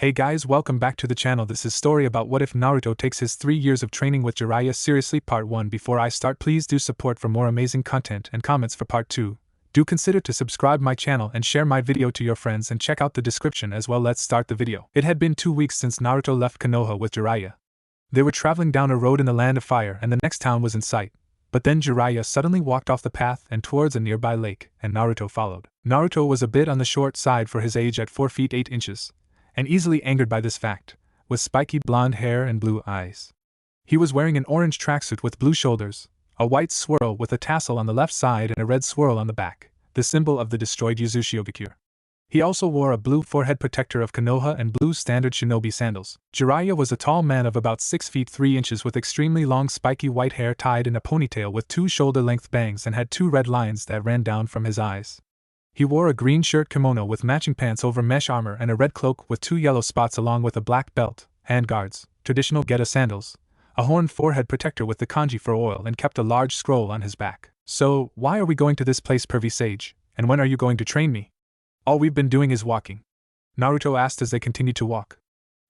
Hey guys, welcome back to the channel. This is story about what if Naruto takes his 3 years of training with Jiraiya seriously. Part 1. Before I start, please do support for more amazing content and comments for part 2. Do consider to subscribe my channel and share my video to your friends and check out the description as well. Let's start the video. It had been 2 weeks since Naruto left Konoha with Jiraiya. They were traveling down a road in the land of fire and the next town was in sight. But then Jiraiya suddenly walked off the path and towards a nearby lake, and Naruto followed. Naruto was a bit on the short side for his age at 4 feet 8 inches. And easily angered by this fact, with spiky blonde hair and blue eyes. He was wearing an orange tracksuit with blue shoulders, a white swirl with a tassel on the left side and a red swirl on the back, the symbol of the destroyed Uzushiogakure. He also wore a blue forehead protector of Konoha and blue standard shinobi sandals. Jiraiya was a tall man of about 6 feet 3 inches with extremely long spiky white hair tied in a ponytail with 2 shoulder-length bangs and had 2 red lines that ran down from his eyes. He wore a green shirt kimono with matching pants over mesh armor and a red cloak with 2 yellow spots along with a black belt, handguards, traditional Geta sandals, a horned forehead protector with the kanji for oil, and kept a large scroll on his back. So, why are we going to this place, pervy sage, and when are you going to train me? All we've been doing is walking, Naruto asked as they continued to walk.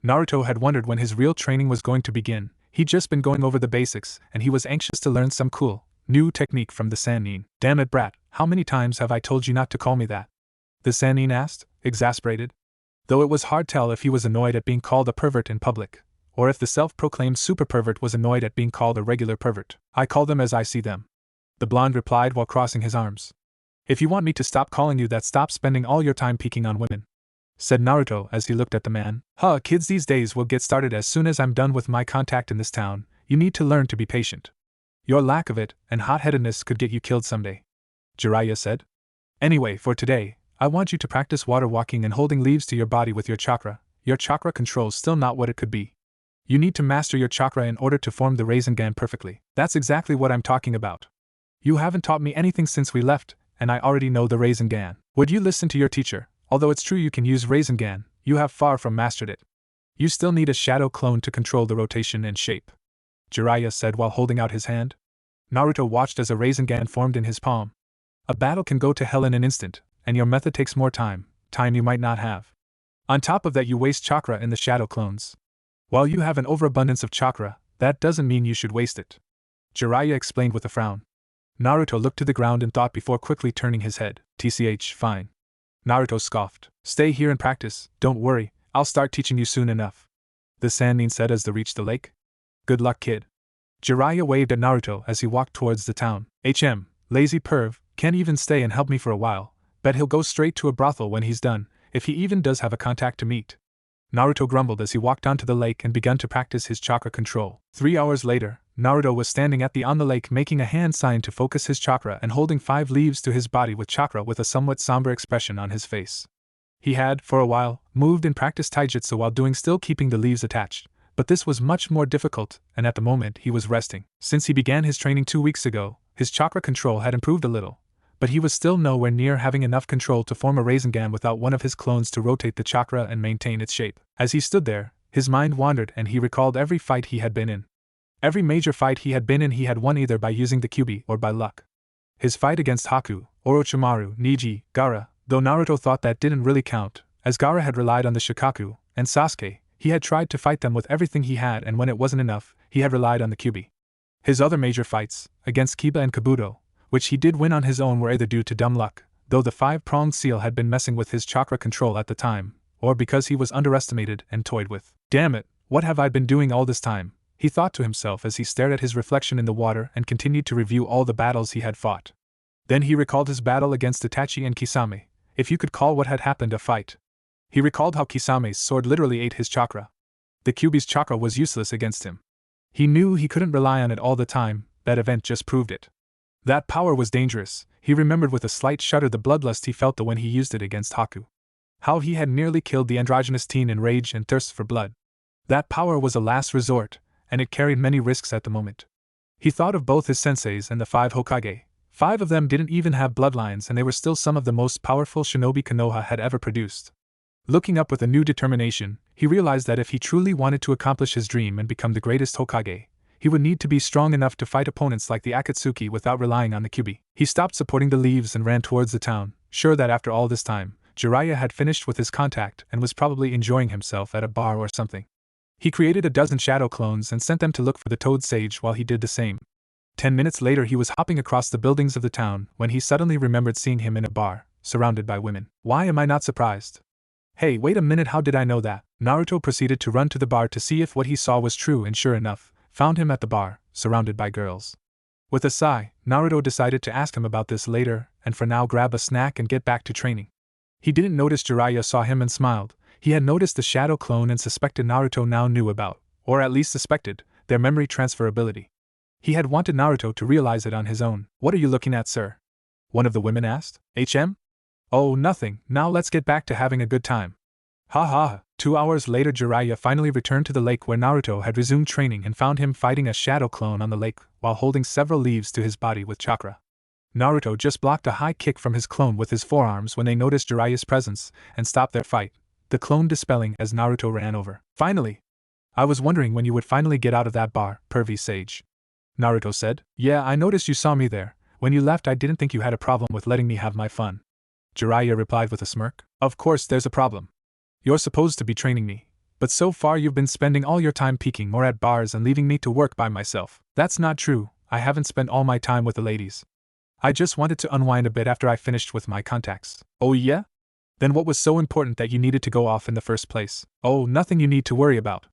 Naruto had wondered when his real training was going to begin. He'd just been going over the basics, and he was anxious to learn some cool, new technique from the Sannin. Damn it, brat, how many times have I told you not to call me that? The Sannin asked, exasperated. Though it was hard to tell if he was annoyed at being called a pervert in public, or if the self-proclaimed super pervert was annoyed at being called a regular pervert. I call them as I see them, the blonde replied while crossing his arms. If you want me to stop calling you that, stop spending all your time peeking on women, said Naruto as he looked at the man. Kids these days will get started as soon as I'm done with my contact in this town. You need to learn to be patient. Your lack of it and hot-headedness could get you killed someday, Jiraiya said. Anyway, for today, I want you to practice water walking and holding leaves to your body with your chakra. Your chakra control's still not what it could be. You need to master your chakra in order to form the Rasengan perfectly. That's exactly what I'm talking about. You haven't taught me anything since we left, and I already know the Rasengan. Would you listen to your teacher? Although it's true you can use Rasengan, you have far from mastered it. You still need a shadow clone to control the rotation and shape, Jiraiya said while holding out his hand. Naruto watched as a Rasengan formed in his palm. A battle can go to hell in an instant, and your method takes more time you might not have. On top of that, you waste chakra in the shadow clones. While you have an overabundance of chakra, that doesn't mean you should waste it, Jiraiya explained with a frown. Naruto looked to the ground in thought before quickly turning his head. TCH, fine. Naruto scoffed. Stay here and practice, don't worry, I'll start teaching you soon enough, the Sannin said as they reached the lake. Good luck, kid. Jiraiya waved at Naruto as he walked towards the town. Lazy perv, can't even stay and help me for a while. Bet he'll go straight to a brothel when he's done, if he even does have a contact to meet. Naruto grumbled as he walked onto the lake and began to practice his chakra control. 3 hours later, Naruto was standing on the lake making a hand sign to focus his chakra and holding 5 leaves to his body with chakra with a somewhat somber expression on his face. He had, for a while, moved and practiced taijutsu while doing still keeping the leaves attached, but this was much more difficult, and at the moment he was resting. Since he began his training 2 weeks ago, his chakra control had improved a little, but he was still nowhere near having enough control to form a Rasengan without one of his clones to rotate the chakra and maintain its shape. As he stood there, his mind wandered and he recalled every fight he had been in. Every major fight he had been in he had won either by using the Kyuubi or by luck. His fight against Haku, Orochimaru, Neji, Gaara, though Naruto thought that didn't really count, as Gaara had relied on the Shikaku, and Sasuke, he had tried to fight them with everything he had, and when it wasn't enough, he had relied on the Kyuubi. His other major fights, against Kiba and Kabuto, which he did win on his own, were either due to dumb luck, though the 5-pronged seal had been messing with his chakra control at the time, or because he was underestimated and toyed with. Damn it, what have I been doing all this time? He thought to himself as he stared at his reflection in the water and continued to review all the battles he had fought. Then he recalled his battle against Itachi and Kisame, if you could call what had happened a fight. He recalled how Kisame's sword literally ate his chakra. The Kyuubi's chakra was useless against him. He knew he couldn't rely on it all the time, that event just proved it. That power was dangerous. He remembered with a slight shudder the bloodlust he felt when he used it against Haku. How he had nearly killed the androgynous teen in rage and thirst for blood. That power was a last resort, and it carried many risks at the moment. He thought of both his senseis and the 5 Hokage. 5 of them didn't even have bloodlines and they were still some of the most powerful shinobi Konoha had ever produced. Looking up with a new determination, he realized that if he truly wanted to accomplish his dream and become the greatest Hokage, he would need to be strong enough to fight opponents like the Akatsuki without relying on the Kyuubi. He stopped supporting the leaves and ran towards the town, sure that after all this time, Jiraiya had finished with his contact and was probably enjoying himself at a bar or something. He created a dozen shadow clones and sent them to look for the Toad Sage while he did the same. 10 minutes later he was hopping across the buildings of the town when he suddenly remembered seeing him in a bar, surrounded by women. Why am I not surprised? Hey, wait a minute, how did I know that? Naruto proceeded to run to the bar to see if what he saw was true and sure enough, found him at the bar, surrounded by girls. With a sigh, Naruto decided to ask him about this later and for now grab a snack and get back to training. He didn't notice Jiraiya saw him and smiled. He had noticed the shadow clone and suspected Naruto now knew about, or at least suspected, their memory transfer ability. He had wanted Naruto to realize it on his own. What are you looking at, sir? One of the women asked. Oh, nothing, now let's get back to having a good time. Ha ha. 2 hours later Jiraiya finally returned to the lake where Naruto had resumed training and found him fighting a shadow clone on the lake while holding several leaves to his body with chakra. Naruto just blocked a high kick from his clone with his forearms when they noticed Jiraiya's presence and stopped their fight, the clone dispelling as Naruto ran over. Finally! I was wondering when you would finally get out of that bar, pervy sage. Naruto said. Yeah, I noticed you saw me there. When you left I didn't think you had a problem with letting me have my fun. Jiraiya replied with a smirk. Of course there's a problem. You're supposed to be training me, but so far you've been spending all your time peeking more at bars and leaving me to work by myself. That's not true, I haven't spent all my time with the ladies. I just wanted to unwind a bit after I finished with my contacts. Oh yeah? Then what was so important that you needed to go off in the first place? Oh, nothing you need to worry about.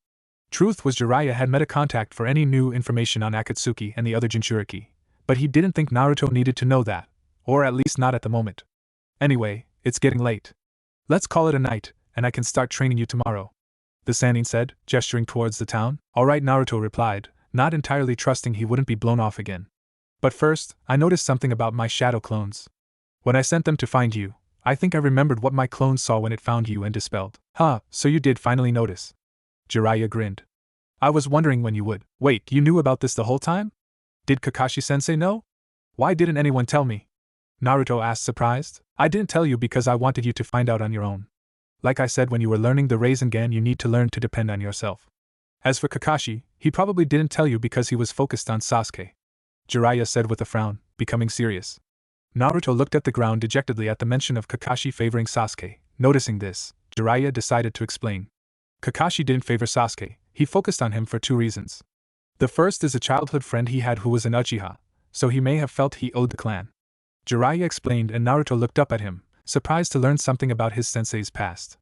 Truth was Jiraiya had made a contact for any new information on Akatsuki and the other Jinchuriki, but he didn't think Naruto needed to know that, or at least not at the moment. Anyway, it's getting late. Let's call it a night, and I can start training you tomorrow. The Sannin said, gesturing towards the town. Alright, Naruto replied, not entirely trusting he wouldn't be blown off again. But first, I noticed something about my shadow clones. When I sent them to find you, I think I remembered what my clone saw when it found you and dispelled. Huh, so you did finally notice. Jiraiya grinned. I was wondering when you would. Wait, you knew about this the whole time? Did Kakashi-sensei know? Why didn't anyone tell me? Naruto asked surprised. I didn't tell you because I wanted you to find out on your own. Like I said when you were learning the Rasengan, you need to learn to depend on yourself. As for Kakashi, he probably didn't tell you because he was focused on Sasuke. Jiraiya said with a frown, becoming serious. Naruto looked at the ground dejectedly at the mention of Kakashi favoring Sasuke. Noticing this, Jiraiya decided to explain. Kakashi didn't favor Sasuke, he focused on him for 2 reasons. The first is a childhood friend he had who was an Uchiha, so he may have felt he owed the clan. Jiraiya explained and Naruto looked up at him, surprised to learn something about his sensei's past.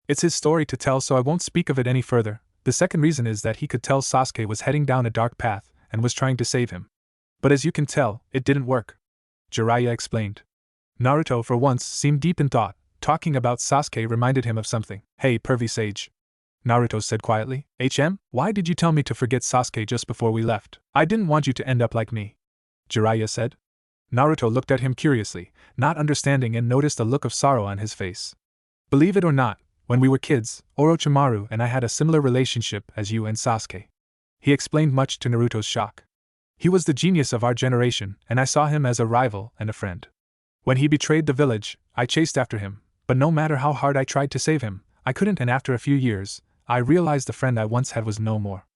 It's his story to tell, so I won't speak of it any further. The second reason is that he could tell Sasuke was heading down a dark path and was trying to save him. But as you can tell, it didn't work. Jiraiya explained. Naruto for once seemed deep in thought. Talking about Sasuke reminded him of something. Hey, pervy sage. Naruto said quietly. Why did you tell me to forget Sasuke just before we left? I didn't want you to end up like me. Jiraiya said. Naruto looked at him curiously, not understanding, and noticed a look of sorrow on his face. Believe it or not, when we were kids, Orochimaru and I had a similar relationship as you and Sasuke. He explained, much to Naruto's shock. He was the genius of our generation, and I saw him as a rival and a friend. When he betrayed the village, I chased after him, but no matter how hard I tried to save him, I couldn't, and after a few years, I realized the friend I once had was no more.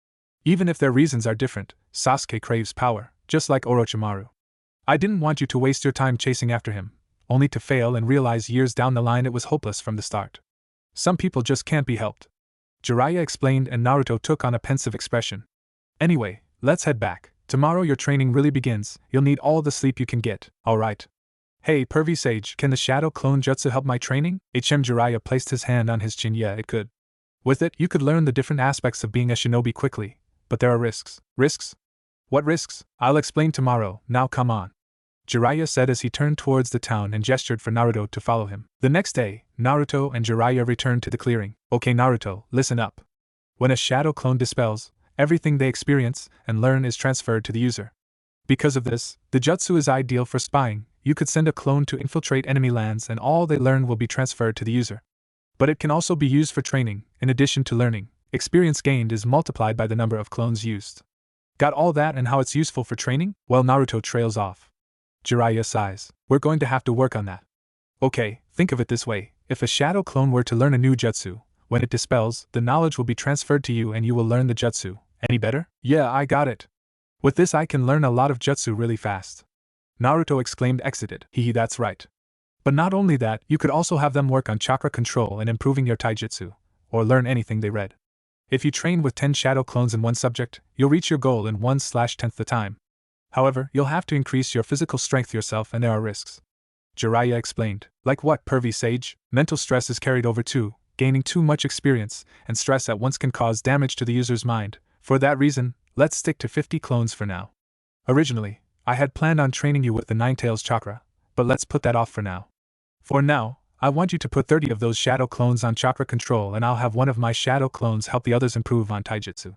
Even if their reasons are different, Sasuke craves power, just like Orochimaru. I didn't want you to waste your time chasing after him, only to fail and realize years down the line it was hopeless from the start. Some people just can't be helped. Jiraiya explained and Naruto took on a pensive expression. Anyway, let's head back. Tomorrow your training really begins, you'll need all the sleep you can get, alright? Hey, pervy sage, can the shadow clone jutsu help my training? Jiraiya placed his hand on his chin. Yeah, it could. With it, you could learn the different aspects of being a shinobi quickly, but there are risks. Risks? What risks? I'll explain tomorrow, now come on. Jiraiya said as he turned towards the town and gestured for Naruto to follow him. The next day, Naruto and Jiraiya returned to the clearing. Okay Naruto, listen up. When a shadow clone dispels, everything they experience and learn is transferred to the user. Because of this, the jutsu is ideal for spying. You could send a clone to infiltrate enemy lands and all they learn will be transferred to the user. But it can also be used for training. In addition to learning, experience gained is multiplied by the number of clones used. Got all that and how it's useful for training? Well, Naruto trails off. Jiraiya sighs. We're going to have to work on that. Okay, think of it this way. If a shadow clone were to learn a new jutsu, when it dispels, the knowledge will be transferred to you and you will learn the jutsu. Any better? Yeah, I got it. With this I can learn a lot of jutsu really fast. Naruto exclaimed, exited. Hee, that's right. But not only that, you could also have them work on chakra control and improving your taijutsu, or learn anything they read. If you train with 10 shadow clones in one subject, you'll reach your goal in 1/10th the time. However, you'll have to increase your physical strength yourself and there are risks. Jiraiya explained. Like what, pervy sage? Mental stress is carried over too. Gaining too much experience and stress at once can cause damage to the user's mind. For that reason, let's stick to 50 clones for now. Originally, I had planned on training you with the Nine Tails chakra, but let's put that off for now. For now, I want you to put 30 of those shadow clones on chakra control and I'll have one of my shadow clones help the others improve on taijutsu.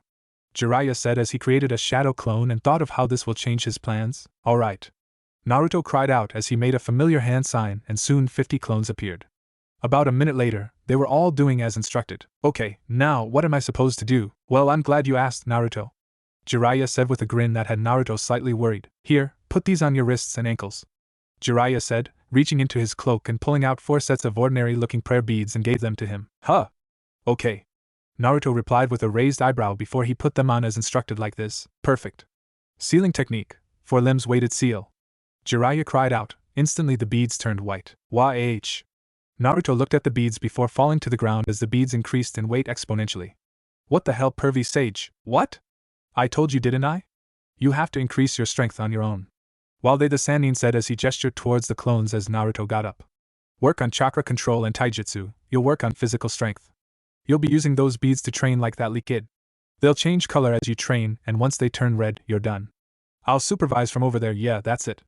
Jiraiya said as he created a shadow clone and thought of how this will change his plans. Alright. Naruto cried out as he made a familiar hand sign and soon 50 clones appeared. About a minute later, they were all doing as instructed. Okay, now what am I supposed to do? Well, I'm glad you asked, Naruto. Jiraiya said with a grin that had Naruto slightly worried. Here, put these on your wrists and ankles. Jiraiya said, reaching into his cloak and pulling out 4 sets of ordinary-looking prayer beads and gave them to him. Huh. Okay. Naruto replied with a raised eyebrow before he put them on as instructed like this. Perfect. Sealing technique. 4 limbs weighted seal. Jiraiya cried out. Instantly the beads turned white. YH. Naruto looked at the beads before falling to the ground as the beads increased in weight exponentially. What the hell, pervy sage? What? I told you, didn't I? You have to increase your strength on your own. While the Sannin said as he gestured towards the clones as Naruto got up. Work on chakra control and taijutsu, you'll work on physical strength. You'll be using those beads to train like that kid. They'll change color as you train, and once they turn red, you're done. I'll supervise from over there, yeah, that's it.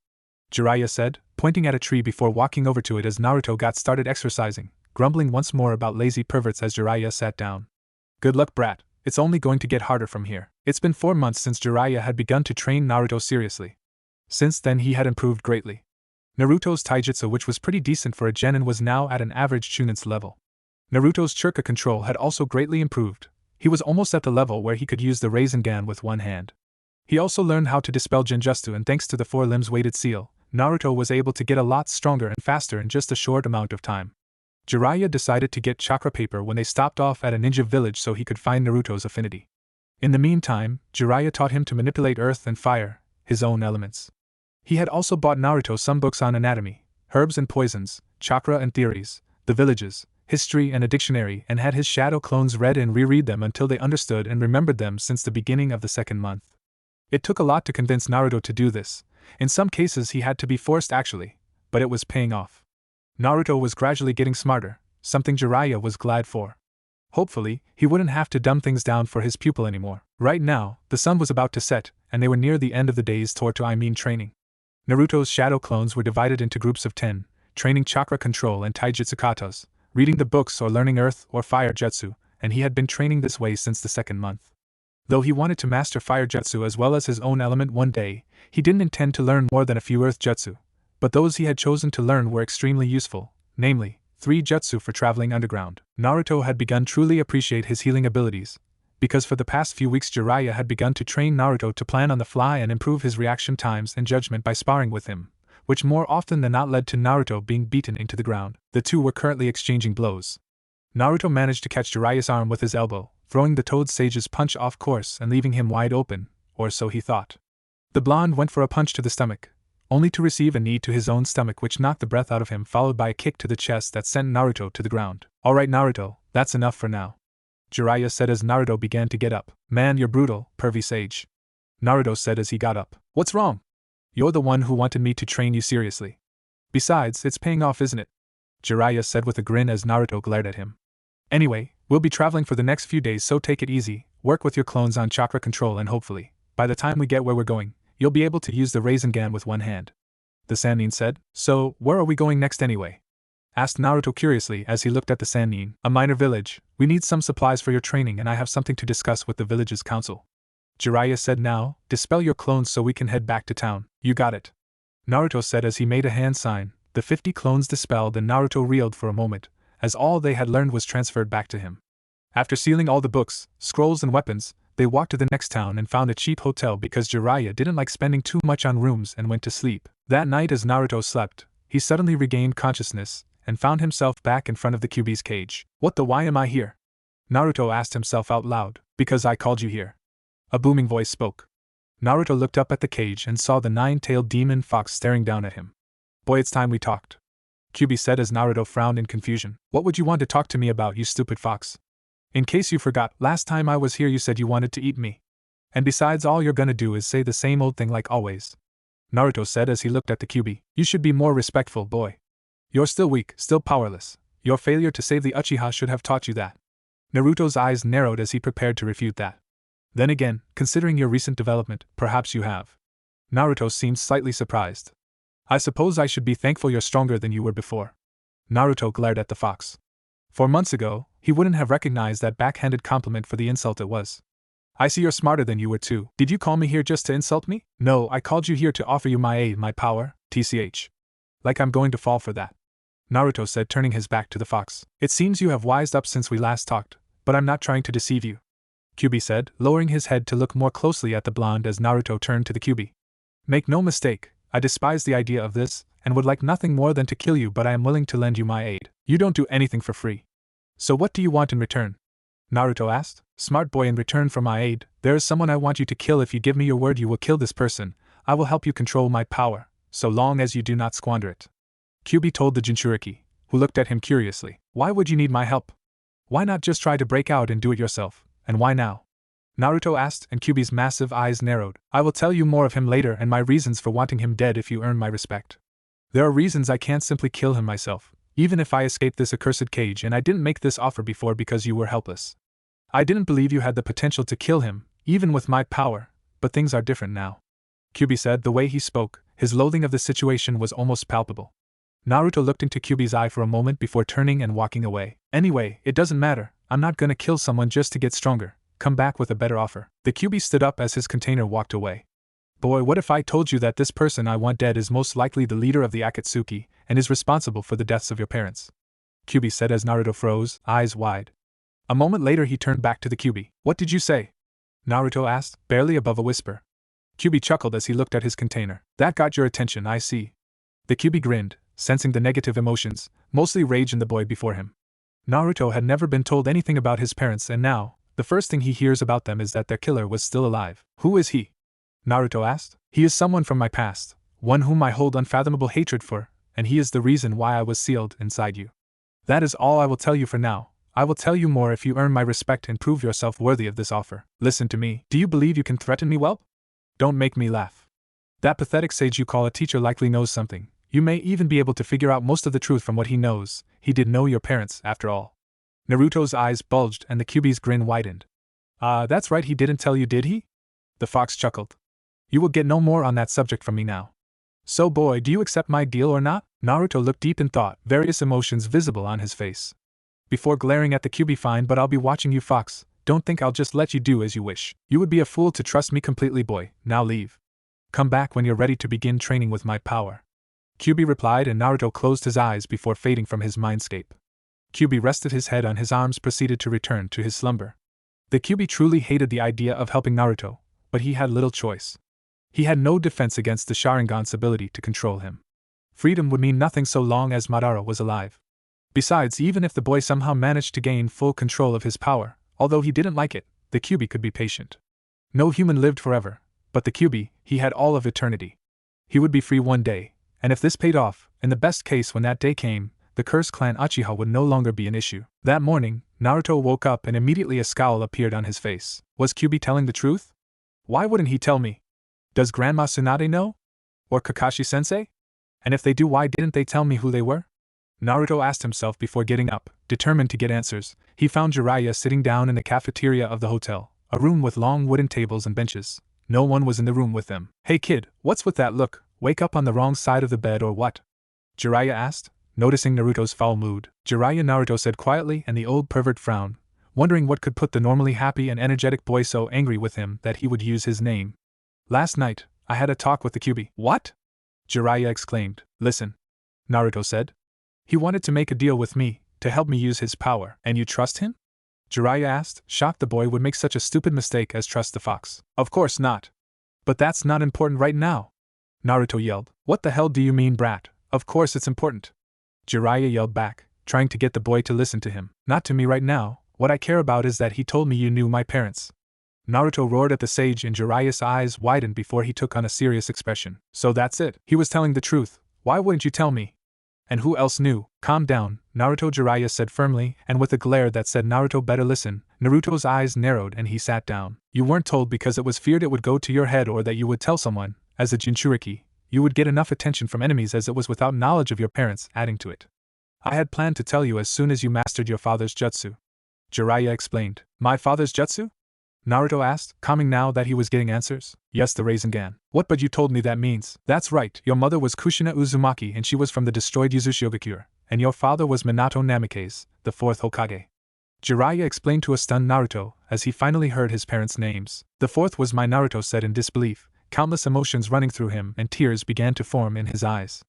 Jiraiya said, pointing at a tree before walking over to it as Naruto got started exercising, grumbling once more about lazy perverts as Jiraiya sat down. Good luck, brat, it's only going to get harder from here. It's been 4 months since Jiraiya had begun to train Naruto seriously. Since then he had improved greatly. Naruto's taijutsu, which was pretty decent for a genin, was now at an average Chunin's level. Naruto's chakra control had also greatly improved. He was almost at the level where he could use the Rasengan with one hand. He also learned how to dispel Genjutsu, and thanks to the 4 limbs weighted seal, Naruto was able to get a lot stronger and faster in just a short amount of time. Jiraiya decided to get chakra paper when they stopped off at a ninja village so he could find Naruto's affinity. In the meantime, Jiraiya taught him to manipulate earth and fire, his own elements. He had also bought Naruto some books on anatomy, herbs and poisons, chakra and theories, the villages, history and a dictionary, and had his shadow clones read and reread them until they understood and remembered them since the beginning of the 2nd month. It took a lot to convince Naruto to do this. In some cases he had to be forced actually, but it was paying off. Naruto was gradually getting smarter, something Jiraiya was glad for. Hopefully, he wouldn't have to dumb things down for his pupil anymore. Right now, the sun was about to set, and they were near the end of the day's training. Naruto's shadow clones were divided into groups of 10, training chakra control and taijutsu katas, reading the books or learning earth or fire jutsu, and he had been training this way since the 2nd month. Though he wanted to master fire jutsu as well as his own element one day, he didn't intend to learn more than a few earth jutsu, but those he had chosen to learn were extremely useful, namely, 3 jutsu for traveling underground. Naruto had begun truly appreciate his healing abilities, because for the past few weeks Jiraiya had begun to train Naruto to plan on the fly and improve his reaction times and judgment by sparring with him, which more often than not led to Naruto being beaten into the ground. The two were currently exchanging blows. Naruto managed to catch Jiraiya's arm with his elbow, throwing the Toad Sage's punch off course and leaving him wide open, or so he thought. The blonde went for a punch to the stomach, only to receive a knee to his own stomach which knocked the breath out of him, followed by a kick to the chest that sent Naruto to the ground. Alright Naruto, that's enough for now. Jiraiya said as Naruto began to get up. Man, you're brutal, pervy sage. Naruto said as he got up. What's wrong? You're the one who wanted me to train you seriously. Besides, it's paying off, isn't it? Jiraiya said with a grin as Naruto glared at him. Anyway, we'll be traveling for the next few days, so take it easy, work with your clones on chakra control, and hopefully, by the time we get where we're going, you'll be able to use the Rasengan with one hand. The Sannin said. So, where are we going next anyway? Asked Naruto curiously as he looked at the Sannin. A minor village. We need some supplies for your training and I have something to discuss with the village's council. Jiraiya said. Now, dispel your clones so we can head back to town. You got it. Naruto said as he made a hand sign. The 50 clones dispelled and Naruto reeled for a moment, as all they had learned was transferred back to him. After sealing all the books, scrolls and weapons, they walked to the next town and found a cheap hotel because Jiraiya didn't like spending too much on rooms and went to sleep. That night as Naruto slept, he suddenly regained consciousness and found himself back in front of the Kyuubi's cage. What the why am I here? Naruto asked himself out loud. Because I called you here. A booming voice spoke. Naruto looked up at the cage and saw the 9-tailed demon fox staring down at him. Boy, it's time we talked. Kyuubi said as Naruto frowned in confusion. What would you want to talk to me about, you stupid fox? In case you forgot, last time I was here you said you wanted to eat me. And besides, all you're gonna do is say the same old thing like always. Naruto said as he looked at the Kyuubi. You should be more respectful, boy. You're still weak, still powerless. Your failure to save the Uchiha should have taught you that. Naruto's eyes narrowed as he prepared to refute that. Then again, considering your recent development, perhaps you have. Naruto seemed slightly surprised. I suppose I should be thankful you're stronger than you were before. Naruto glared at the fox. 4 months ago, he wouldn't have recognized that backhanded compliment for the insult it was. I see you're smarter than you were too. Did you call me here just to insult me? No, I called you here to offer you my aid, my power, tch. Like I'm going to fall for that. Naruto said, turning his back to the fox. It seems you have wised up since we last talked, but I'm not trying to deceive you. Kyuubi said, lowering his head to look more closely at the blonde as Naruto turned to the Kyuubi. Make no mistake, I despise the idea of this, and would like nothing more than to kill you, but I am willing to lend you my aid. You don't do anything for free. So what do you want in return? Naruto asked. Smart boy, in return for my aid, there is someone I want you to kill. If you give me your word you will kill this person, I will help you control my power, so long as you do not squander it. Kyuubi told the Jinchuriki, who looked at him curiously. Why would you need my help? Why not just try to break out and do it yourself, and why now? Naruto asked, and Kyuubi's massive eyes narrowed. I will tell you more of him later and my reasons for wanting him dead if you earn my respect. There are reasons I can't simply kill him myself, even if I escaped this accursed cage, and I didn't make this offer before because you were helpless. I didn't believe you had the potential to kill him, even with my power, but things are different now. Kyuubi said. The way he spoke, his loathing of the situation was almost palpable. Naruto looked into Kyuubi's eye for a moment before turning and walking away. Anyway, it doesn't matter, I'm not gonna kill someone just to get stronger. Come back with a better offer. The Kyuubi stood up as his container walked away. Boy, what if I told you that this person I want dead is most likely the leader of the Akatsuki, and is responsible for the deaths of your parents? Kyuubi said as Naruto froze, eyes wide. A moment later he turned back to the Kyuubi. What did you say? Naruto asked, barely above a whisper. Kyuubi chuckled as he looked at his container. That got your attention, I see. The Kyuubi grinned, sensing the negative emotions, mostly rage in the boy before him. Naruto had never been told anything about his parents, and now, the first thing he hears about them is that their killer was still alive. Who is he? Naruto asked. He is someone from my past, one whom I hold unfathomable hatred for, and he is the reason why I was sealed inside you. That is all I will tell you for now. I will tell you more if you earn my respect and prove yourself worthy of this offer. Listen to me. Do you believe you can threaten me, whelp? Don't make me laugh. That pathetic sage you call a teacher likely knows something. You may even be able to figure out most of the truth from what he knows. He did know your parents, after all. Naruto's eyes bulged and the Kyuubi's grin widened. That's right, he didn't tell you, did he? The fox chuckled. You will get no more on that subject from me now. So boy, do you accept my deal or not? Naruto looked deep in thought, various emotions visible on his face. Before glaring at the Kyuubi, fine, but I'll be watching you, fox. Don't think I'll just let you do as you wish. You would be a fool to trust me completely, boy. Now leave. Come back when you're ready to begin training with my power. Kyuubi replied, and Naruto closed his eyes before fading from his mindscape. Kyuubi rested his head on his arms, proceeded to return to his slumber. The Kyuubi truly hated the idea of helping Naruto, but he had little choice. He had no defense against the Sharingan's ability to control him. Freedom would mean nothing so long as Madara was alive. Besides, even if the boy somehow managed to gain full control of his power, although he didn't like it, the Kyuubi could be patient. No human lived forever, but the Kyuubi, he had all of eternity. He would be free one day, and if this paid off, in the best case when that day came, the cursed clan Uchiha would no longer be an issue. That morning, Naruto woke up and immediately a scowl appeared on his face. Was Kyuubi telling the truth? Why wouldn't he tell me? Does Grandma Tsunade know? Or Kakashi-sensei? And if they do, why didn't they tell me who they were? Naruto asked himself before getting up, determined to get answers. He found Jiraiya sitting down in the cafeteria of the hotel, a room with long wooden tables and benches. No one was in the room with them. Hey kid, what's with that look? Wake up on the wrong side of the bed or what? Jiraiya asked, noticing Naruto's foul mood. Jiraiya, Naruto said quietly, and the old pervert frowned, wondering what could put the normally happy and energetic boy so angry with him that he would use his name. Last night, I had a talk with the Kyuubi. What? Jiraiya exclaimed. Listen, Naruto said. He wanted to make a deal with me, to help me use his power. And you trust him? Jiraiya asked, shocked the boy would make such a stupid mistake as trust the fox. Of course not. But that's not important right now. Naruto yelled. What the hell do you mean, brat? Of course it's important. Jiraiya yelled back, trying to get the boy to listen to him. Not to me right now. What I care about is that he told me you knew my parents. Naruto roared at the sage, and Jiraiya's eyes widened before he took on a serious expression. So that's it. He was telling the truth. Why wouldn't you tell me? And who else knew? Calm down, Naruto, Jiraiya said firmly, and with a glare that said Naruto better listen. Naruto's eyes narrowed and he sat down. You weren't told because it was feared it would go to your head or that you would tell someone. As a Jinchuriki, you would get enough attention from enemies as it was without knowledge of your parents adding to it. I had planned to tell you as soon as you mastered your father's jutsu. Jiraiya explained. My father's jutsu? Naruto asked, calming now that he was getting answers. Yes, the Rasengan. What, but you told me that means? That's right, your mother was Kushina Uzumaki and she was from the destroyed Yuzushigakure, and your father was Minato Namikaze, the fourth Hokage. Jiraiya explained to a stunned Naruto, as he finally heard his parents' names. The fourth was my, Naruto said in disbelief, countless emotions running through him and tears began to form in his eyes.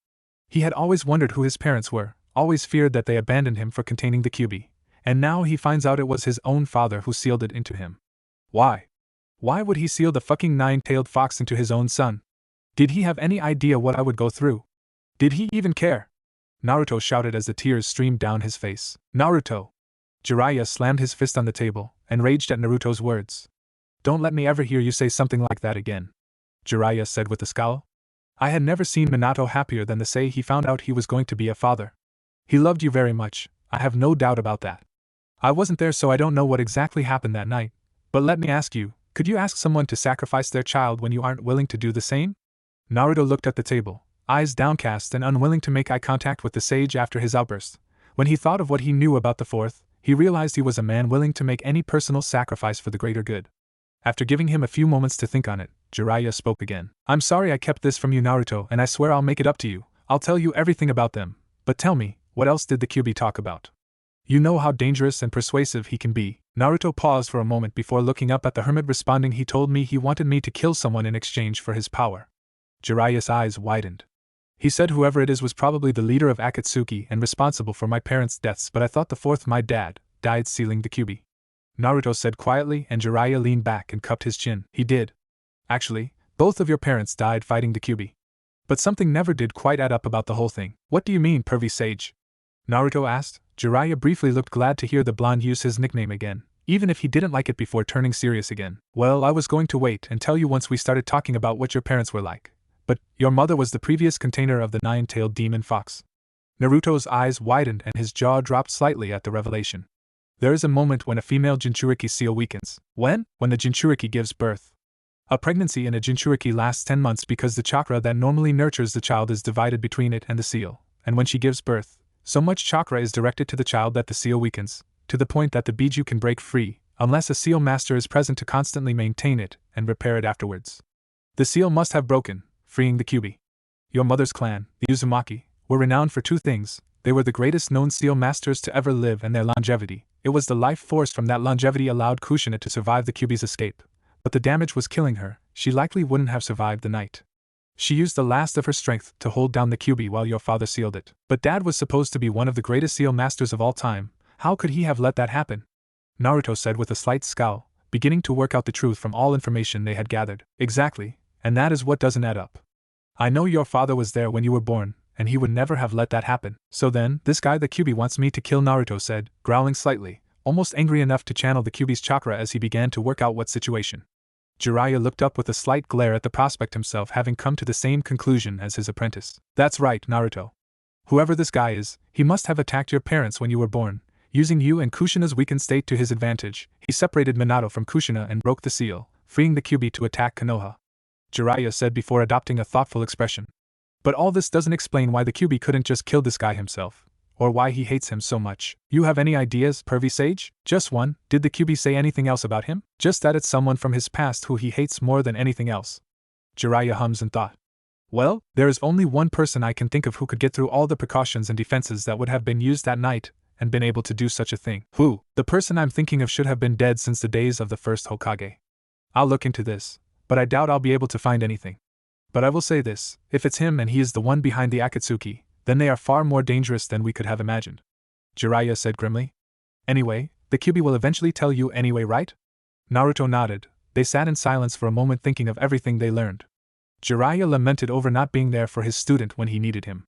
He had always wondered who his parents were, always feared that they abandoned him for containing the Kyuubi, and now he finds out it was his own father who sealed it into him. Why? Why would he seal the fucking nine-tailed fox into his own son? Did he have any idea what I would go through? Did he even care? Naruto shouted as the tears streamed down his face. Naruto! Jiraiya slammed his fist on the table, and raged at Naruto's words. Don't let me ever hear you say something like that again, Jiraiya said with a scowl. I had never seen Minato happier than the day he found out he was going to be a father. He loved you very much, I have no doubt about that. I wasn't there so I don't know what exactly happened that night. But let me ask you, could you ask someone to sacrifice their child when you aren't willing to do the same? Naruto looked at the table, eyes downcast and unwilling to make eye contact with the sage after his outburst. When he thought of what he knew about the fourth, he realized he was a man willing to make any personal sacrifice for the greater good. After giving him a few moments to think on it, Jiraiya spoke again. I'm sorry I kept this from you, Naruto, and I swear I'll make it up to you. I'll tell you everything about them. But tell me, what else did the Kyuubi talk about? You know how dangerous and persuasive he can be. Naruto paused for a moment before looking up at the hermit, responding, he told me he wanted me to kill someone in exchange for his power. Jiraiya's eyes widened. He said whoever it is was probably the leader of Akatsuki and responsible for my parents' deaths, but I thought the fourth, my dad, died sealing the Kyuubi. Naruto said quietly, and Jiraiya leaned back and cupped his chin. He did. Actually, both of your parents died fighting the Kyuubi. But something never did quite add up about the whole thing. What do you mean, pervy sage? Naruto asked. Jiraiya briefly looked glad to hear the blonde use his nickname again, even if he didn't like it before turning serious again. Well, I was going to wait and tell you once we started talking about what your parents were like. But your mother was the previous container of the nine-tailed demon fox. Naruto's eyes widened and his jaw dropped slightly at the revelation. There is a moment when a female Jinchuriki seal weakens. When? When the Jinchuriki gives birth. A pregnancy in a Jinchuriki lasts 10 months because the chakra that normally nurtures the child is divided between it and the seal, and when she gives birth, so much chakra is directed to the child that the seal weakens, to the point that the biju can break free, unless a seal master is present to constantly maintain it and repair it afterwards. The seal must have broken, freeing the Kyuubi. Your mother's clan, the Uzumaki, were renowned for two things. They were the greatest known seal masters to ever live and their longevity. It was the life force from that longevity allowed Kushina to survive the Kyuubi's escape. But the damage was killing her, she likely wouldn't have survived the night. She used the last of her strength to hold down the Kyuubi while your father sealed it. But Dad was supposed to be one of the greatest seal masters of all time. How could he have let that happen? Naruto said with a slight scowl, beginning to work out the truth from all information they had gathered. Exactly, and that is what doesn't add up. I know your father was there when you were born, and he would never have let that happen. So then, this guy the Kyuubi wants me to kill, Naruto said, growling slightly, almost angry enough to channel the Kyuubi's chakra as he began to work out what situation. Jiraiya looked up with a slight glare at the prospect, himself having come to the same conclusion as his apprentice. That's right, Naruto. Whoever this guy is, he must have attacked your parents when you were born. Using you and Kushina's weakened state to his advantage, he separated Minato from Kushina and broke the seal, freeing the Kyuubi to attack Konoha. Jiraiya said before adopting a thoughtful expression. But all this doesn't explain why the Kyuubi couldn't just kill this guy himself, or why he hates him so much. You have any ideas, pervy sage? Just one. Did the Kyuubi say anything else about him? Just that it's someone from his past who he hates more than anything else. Jiraiya hums and thought. Well, there is only one person I can think of who could get through all the precautions and defenses that would have been used that night, and been able to do such a thing. Who? The person I'm thinking of should have been dead since the days of the first Hokage. I'll look into this, but I doubt I'll be able to find anything. But I will say this, if it's him and he is the one behind the Akatsuki, then they are far more dangerous than we could have imagined. Jiraiya said grimly. Anyway, the Kyuubi will eventually tell you anyway, right? Naruto nodded. They sat in silence for a moment thinking of everything they learned. Jiraiya lamented over not being there for his student when he needed him.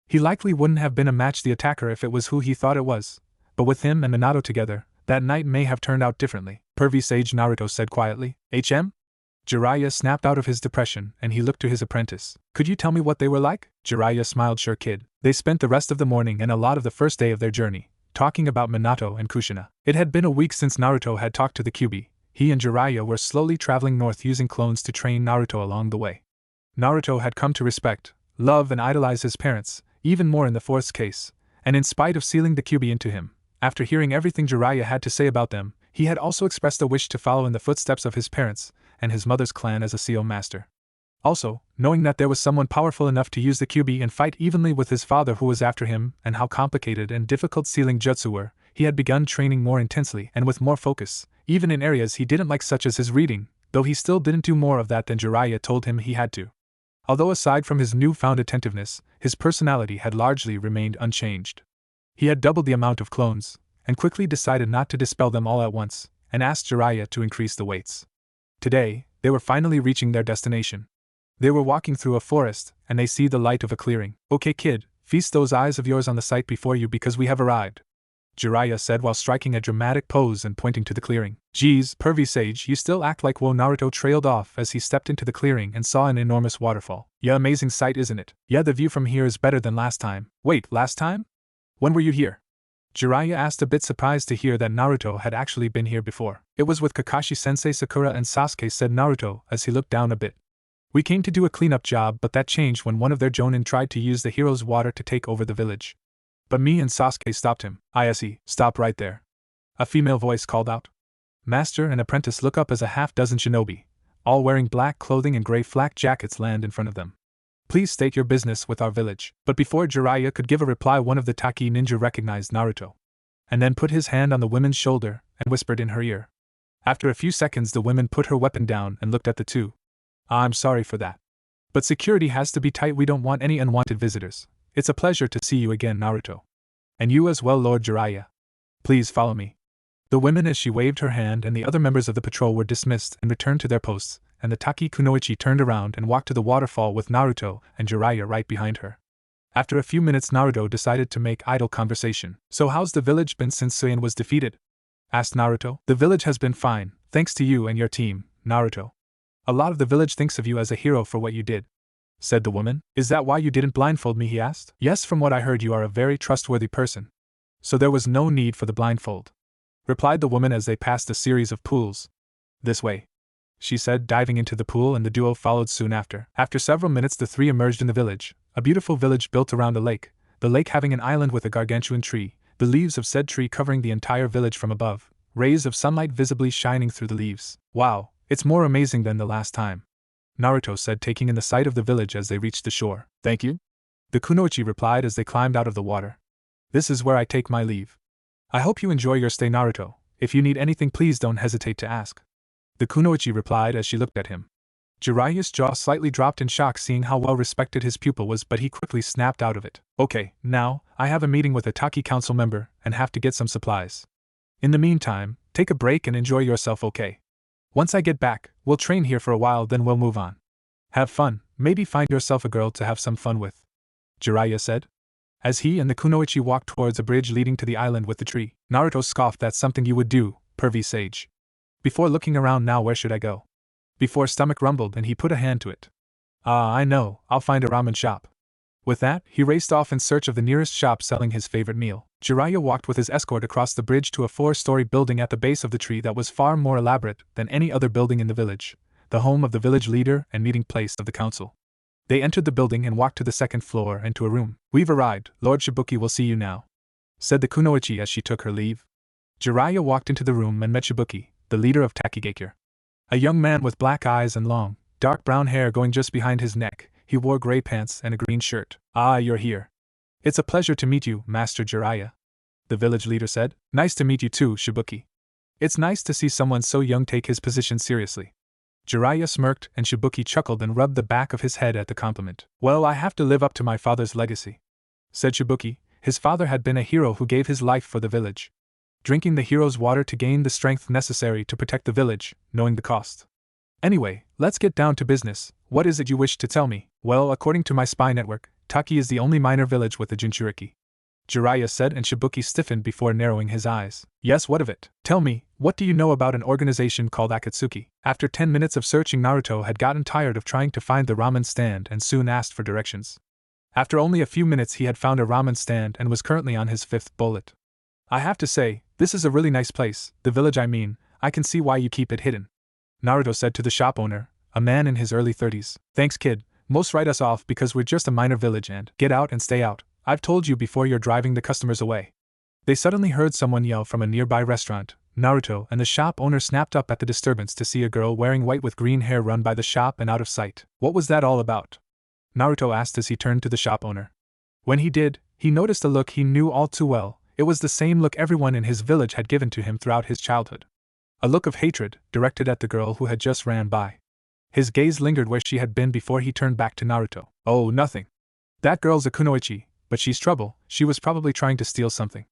He likely wouldn't have been a match the attacker if it was who he thought it was, but with him and Minato together, that night may have turned out differently. Pervy sage, Naruto said quietly. HM? Jiraiya snapped out of his depression and he looked to his apprentice. Could you tell me what they were like? Jiraiya smiled. Sure, kid. They spent the rest of the morning and a lot of the first day of their journey, talking about Minato and Kushina. It had been a week since Naruto had talked to the Kyuubi. He and Jiraiya were slowly traveling north using clones to train Naruto along the way. Naruto had come to respect, love and idolize his parents, even more in the fourth's case, and in spite of sealing the Kyuubi into him, after hearing everything Jiraiya had to say about them, he had also expressed a wish to follow in the footsteps of his parents and his mother's clan as a seal master. Also, knowing that there was someone powerful enough to use the Kyuubi and fight evenly with his father who was after him, and how complicated and difficult sealing jutsu were, he had begun training more intensely and with more focus, even in areas he didn't like such as his reading, though he still didn't do more of that than Jiraiya told him he had to. Although aside from his newfound attentiveness, his personality had largely remained unchanged. He had doubled the amount of clones, and quickly decided not to dispel them all at once, and asked Jiraiya to increase the weights. Today, they were finally reaching their destination. They were walking through a forest, and they see the light of a clearing. "Okay kid, feast those eyes of yours on the sight before you because we have arrived," Jiraiya said while striking a dramatic pose and pointing to the clearing. "Geez, pervy sage, you still act like wo." Naruto trailed off as he stepped into the clearing and saw an enormous waterfall. "Yeah, amazing sight, isn't it? Yeah, the view from here is better than last time." "Wait, last time? When were you here?" Jiraiya asked, a bit surprised to hear that Naruto had actually been here before. "It was with Kakashi-sensei, Sakura and Sasuke," said Naruto as he looked down a bit. "We came to do a cleanup job, but that changed when one of their jonin tried to use the hero's water to take over the village. But me and Sasuke stopped him." "I see, stop right there," a female voice called out. Master and apprentice look up as a half-dozen shinobi, all wearing black clothing and gray flak jackets, land in front of them. "Please state your business with our village." But before Jiraiya could give a reply, one of the Taki ninja recognized Naruto, and then put his hand on the woman's shoulder and whispered in her ear. After a few seconds, the woman put her weapon down and looked at the two. "I'm sorry for that. But security has to be tight. We don't want any unwanted visitors. It's a pleasure to see you again, Naruto. And you as well, Lord Jiraiya. Please follow me." The women, as she waved her hand, and the other members of the patrol were dismissed and returned to their posts, and the Taki Kunoichi turned around and walked to the waterfall with Naruto and Jiraiya right behind her. After a few minutes, Naruto decided to make idle conversation. "So how's the village been since Suin was defeated?" asked Naruto. "The village has been fine, thanks to you and your team, Naruto. A lot of the village thinks of you as a hero for what you did," said the woman. "Is that why you didn't blindfold me?" he asked. "Yes, from what I heard you are a very trustworthy person. So there was no need for the blindfold," replied the woman as they passed a series of pools. "This way," she said, diving into the pool, and the duo followed soon after. After several minutes, the three emerged in the village, a beautiful village built around a lake, the lake having an island with a gargantuan tree, the leaves of said tree covering the entire village from above, rays of sunlight visibly shining through the leaves. "Wow, it's more amazing than the last time," Naruto said, taking in the sight of the village as they reached the shore. "Thank you," the Kunoichi replied as they climbed out of the water. "This is where I take my leave. I hope you enjoy your stay, Naruto. If you need anything, please don't hesitate to ask," the Kunoichi replied as she looked at him. Jiraiya's jaw slightly dropped in shock seeing how well respected his pupil was, but he quickly snapped out of it. "Okay, now, I have a meeting with a Taki council member and have to get some supplies. In the meantime, take a break and enjoy yourself, okay? Once I get back, we'll train here for a while, then we'll move on. Have fun, maybe find yourself a girl to have some fun with," Jiraiya said, as he and the Kunoichi walked towards a bridge leading to the island with the tree. Naruto scoffed. "That's something you would do, pervy sage." Before looking around, "Now where should I go?" Before stomach rumbled and he put a hand to it. I know, I'll find a ramen shop." With that, he raced off in search of the nearest shop selling his favorite meal. Jiraiya walked with his escort across the bridge to a 4-story building at the base of the tree that was far more elaborate than any other building in the village, the home of the village leader and meeting place of the council. They entered the building and walked to the second floor and to a room. "We've arrived, Lord Shibuki will see you now," said the Kunoichi as she took her leave. Jiraiya walked into the room and met Shibuki, the leader of Takigakure. A young man with black eyes and long, dark brown hair going just behind his neck. He wore gray pants and a green shirt. "Ah, you're here. It's a pleasure to meet you, Master Jiraiya," the village leader said. "Nice to meet you too, Shibuki. It's nice to see someone so young take his position seriously." Jiraiya smirked and Shibuki chuckled and rubbed the back of his head at the compliment. "Well, I have to live up to my father's legacy," said Shibuki. His father had been a hero who gave his life for the village, drinking the hero's water to gain the strength necessary to protect the village, knowing the cost. "Anyway, let's get down to business. What is it you wish to tell me?" "Well, according to my spy network, Taki is the only minor village with a Jinchuriki," Jiraiya said, and Shibuki stiffened before narrowing his eyes. "Yes, what of it? Tell me, what do you know about an organization called Akatsuki?" After 10 minutes of searching, Naruto had gotten tired of trying to find the ramen stand and soon asked for directions. After only a few minutes, he had found a ramen stand and was currently on his fifth bullet. I have to say, this is a really nice place, the village I mean. I can see why you keep it hidden, Naruto said to the shop owner, a man in his early 30s. Thanks, kid. Most write us off because we're just a minor village and get out and stay out. I've told you before, you're driving the customers away. They suddenly heard someone yell from a nearby restaurant. Naruto and the shop owner snapped up at the disturbance to see a girl wearing white with green hair run by the shop and out of sight. What was that all about? Naruto asked as he turned to the shop owner. When he did, he noticed a look he knew all too well. It was the same look everyone in his village had given to him throughout his childhood. A look of hatred, directed at the girl who had just ran by. His gaze lingered where she had been before he turned back to Naruto. Oh, nothing. That girl's a kunoichi, but she's trouble. She was probably trying to steal something,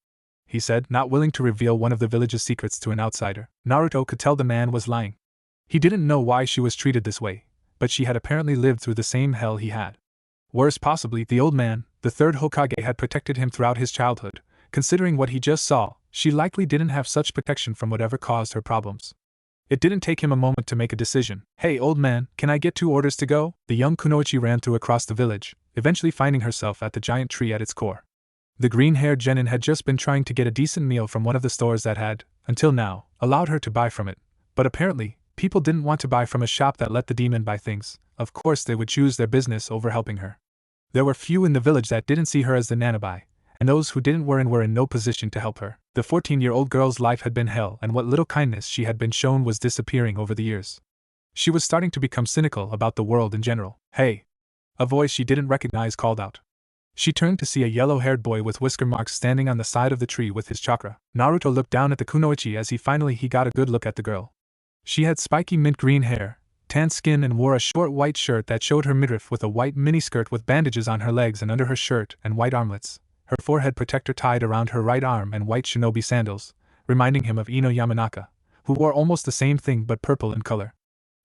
he said, not willing to reveal one of the village's secrets to an outsider. Naruto could tell the man was lying. He didn't know why she was treated this way, but she had apparently lived through the same hell he had. Worse, possibly, the old man, the third Hokage, had protected him throughout his childhood. Considering what he just saw, she likely didn't have such protection from whatever caused her problems. It didn't take him a moment to make a decision. Hey, old man, can I get 2 orders to go? The young kunoichi ran through across the village, eventually finding herself at the giant tree at its core. The green-haired genin had just been trying to get a decent meal from one of the stores that had, until now, allowed her to buy from it. But apparently, people didn't want to buy from a shop that let the demon buy things. Of course they would choose their business over helping her. There were few in the village that didn't see her as the nanabai, and those who didn't were in no position to help her. The 14-year-old girl's life had been hell, and what little kindness she had been shown was disappearing over the years. She was starting to become cynical about the world in general. Hey! A voice she didn't recognize called out. She turned to see a yellow-haired boy with whisker marks standing on the side of the tree with his chakra. Naruto looked down at the kunoichi as he finally got a good look at the girl. She had spiky mint green hair, tan skin, and wore a short white shirt that showed her midriff with a white miniskirt with bandages on her legs and under her shirt and white armlets. Her forehead protector tied around her right arm, and white shinobi sandals, reminding him of Ino Yamanaka, who wore almost the same thing but purple in color.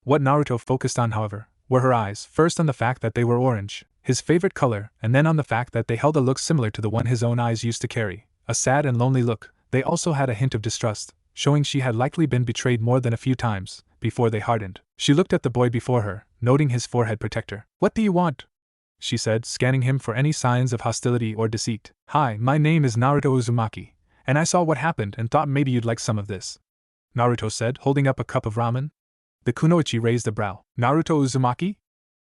What Naruto focused on, however, were her eyes, first on the fact that they were orange, his favorite color, and then on the fact that they held a look similar to the one his own eyes used to carry, a sad and lonely look. They also had a hint of distrust, showing she had likely been betrayed more than a few times, before they hardened. She looked at the boy before her, noting his forehead protector. What do you want? She said, scanning him for any signs of hostility or deceit. Hi, my name is Naruto Uzumaki, and I saw what happened and thought maybe you'd like some of this, Naruto said, holding up a cup of ramen. The kunoichi raised a brow. Naruto Uzumaki?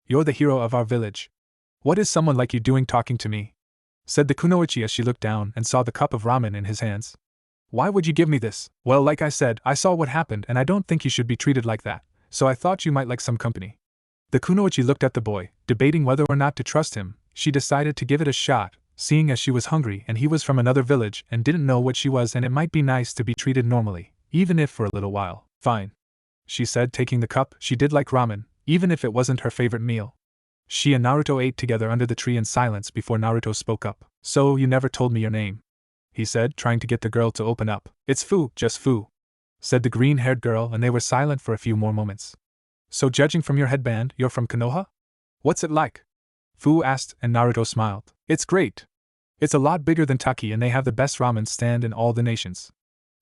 You're the hero of our village. What is someone like you doing talking to me? Said the kunoichi as she looked down and saw the cup of ramen in his hands. Why would you give me this? Well, like I said, I saw what happened and I don't think you should be treated like that, so I thought you might like some company. The kunoichi looked at the boy, debating whether or not to trust him. She decided to give it a shot, seeing as she was hungry and he was from another village and didn't know what she was, and it might be nice to be treated normally, even if for a little while. Fine, she said, taking the cup. She did like ramen, even if it wasn't her favorite meal. She and Naruto ate together under the tree in silence before Naruto spoke up. So you never told me your name, he said, trying to get the girl to open up. It's Fu, just Fu, said the green-haired girl, and they were silent for a few more moments. So judging from your headband, you're from Konoha? What's it like? Fu asked, and Naruto smiled. It's great. It's a lot bigger than Taki, and they have the best ramen stand in all the nations.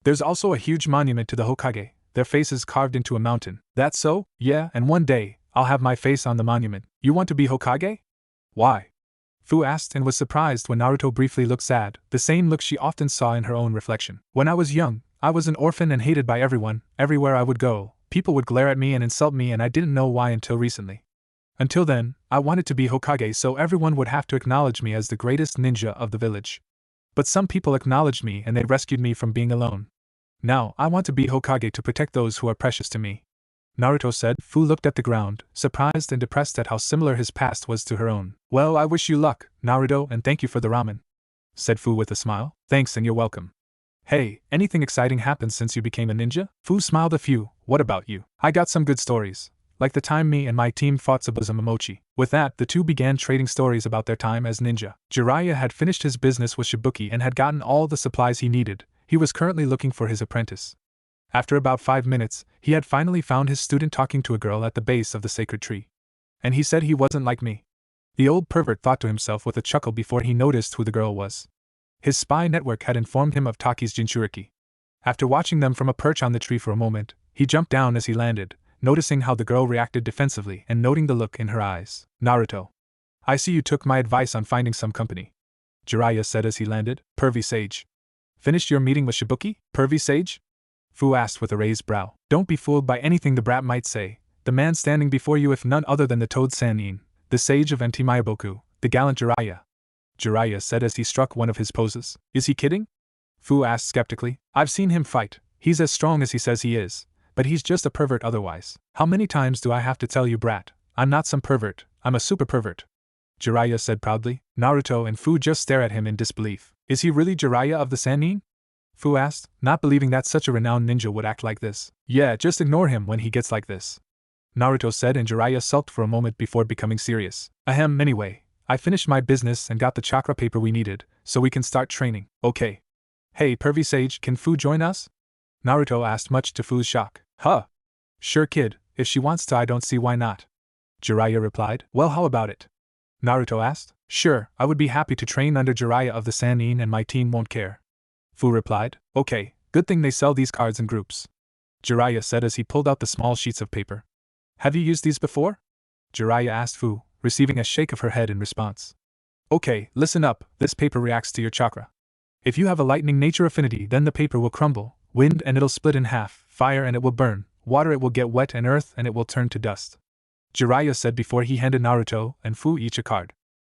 There's also a huge monument to the Hokage, their faces carved into a mountain. That's so? Yeah, and one day, I'll have my face on the monument. You want to be Hokage? Why? Fu asked and was surprised when Naruto briefly looked sad, the same look she often saw in her own reflection. When I was young, I was an orphan and hated by everyone. Everywhere I would go, people would glare at me and insult me, and I didn't know why until recently. Until then, I wanted to be Hokage so everyone would have to acknowledge me as the greatest ninja of the village. But some people acknowledged me and they rescued me from being alone. Now, I want to be Hokage to protect those who are precious to me, Naruto said. Fu looked at the ground, surprised and depressed at how similar his past was to her own. Well, I wish you luck, Naruto, and thank you for the ramen, said Fu with a smile. Thanks, and you're welcome. Hey, anything exciting happened since you became a ninja? Fu smiled a few. What about you? I got some good stories, like the time me and my team fought Tsubusa Momochi. With that, the two began trading stories about their time as ninja. Jiraiya had finished his business with Shibuki and had gotten all the supplies he needed. He was currently looking for his apprentice. After about 5 minutes, he had finally found his student talking to a girl at the base of the sacred tree. And he said he wasn't like me. The old pervert thought to himself with a chuckle before he noticed who the girl was. His spy network had informed him of Taki's Jinchuriki. After watching them from a perch on the tree for a moment, he jumped down as he landed, noticing how the girl reacted defensively and noting the look in her eyes. Naruto. I see you took my advice on finding some company, Jiraiya said as he landed. Pervy sage. Finished your meeting with Shibuki, pervy sage? Fu asked with a raised brow. Don't be fooled by anything the brat might say. The man standing before you if none other than the Toad Sannin, the sage of Mt. Mayaboku, the gallant Jiraiya. Jiraiya said as he struck one of his poses. Is he kidding? Fu asked skeptically. I've seen him fight. He's as strong as he says he is, but he's just a pervert otherwise. How many times do I have to tell you, brat? I'm not some pervert, I'm a super pervert, Jiraiya said proudly. Naruto and Fu just stare at him in disbelief. Is he really Jiraiya of the Sannin? Fu asked, not believing that such a renowned ninja would act like this. Yeah, just ignore him when he gets like this, Naruto said, and Jiraiya sulked for a moment before becoming serious. Ahem, anyway, I finished my business and got the chakra paper we needed, so we can start training. Okay. Hey, pervy sage, can Fu join us? Naruto asked, much to Fu's shock. Huh. Sure, kid, if she wants to I don't see why not, Jiraiya replied. Well, how about it? Naruto asked. Sure, I would be happy to train under Jiraiya of the Sannin and my team won't care, Fu replied. Okay, good thing they sell these cards in groups, Jiraiya said as he pulled out the small sheets of paper. Have you used these before? Jiraiya asked Fu, receiving a shake of her head in response. Okay, listen up, this paper reacts to your chakra. If you have a lightning nature affinity, then the paper will crumble, wind and it'll split in half, fire and it will burn, water it will get wet, and earth and it will turn to dust, Jiraiya said before he handed Naruto and Fu each a card.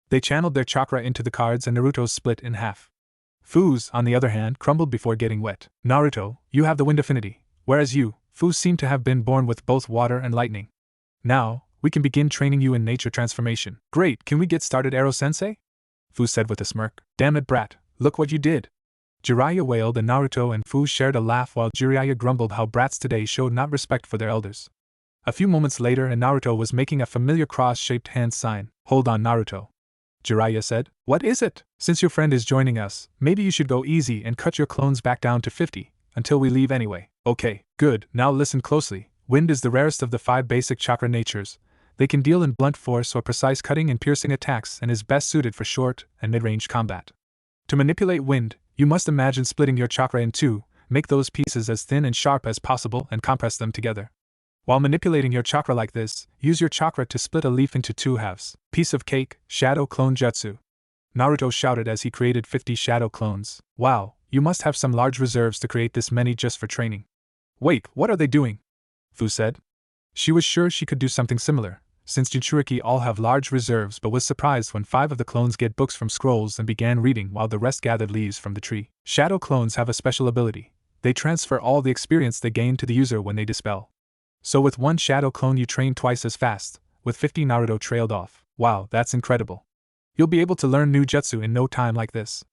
They channeled their chakra into the cards and Naruto's split in half. Fu's, on the other hand, crumbled before getting wet. Naruto, you have the wind affinity, whereas you, Fu, seem to have been born with both water and lightning. Now, we can begin training you in nature transformation. Great, can we get started, Ero-sensei? Fu said with a smirk. Damn it, brat, look what you did, Jiraiya wailed, and Naruto and Fu shared a laugh while Jiraiya grumbled how brats today showed not respect for their elders. A few moments later and Naruto was making a familiar cross-shaped hand sign. Hold on, Naruto, Jiraiya said. What is it? Since your friend is joining us, maybe you should go easy and cut your clones back down to 50, until we leave anyway. Okay, good, now listen closely. Wind is the rarest of the 5 basic chakra natures. They can deal in blunt force or precise cutting and piercing attacks and is best suited for short and mid-range combat. To manipulate wind, you must imagine splitting your chakra in two, make those pieces as thin and sharp as possible and compress them together. While manipulating your chakra like this, use your chakra to split a leaf into 2 halves. Piece of cake, shadow clone jutsu, Naruto shouted as he created 50 shadow clones. Wow, you must have some large reserves to create this many just for training. Wait, what are they doing? Fu said. She was sure she could do something similar, since Jinchuriki all have large reserves, but was surprised when 5 of the clones get books from scrolls and began reading while the rest gathered leaves from the tree. Shadow clones have a special ability. They transfer all the experience they gain to the user when they dispel. So with 1 shadow clone you train twice as fast. With 50, Naruto trailed off. Wow, that's incredible. You'll be able to learn new jutsu in no time like this,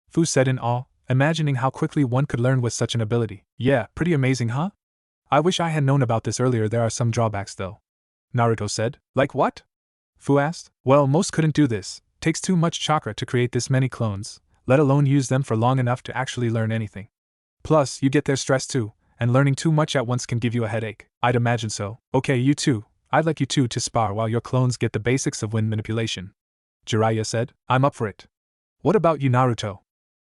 Fu said in awe, imagining how quickly one could learn with such an ability. Yeah, pretty amazing, huh? I wish I had known about this earlier. There are some drawbacks though, Naruto said. Like what? Fu asked. Well, most couldn't do this. Takes too much chakra to create this many clones, let alone use them for long enough to actually learn anything. Plus, you get their stress too, and learning too much at once can give you a headache. I'd imagine so. Okay, you two. I'd like you two to spar while your clones get the basics of wind manipulation, Jiraiya said. I'm up for it. What about you, Naruto?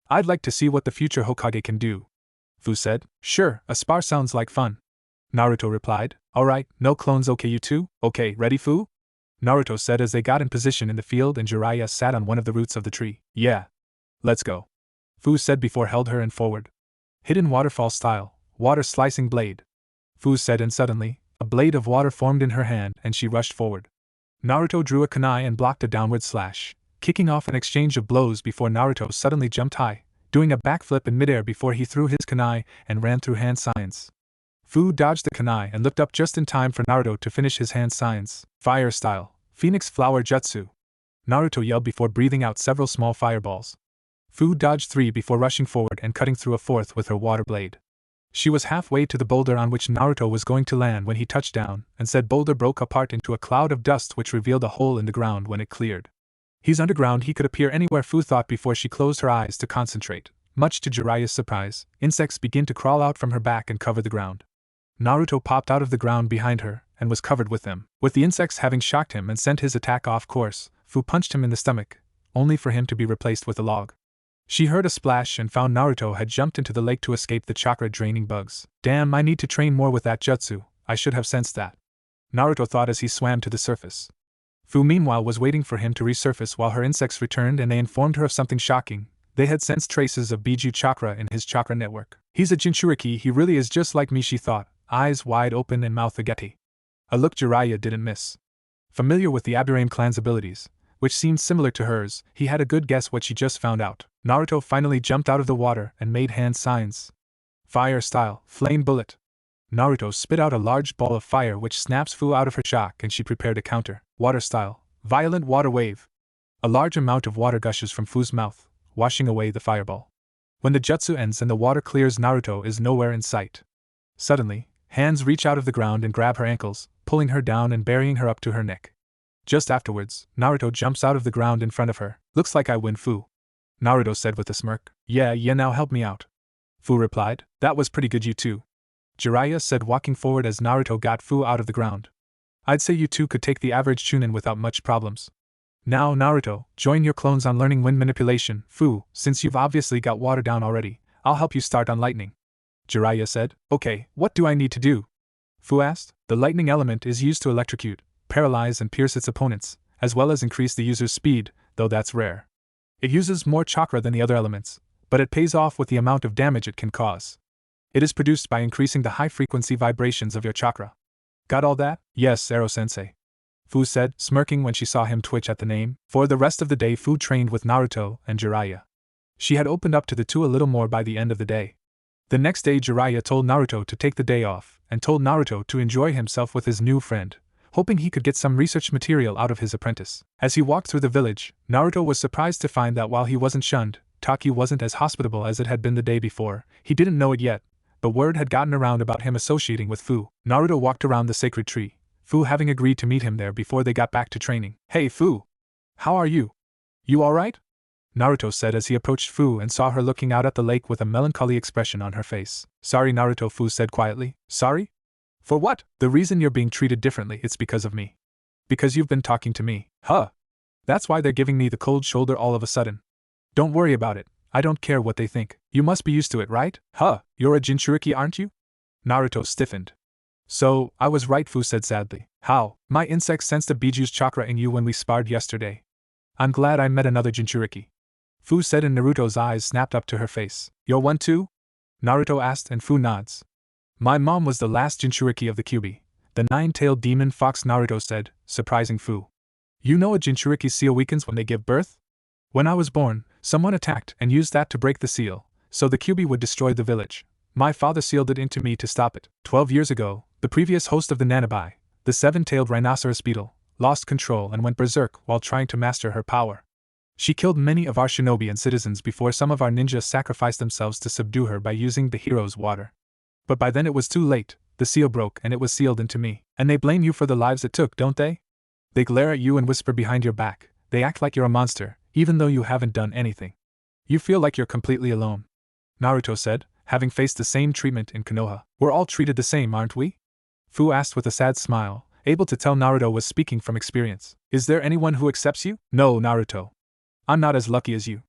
I'd like to see what the future Hokage can do, Fu said. Sure, a spar sounds like fun, Naruto replied. Alright, no clones, okay you two? Okay, ready, Fu? Naruto said as they got in position in the field and Jiraiya sat on one of the roots of the tree. Yeah. Let's go, Fu said before held her and forward. Hidden waterfall style, water slicing blade, Fu said, and suddenly, a blade of water formed in her hand and she rushed forward. Naruto drew a kunai and blocked a downward slash, kicking off an exchange of blows before Naruto suddenly jumped high, doing a backflip in midair before he threw his kunai and ran through hand signs. Fu dodged the kunai and looked up just in time for Naruto to finish his hand signs. Fire style, Phoenix Flower Jutsu, Naruto yelled before breathing out several small fireballs. Fu dodged 3 before rushing forward and cutting through a 4th with her water blade. She was halfway to the boulder on which Naruto was going to land when he touched down, and said boulder broke apart into a cloud of dust which revealed a hole in the ground when it cleared. He's underground, he could appear anywhere, Fu thought before she closed her eyes to concentrate. Much to Jiraiya's surprise, insects began to crawl out from her back and cover the ground. Naruto popped out of the ground behind her, and was covered with them. With the insects having shocked him and sent his attack off course, Fu punched him in the stomach, only for him to be replaced with a log. She heard a splash and found Naruto had jumped into the lake to escape the chakra-draining bugs. Damn, I need to train more with that jutsu, I should have sensed that, Naruto thought as he swam to the surface. Fu meanwhile was waiting for him to resurface while her insects returned and they informed her of something shocking. They had sensed traces of Biju chakra in his chakra network. He's a Jinchuriki, he really is just like me, she thought, eyes wide open and mouth ageti. A look Jiraiya didn't miss. Familiar with the Aburaim clan's abilities, which seemed similar to hers, he had a good guess what she just found out. Naruto finally jumped out of the water and made hand signs. Fire style, flame bullet. Naruto spit out a large ball of fire which snaps Fu out of her shock and she prepared a counter. Water style, violent water wave. A large amount of water gushes from Fu's mouth, washing away the fireball. When the jutsu ends and the water clears, Naruto is nowhere in sight. Suddenly, hands reach out of the ground and grab her ankles, pulling her down and burying her up to her neck. Just afterwards, Naruto jumps out of the ground in front of her. Looks like I win, Fu. Naruto said with a smirk. Yeah, now help me out. Fu replied. That was pretty good, you two. Jiraiya said, walking forward as Naruto got Fu out of the ground. I'd say you two could take the average Chunin without much problems. Now, Naruto, join your clones on learning wind manipulation. Fu, since you've obviously got water down already, I'll help you start on lightning. Jiraiya said. Okay, what do I need to do? Fu asked. The lightning element is used to electrocute, paralyze and pierce its opponents, as well as increase the user's speed, though that's rare. It uses more chakra than the other elements, but it pays off with the amount of damage it can cause. It is produced by increasing the high-frequency vibrations of your chakra. Got all that? Yes, Ero-sensei. Fu said, smirking when she saw him twitch at the name. For the rest of the day, Fu trained with Naruto and Jiraiya. She had opened up to the two a little more by the end of the day. The next day, Jiraiya told Naruto to take the day off, and told Naruto to enjoy himself with his new friend, hoping he could get some research material out of his apprentice. As he walked through the village, Naruto was surprised to find that while he wasn't shunned, Taki wasn't as hospitable as it had been the day before. He didn't know it yet, but word had gotten around about him associating with Fu. Naruto walked around the sacred tree, Fu having agreed to meet him there before they got back to training. Hey Fu! How are you? You alright? Naruto said as he approached Fu and saw her looking out at the lake with a melancholy expression on her face. Sorry, Naruto, Fu said quietly. Sorry? For what? The reason you're being treated differently, it's because of me. Because you've been talking to me. Huh. That's why they're giving me the cold shoulder all of a sudden. Don't worry about it, I don't care what they think. You must be used to it, right? Huh, you're a Jinchuriki, aren't you? Naruto stiffened. So, I was right, Fu said sadly. How? My insects sensed a Biju's chakra in you when we sparred yesterday. I'm glad I met another Jinchuriki. Fu said and Naruto's eyes snapped up to her face. You're one too? Naruto asked and Fu nods. My mom was the last Jinchuriki of the Kyuubi, the nine-tailed demon fox, Naruto said, surprising Fu. You know a Jinchuriki seal weakens when they give birth? When I was born, someone attacked and used that to break the seal, so the Kyuubi would destroy the village. My father sealed it into me to stop it. 12 years ago, the previous host of the Nanabai, the seven-tailed rhinoceros beetle, lost control and went berserk while trying to master her power. She killed many of our shinobi and citizens before some of our ninjas sacrificed themselves to subdue her by using the hero's water. But by then it was too late, the seal broke and it was sealed into me. And they blame you for the lives it took, don't they? They glare at you and whisper behind your back. They act like you're a monster, even though you haven't done anything. You feel like you're completely alone. Naruto said, having faced the same treatment in Konoha. We're all treated the same, aren't we? Fu asked with a sad smile, able to tell Naruto was speaking from experience. Is there anyone who accepts you? No, Naruto. I'm not as lucky as you.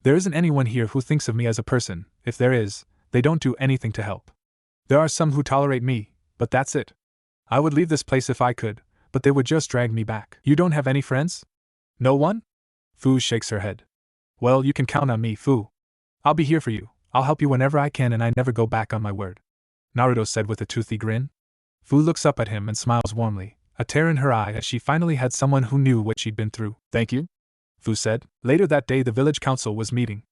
There isn't anyone here who thinks of me as a person. If there is, they don't do anything to help. There are some who tolerate me, but that's it. I would leave this place if I could, but they would just drag me back. You don't have any friends? No one? Fu shakes her head. Well, you can count on me, Fu. I'll be here for you. I'll help you whenever I can and I never go back on my word. Naruto said with a toothy grin. Fu looks up at him and smiles warmly, a tear in her eye as she finally had someone who knew what she'd been through. Thank you, Fu said. Later that day the village council was meeting.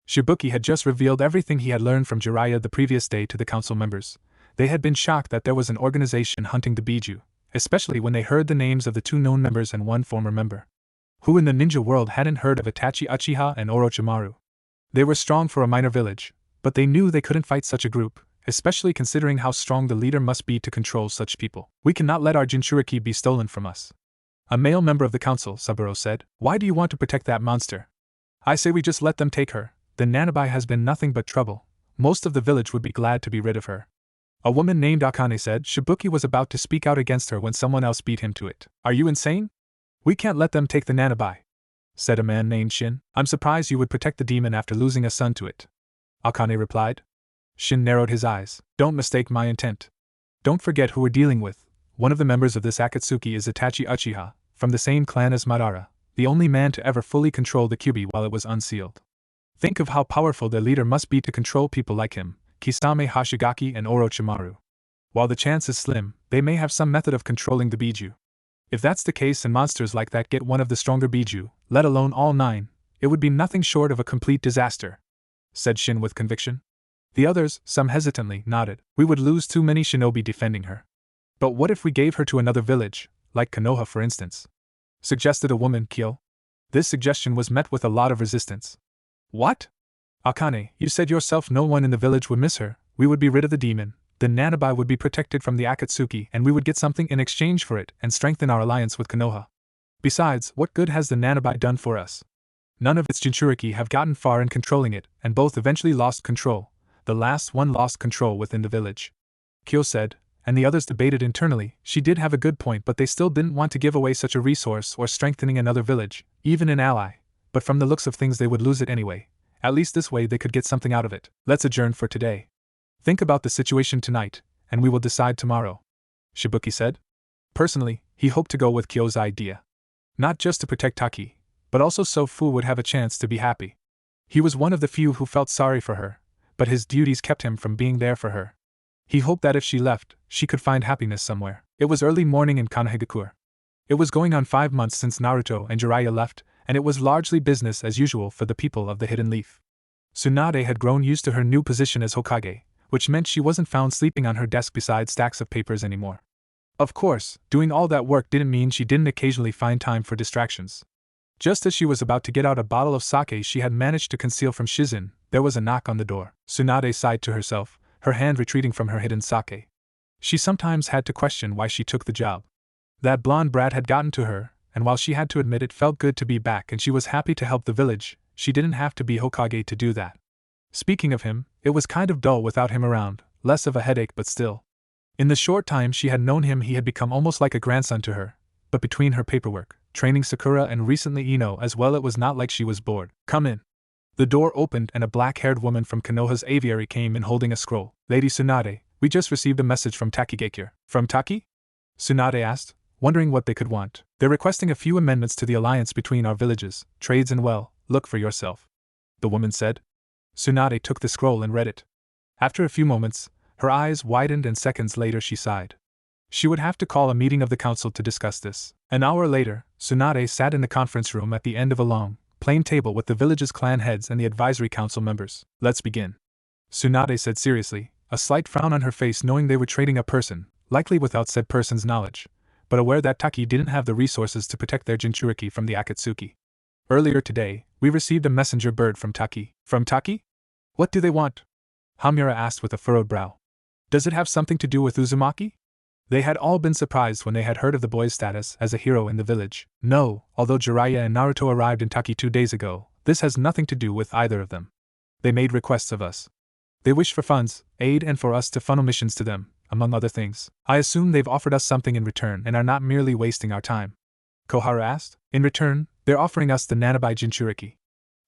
Shibuki had just revealed everything he had learned from Jiraiya the previous day to the council members. They had been shocked that there was an organization hunting the Biju, especially when they heard the names of the two known members and one former member. Who in the ninja world hadn't heard of Itachi Uchiha and Orochimaru? They were strong for a minor village, but they knew they couldn't fight such a group, especially considering how strong the leader must be to control such people. We cannot let our Jinchuriki be stolen from us. A male member of the council, Saburo said. Why do you want to protect that monster? I say we just let them take her. The Nanabai has been nothing but trouble. Most of the village would be glad to be rid of her. A woman named Akane said. Shibuki was about to speak out against her when someone else beat him to it. Are you insane? We can't let them take the Nanabai, said a man named Shin. I'm surprised you would protect the demon after losing a son to it, Akane replied. Shin narrowed his eyes. Don't mistake my intent. Don't forget who we're dealing with. One of the members of this Akatsuki is Itachi Uchiha, from the same clan as Madara, the only man to ever fully control the Kyuubi while it was unsealed. Think of how powerful their leader must be to control people like him, Kisame Hoshigaki and Orochimaru. While the chance is slim, they may have some method of controlling the Biju. If that's the case and monsters like that get one of the stronger Biju, let alone all 9, it would be nothing short of a complete disaster, said Shin with conviction. The others, some hesitantly, nodded. We would lose too many shinobi defending her. But what if we gave her to another village, like Konoha for instance? Suggested a woman, Kyo. This suggestion was met with a lot of resistance. What? Akane, you said yourself no one in the village would miss her, we would be rid of the demon, then Nanabai would be protected from the Akatsuki and we would get something in exchange for it and strengthen our alliance with Konoha. Besides, what good has the Nanabai done for us? None of its Jinchuriki have gotten far in controlling it, and both eventually lost control. The last one lost control within the village. Kyo said, and the others debated internally. She did have a good point, but they still didn't want to give away such a resource or strengthening another village, even an ally. But from the looks of things they would lose it anyway. At least this way they could get something out of it. Let's adjourn for today. Think about the situation tonight, and we will decide tomorrow, Shibuki said. Personally, he hoped to go with Kyo's idea. Not just to protect Taki, but also so Fu would have a chance to be happy. He was one of the few who felt sorry for her, but his duties kept him from being there for her. He hoped that if she left, she could find happiness somewhere. It was early morning in Konohagakure. It was going on 5 months since Naruto and Jiraiya left, and it was largely business as usual for the people of the Hidden Leaf. Tsunade had grown used to her new position as Hokage, which meant she wasn't found sleeping on her desk beside stacks of papers anymore. Of course, doing all that work didn't mean she didn't occasionally find time for distractions. Just as she was about to get out a bottle of sake she had managed to conceal from Shizen, there was a knock on the door. Tsunade sighed to herself, her hand retreating from her hidden sake. She sometimes had to question why she took the job. That blonde brat had gotten to her, and while she had to admit it felt good to be back and she was happy to help the village, she didn't have to be Hokage to do that. Speaking of him, it was kind of dull without him around, less of a headache but still. In the short time she had known him he had become almost like a grandson to her, but between her paperwork, training Sakura and recently Ino as well it was not like she was bored. Come in. The door opened and a black-haired woman from Konoha's aviary came in holding a scroll. Lady Tsunade, we just received a message from Takigakure. From Taki? Tsunade asked, wondering what they could want. They're requesting a few amendments to the alliance between our villages, trades and well, look for yourself. The woman said. Tsunade took the scroll and read it. After a few moments, her eyes widened and seconds later she sighed. She would have to call a meeting of the council to discuss this. An hour later, Tsunade sat in the conference room at the end of a long, plain table with the village's clan heads and the advisory council members. Let's begin. Tsunade said seriously, a slight frown on her face knowing they were trading a person, likely without said person's knowledge, but aware that Taki didn't have the resources to protect their Jinchuriki from the Akatsuki. Earlier today, we received a messenger bird from Taki. From Taki? What do they want? Hamura asked with a furrowed brow. Does it have something to do with Uzumaki? They had all been surprised when they had heard of the boy's status as a hero in the village. No, although Jiraiya and Naruto arrived in Taki 2 days ago, this has nothing to do with either of them. They made requests of us. They wish for funds, aid and for us to funnel missions to them, among other things. I assume they've offered us something in return and are not merely wasting our time. Koharu asked. In return, they're offering us the Nanabai Jinchuriki.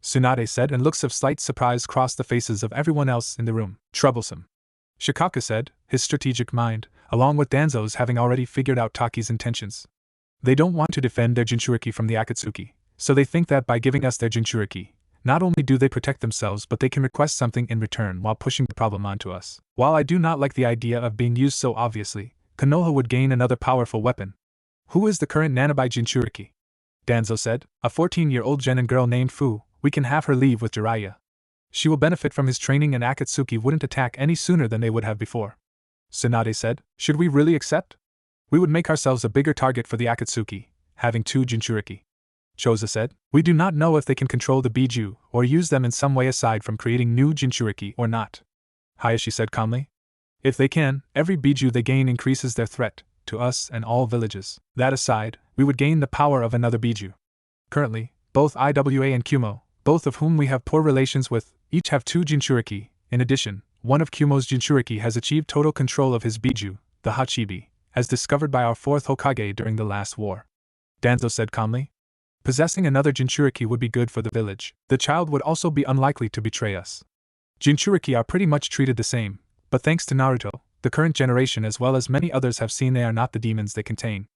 Tsunade said and looks of slight surprise crossed the faces of everyone else in the room. Troublesome. Shikaka said, his strategic mind, along with Danzo's having already figured out Taki's intentions. They don't want to defend their Jinchuriki from the Akatsuki, so they think that by giving us their Jinchuriki, not only do they protect themselves but they can request something in return while pushing the problem onto us. While I do not like the idea of being used so obviously, Konoha would gain another powerful weapon. Who is the current Nanabai Jinchuriki? Danzo said, a 14-year-old genin girl named Fu. We can have her leave with Jiraiya. She will benefit from his training and Akatsuki wouldn't attack any sooner than they would have before. Tsunade said, should we really accept? We would make ourselves a bigger target for the Akatsuki, having 2 Jinchuriki. Choza said, we do not know if they can control the Biju or use them in some way aside from creating new Jinchuriki or not. Hayashi said calmly. If they can, every Biju they gain increases their threat to us and all villages. That aside, we would gain the power of another Biju. Currently, both Iwa and Kumo, both of whom we have poor relations with, each have 2 Jinchuriki. In addition, one of Kumo's Jinchuriki has achieved total control of his Biju, the Hachibi, as discovered by our 4th Hokage during the last war. Danzo said calmly. Possessing another Jinchuriki would be good for the village. The child would also be unlikely to betray us. Jinchuriki are pretty much treated the same, but thanks to Naruto, the current generation as well as many others have seen they are not the demons they contain.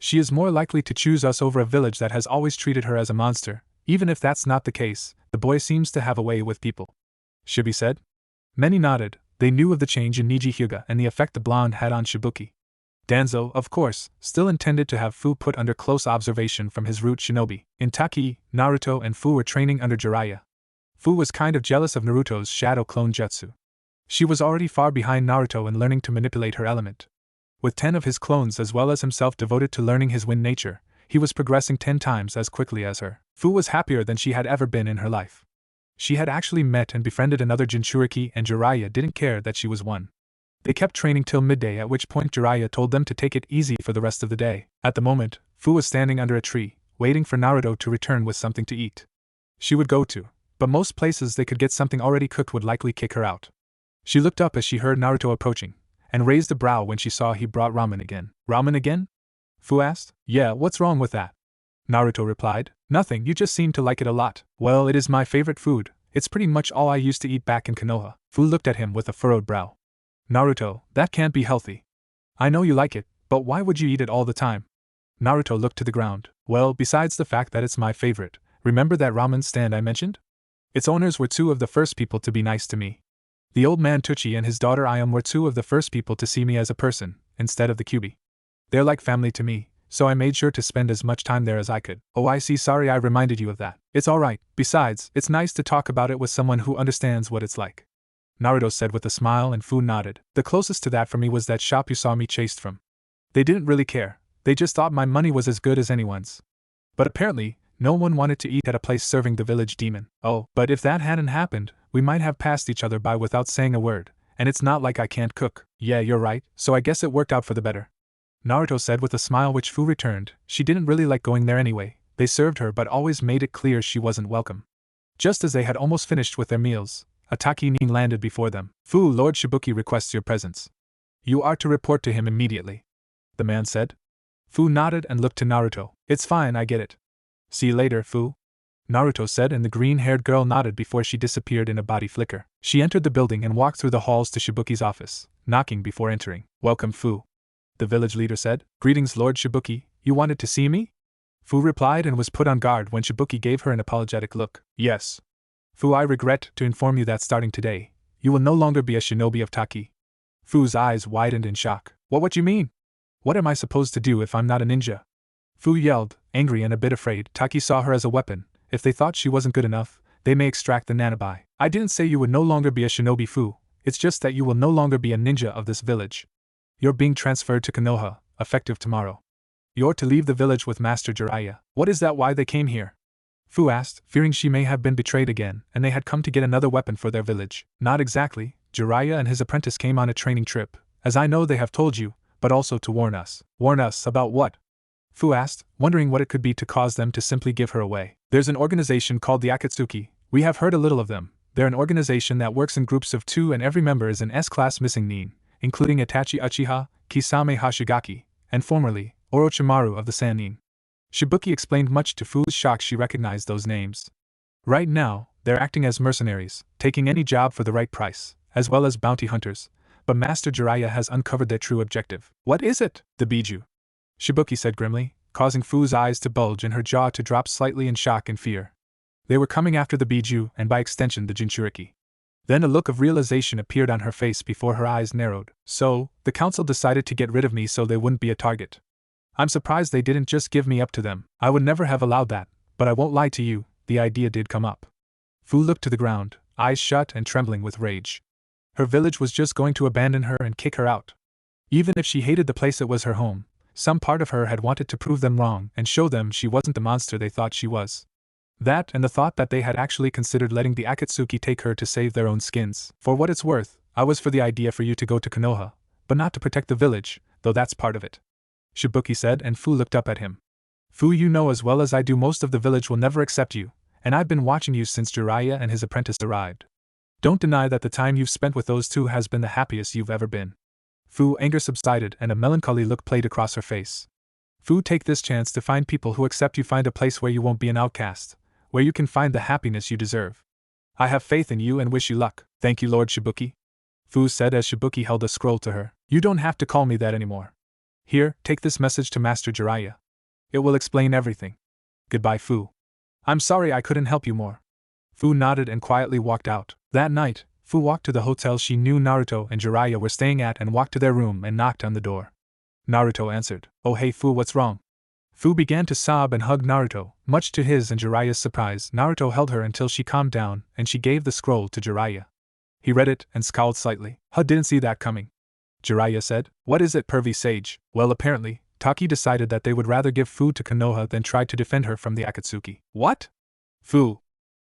She is more likely to choose us over a village that has always treated her as a monster. Even if that's not the case, the boy seems to have a way with people," Shibi said. Many nodded. They knew of the change in Niji Hyuga and the effect the blonde had on Shibuki. Danzo, of course, still intended to have Fu put under close observation from his root shinobi. Intaki, Naruto and Fu were training under Jiraiya. Fu was kind of jealous of Naruto's shadow clone jutsu. She was already far behind Naruto in learning to manipulate her element. With 10 of his clones as well as himself devoted to learning his wind nature, he was progressing 10 times as quickly as her. Fu was happier than she had ever been in her life. She had actually met and befriended another Jinchuriki, and Jiraiya didn't care that she was one. They kept training till midday, at which point Jiraiya told them to take it easy for the rest of the day. At the moment, Fu was standing under a tree, waiting for Naruto to return with something to eat. She would go to, but most places they could get something already cooked would likely kick her out. She looked up as she heard Naruto approaching, and raised a brow when she saw he brought ramen again. "Ramen again?" Fu asked. "Yeah, what's wrong with that?" Naruto replied. "Nothing, you just seem to like it a lot." "Well, it is my favorite food. It's pretty much all I used to eat back in Konoha." Fu looked at him with a furrowed brow. "Naruto, that can't be healthy. I know you like it, but why would you eat it all the time?" Naruto looked to the ground. "Well, besides the fact that it's my favorite, remember that ramen stand I mentioned? Its owners were 2 of the first people to be nice to me. The old man Tucci and his daughter Ayam were 2 of the first people to see me as a person, instead of the Kyubi. They're like family to me, so I made sure to spend as much time there as I could." "Oh, I see, sorry I reminded you of that." "It's alright, besides, it's nice to talk about it with someone who understands what it's like," Naruto said with a smile, and Fu nodded. "The closest to that for me was that shop you saw me chased from. They didn't really care, they just thought my money was as good as anyone's. But apparently, no one wanted to eat at a place serving the village demon." "Oh, but if that hadn't happened, we might have passed each other by without saying a word, and it's not like I can't cook." "Yeah, you're right, so I guess it worked out for the better," Naruto said with a smile which Fu returned. She didn't really like going there anyway. They served her but always made it clear she wasn't welcome. Just as they had almost finished with their meals, a Taki-nin landed before them. "Fu, Lord Shibuki requests your presence. You are to report to him immediately," the man said. Fu nodded and looked to Naruto. "It's fine, I get it. See you later, Fu," Naruto said, and the green-haired girl nodded before she disappeared in a body flicker. She entered the building and walked through the halls to Shibuki's office, knocking before entering. "Welcome, Fu," the village leader said. "Greetings, Lord Shibuki, you wanted to see me?" Fu replied and was put on guard when Shibuki gave her an apologetic look. "Yes. Fu, I regret to inform you that starting today, you will no longer be a shinobi of Taki." Fu's eyes widened in shock. What you mean? What am I supposed to do if I'm not a ninja?" Fu yelled, angry and a bit afraid. "Taki saw her as a weapon. If they thought she wasn't good enough, they may extract the nanobi." "I didn't say you would no longer be a shinobi, Fu. It's just that you will no longer be a ninja of this village. You're being transferred to Konoha, effective tomorrow. You're to leave the village with Master Jiraiya." "What is that, why they came here?" Fu asked, fearing she may have been betrayed again, and they had come to get another weapon for their village. "Not exactly. Jiraiya and his apprentice came on a training trip, as I know they have told you, but also to warn us." "Warn us about what?" Fu asked, wondering what it could be to cause them to simply give her away. "There's an organization called the Akatsuki. We have heard a little of them. They're an organization that works in groups of 2 and every member is an S-class missing nin, including Itachi Uchiha, Kisame Hashigaki, and formerly, Orochimaru of the Sannin." Shibuki explained, much to Fu's shock she recognized those names. "Right now, they're acting as mercenaries, taking any job for the right price, as well as bounty hunters, but Master Jiraiya has uncovered their true objective." "What is it?" "The Biju," Shibuki said grimly, causing Fu's eyes to bulge and her jaw to drop slightly in shock and fear. They were coming after the Biju and by extension the Jinchuriki. Then a look of realization appeared on her face before her eyes narrowed. "So, the council decided to get rid of me so they wouldn't be a target. I'm surprised they didn't just give me up to them. I would never have allowed that, but I won't lie to you, the idea did come up." Fu looked to the ground, eyes shut and trembling with rage. Her village was just going to abandon her and kick her out. Even if she hated the place, it was her home. Some part of her had wanted to prove them wrong and show them she wasn't the monster they thought she was. That and the thought that they had actually considered letting the Akatsuki take her to save their own skins. "For what it's worth, I was for the idea for you to go to Konoha, but not to protect the village, though that's part of it," Shibuki said, and Fu looked up at him. "Fu, you know as well as I do most of the village will never accept you, and I've been watching you since Jiraiya and his apprentice arrived. Don't deny that the time you've spent with those 2 has been the happiest you've ever been." Fu's anger subsided and a melancholy look played across her face. "Fu, take this chance to find people who accept you, find a place where you won't be an outcast, where you can find the happiness you deserve. I have faith in you and wish you luck." "Thank you, Lord Shibuki," Fu said as Shibuki held a scroll to her. "You don't have to call me that anymore." Here, take this message to Master Jiraiya. It will explain everything. Goodbye, Fu. I'm sorry I couldn't help you more. Fu nodded and quietly walked out. That night, Fu walked to the hotel she knew Naruto and Jiraiya were staying at and walked to their room and knocked on the door. Naruto answered. Oh hey Fu, what's wrong? Fu began to sob and hug Naruto. Much to his and Jiraiya's surprise, Naruto held her until she calmed down and she gave the scroll to Jiraiya. He read it and scowled slightly. Didn't see that coming. Jiraiya said. What is it, pervy sage? Well, apparently, Taki decided that they would rather give Fu to Konoha than try to defend her from the Akatsuki. What? Fu.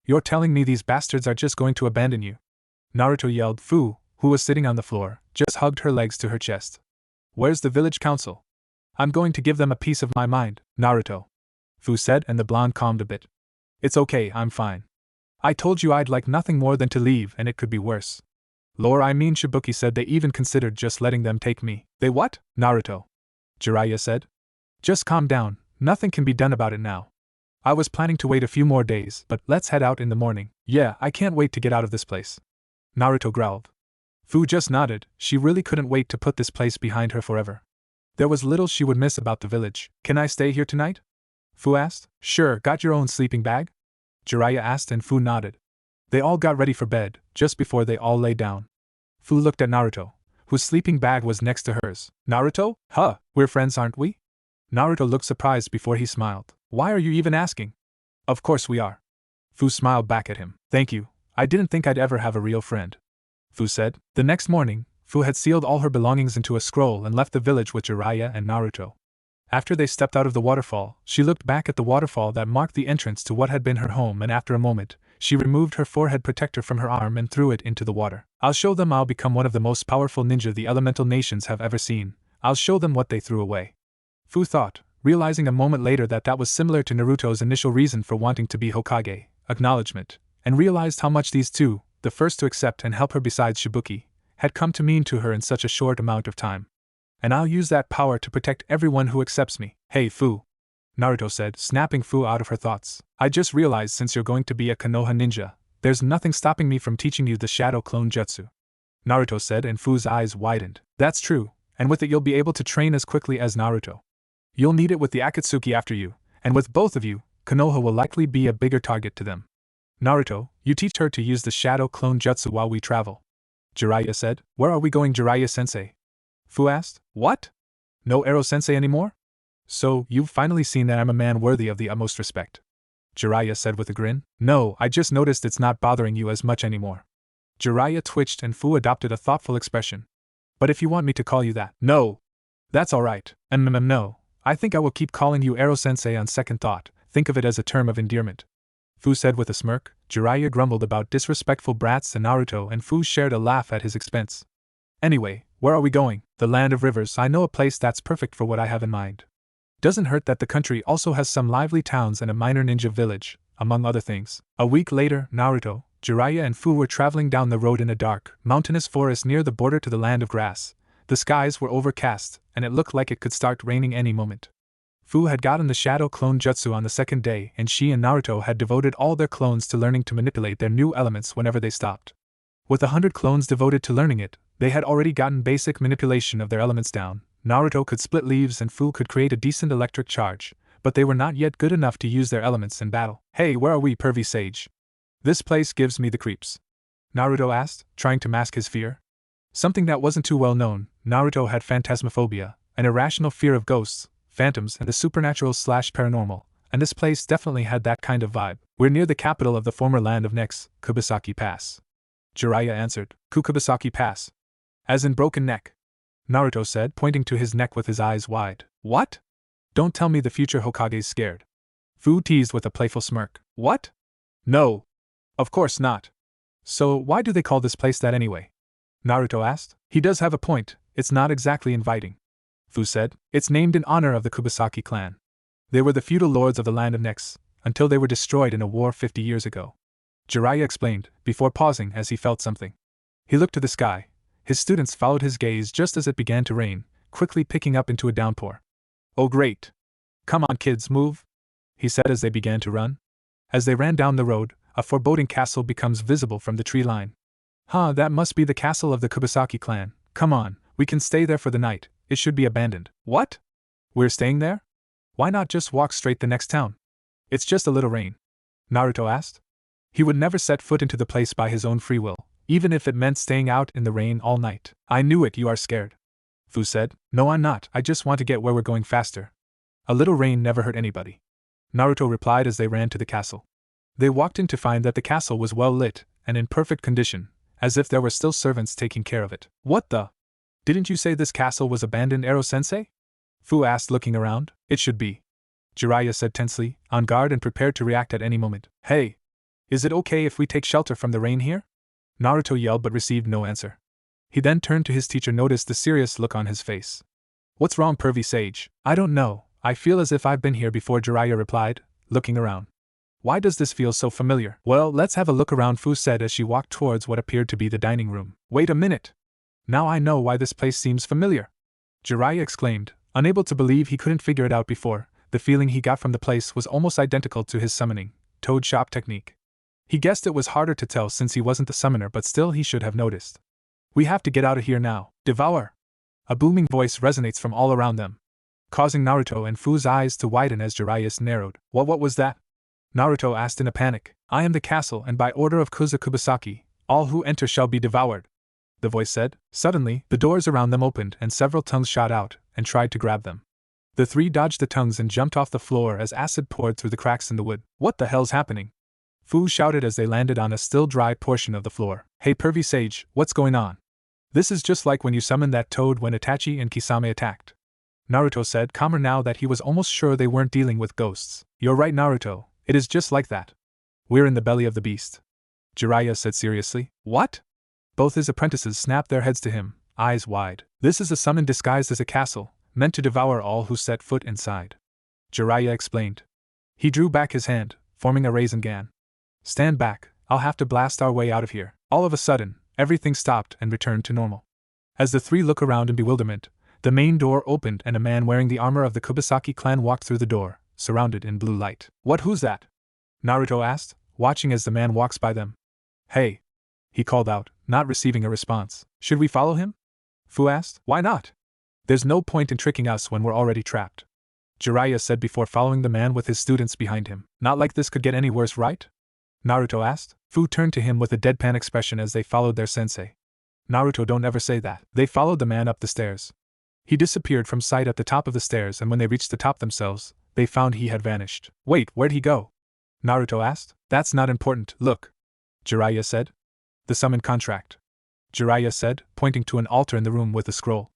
You're telling me these bastards are just going to abandon you? Naruto yelled. Fu, who was sitting on the floor, just hugged her legs to her chest. Where's the village council? I'm going to give them a piece of my mind, Naruto. Fu said, and the blonde calmed a bit. It's okay, I'm fine. I told you I'd like nothing more than to leave, and it could be worse. Shibuki said they even considered just letting them take me. They what? Naruto. Jiraiya said. Just calm down, nothing can be done about it now. I was planning to wait a few more days, but let's head out in the morning. Yeah, I can't wait to get out of this place. Naruto growled. Fu just nodded. She really couldn't wait to put this place behind her forever. There was little she would miss about the village. Can I stay here tonight? Fu asked. Sure, got your own sleeping bag? Jiraiya asked and Fu nodded. They all got ready for bed, just before they all lay down. Fu looked at Naruto, whose sleeping bag was next to hers. Naruto? Huh, we're friends, aren't we? Naruto looked surprised before he smiled. Why are you even asking? Of course we are. Fu smiled back at him. Thank you, I didn't think I'd ever have a real friend. Fu said. The next morning, Fu had sealed all her belongings into a scroll and left the village with Jiraiya and Naruto. After they stepped out of the waterfall, she looked back at the waterfall that marked the entrance to what had been her home, and after a moment, she removed her forehead protector from her arm and threw it into the water. I'll show them I'll become one of the most powerful ninja the elemental nations have ever seen. I'll show them what they threw away. Fu thought, realizing a moment later that that was similar to Naruto's initial reason for wanting to be Hokage, acknowledgement, and realized how much these two, the first to accept and help her besides Shibuki, had come to mean to her in such a short amount of time. And I'll use that power to protect everyone who accepts me. Hey Fu, Naruto said, snapping Fu out of her thoughts. I just realized since you're going to be a Konoha ninja, there's nothing stopping me from teaching you the Shadow Clone Jutsu. Naruto said, and Fu's eyes widened. That's true, and with it you'll be able to train as quickly as Naruto. You'll need it with the Akatsuki after you, and with both of you, Konoha will likely be a bigger target to them. Naruto, you teach her to use the Shadow Clone Jutsu while we travel. Jiraiya said. Where are we going, Jiraiya-sensei? Fu asked. What? No Ero-sensei anymore? So, you've finally seen that I'm a man worthy of the utmost respect. Jiraiya said with a grin. No, I just noticed it's not bothering you as much anymore. Jiraiya twitched and Fu adopted a thoughtful expression. But if you want me to call you that. No. That's alright. No. I think I will keep calling you Ero-sensei on second thought. Think of it as a term of endearment. Fu said with a smirk. Jiraiya grumbled about disrespectful brats and Naruto, and Fu shared a laugh at his expense. Anyway, where are we going? The land of rivers. I know a place that's perfect for what I have in mind. Doesn't hurt that the country also has some lively towns and a minor ninja village, among other things. A week later, Naruto, Jiraiya and Fu were traveling down the road in a dark, mountainous forest near the border to the land of grass. The skies were overcast, and it looked like it could start raining any moment. Fu had gotten the Shadow Clone Jutsu on the second day, and she and Naruto had devoted all their clones to learning to manipulate their new elements whenever they stopped. With 100 clones devoted to learning it, they had already gotten basic manipulation of their elements down. Naruto could split leaves and Fu could create a decent electric charge, but they were not yet good enough to use their elements in battle. Hey, where are we, pervy sage? This place gives me the creeps. Naruto asked, trying to mask his fear. Something that wasn't too well known, Naruto had phantasmophobia, an irrational fear of ghosts, phantoms, and the supernatural/paranormal, and this place definitely had that kind of vibe. We're near the capital of the former land of Nex, Kubasaki Pass. Jiraiya answered. Kubasaki Pass. As in broken neck. Naruto said, pointing to his neck with his eyes wide. What? Don't tell me the future Hokage's scared. Fu teased with a playful smirk. What? No. Of course not. So why do they call this place that anyway? Naruto asked. He does have a point, it's not exactly inviting. Fu said. It's named in honor of the Kubasaki clan. They were the feudal lords of the land of Nex, until they were destroyed in a war 50 years ago. Jiraiya explained, before pausing as he felt something. He looked to the sky. His students followed his gaze just as it began to rain, quickly picking up into a downpour. Oh great! Come on kids, move! He said as they began to run. As they ran down the road, a foreboding castle becomes visible from the tree line. That must be the castle of the Kubasaki clan. Come on, we can stay there for the night, It should be abandoned. What? We're staying there? Why not just walk straight the next town? It's just a little rain. Naruto asked. He would never set foot into the place by his own free will, even if it meant staying out in the rain all night. I knew it, you are scared. Fu said. No, I'm not, I just want to get where we're going faster. A little rain never hurt anybody. Naruto replied as they ran to the castle. They walked in to find that the castle was well lit and in perfect condition, as if there were still servants taking care of it. What the? Didn't you say this castle was abandoned, Ero-sensei? Fu asked, looking around. It should be. Jiraiya said tensely, on guard and prepared to react at any moment. Hey! Is it okay if we take shelter from the rain here? Naruto yelled but received no answer. He then turned to his teacher, noticed the serious look on his face. What's wrong, pervy sage? I don't know, I feel as if I've been here before, Jiraiya replied, looking around. Why does this feel so familiar? Well, let's have a look around, Fu said as she walked towards what appeared to be the dining room. Wait a minute! Now I know why this place seems familiar! Jiraiya exclaimed, unable to believe he couldn't figure it out before. The feeling he got from the place was almost identical to his summoning, toad shop technique. He guessed it was harder to tell since he wasn't the summoner, but still he should have noticed. We have to get out of here now. Devour! A booming voice resonates from all around them, causing Naruto and Fu's eyes to widen as Jiraiya's narrowed. What was that? Naruto asked in a panic. I am the castle, and by order of Kubasaki, all who enter shall be devoured, the voice said. Suddenly, the doors around them opened and several tongues shot out and tried to grab them. The three dodged the tongues and jumped off the floor as acid poured through the cracks in the wood. What the hell's happening? Fu shouted as they landed on a still dry portion of the floor. Hey pervy sage, what's going on? This is just like when you summoned that toad when Itachi and Kisame attacked, Naruto said, calmer now that he was almost sure they weren't dealing with ghosts. You're right, Naruto, it is just like that. We're in the belly of the beast, Jiraiya said seriously. What? Both his apprentices snapped their heads to him, eyes wide. This is a summon disguised as a castle, meant to devour all who set foot inside, Jiraiya explained. He drew back his hand, forming a Rasengan. Stand back, I'll have to blast our way out of here. All of a sudden, everything stopped and returned to normal. As the three look around in bewilderment, the main door opened and a man wearing the armor of the Kubasaki clan walked through the door, surrounded in blue light. Who's that? Naruto asked, watching as the man walks by them. Hey! He called out, not receiving a response. Should we follow him? Fu asked. Why not? There's no point in tricking us when we're already trapped, Jiraiya said before following the man with his students behind him. Not like this could get any worse, right? Naruto asked. Fu turned to him with a deadpan expression as they followed their sensei. Naruto, don't ever say that. They followed the man up the stairs. He disappeared from sight at the top of the stairs, and when they reached the top themselves, they found he had vanished. Wait, where'd he go? Naruto asked. That's not important, look, Jiraiya said. The summon contract, Jiraiya said, pointing to an altar in the room with a scroll.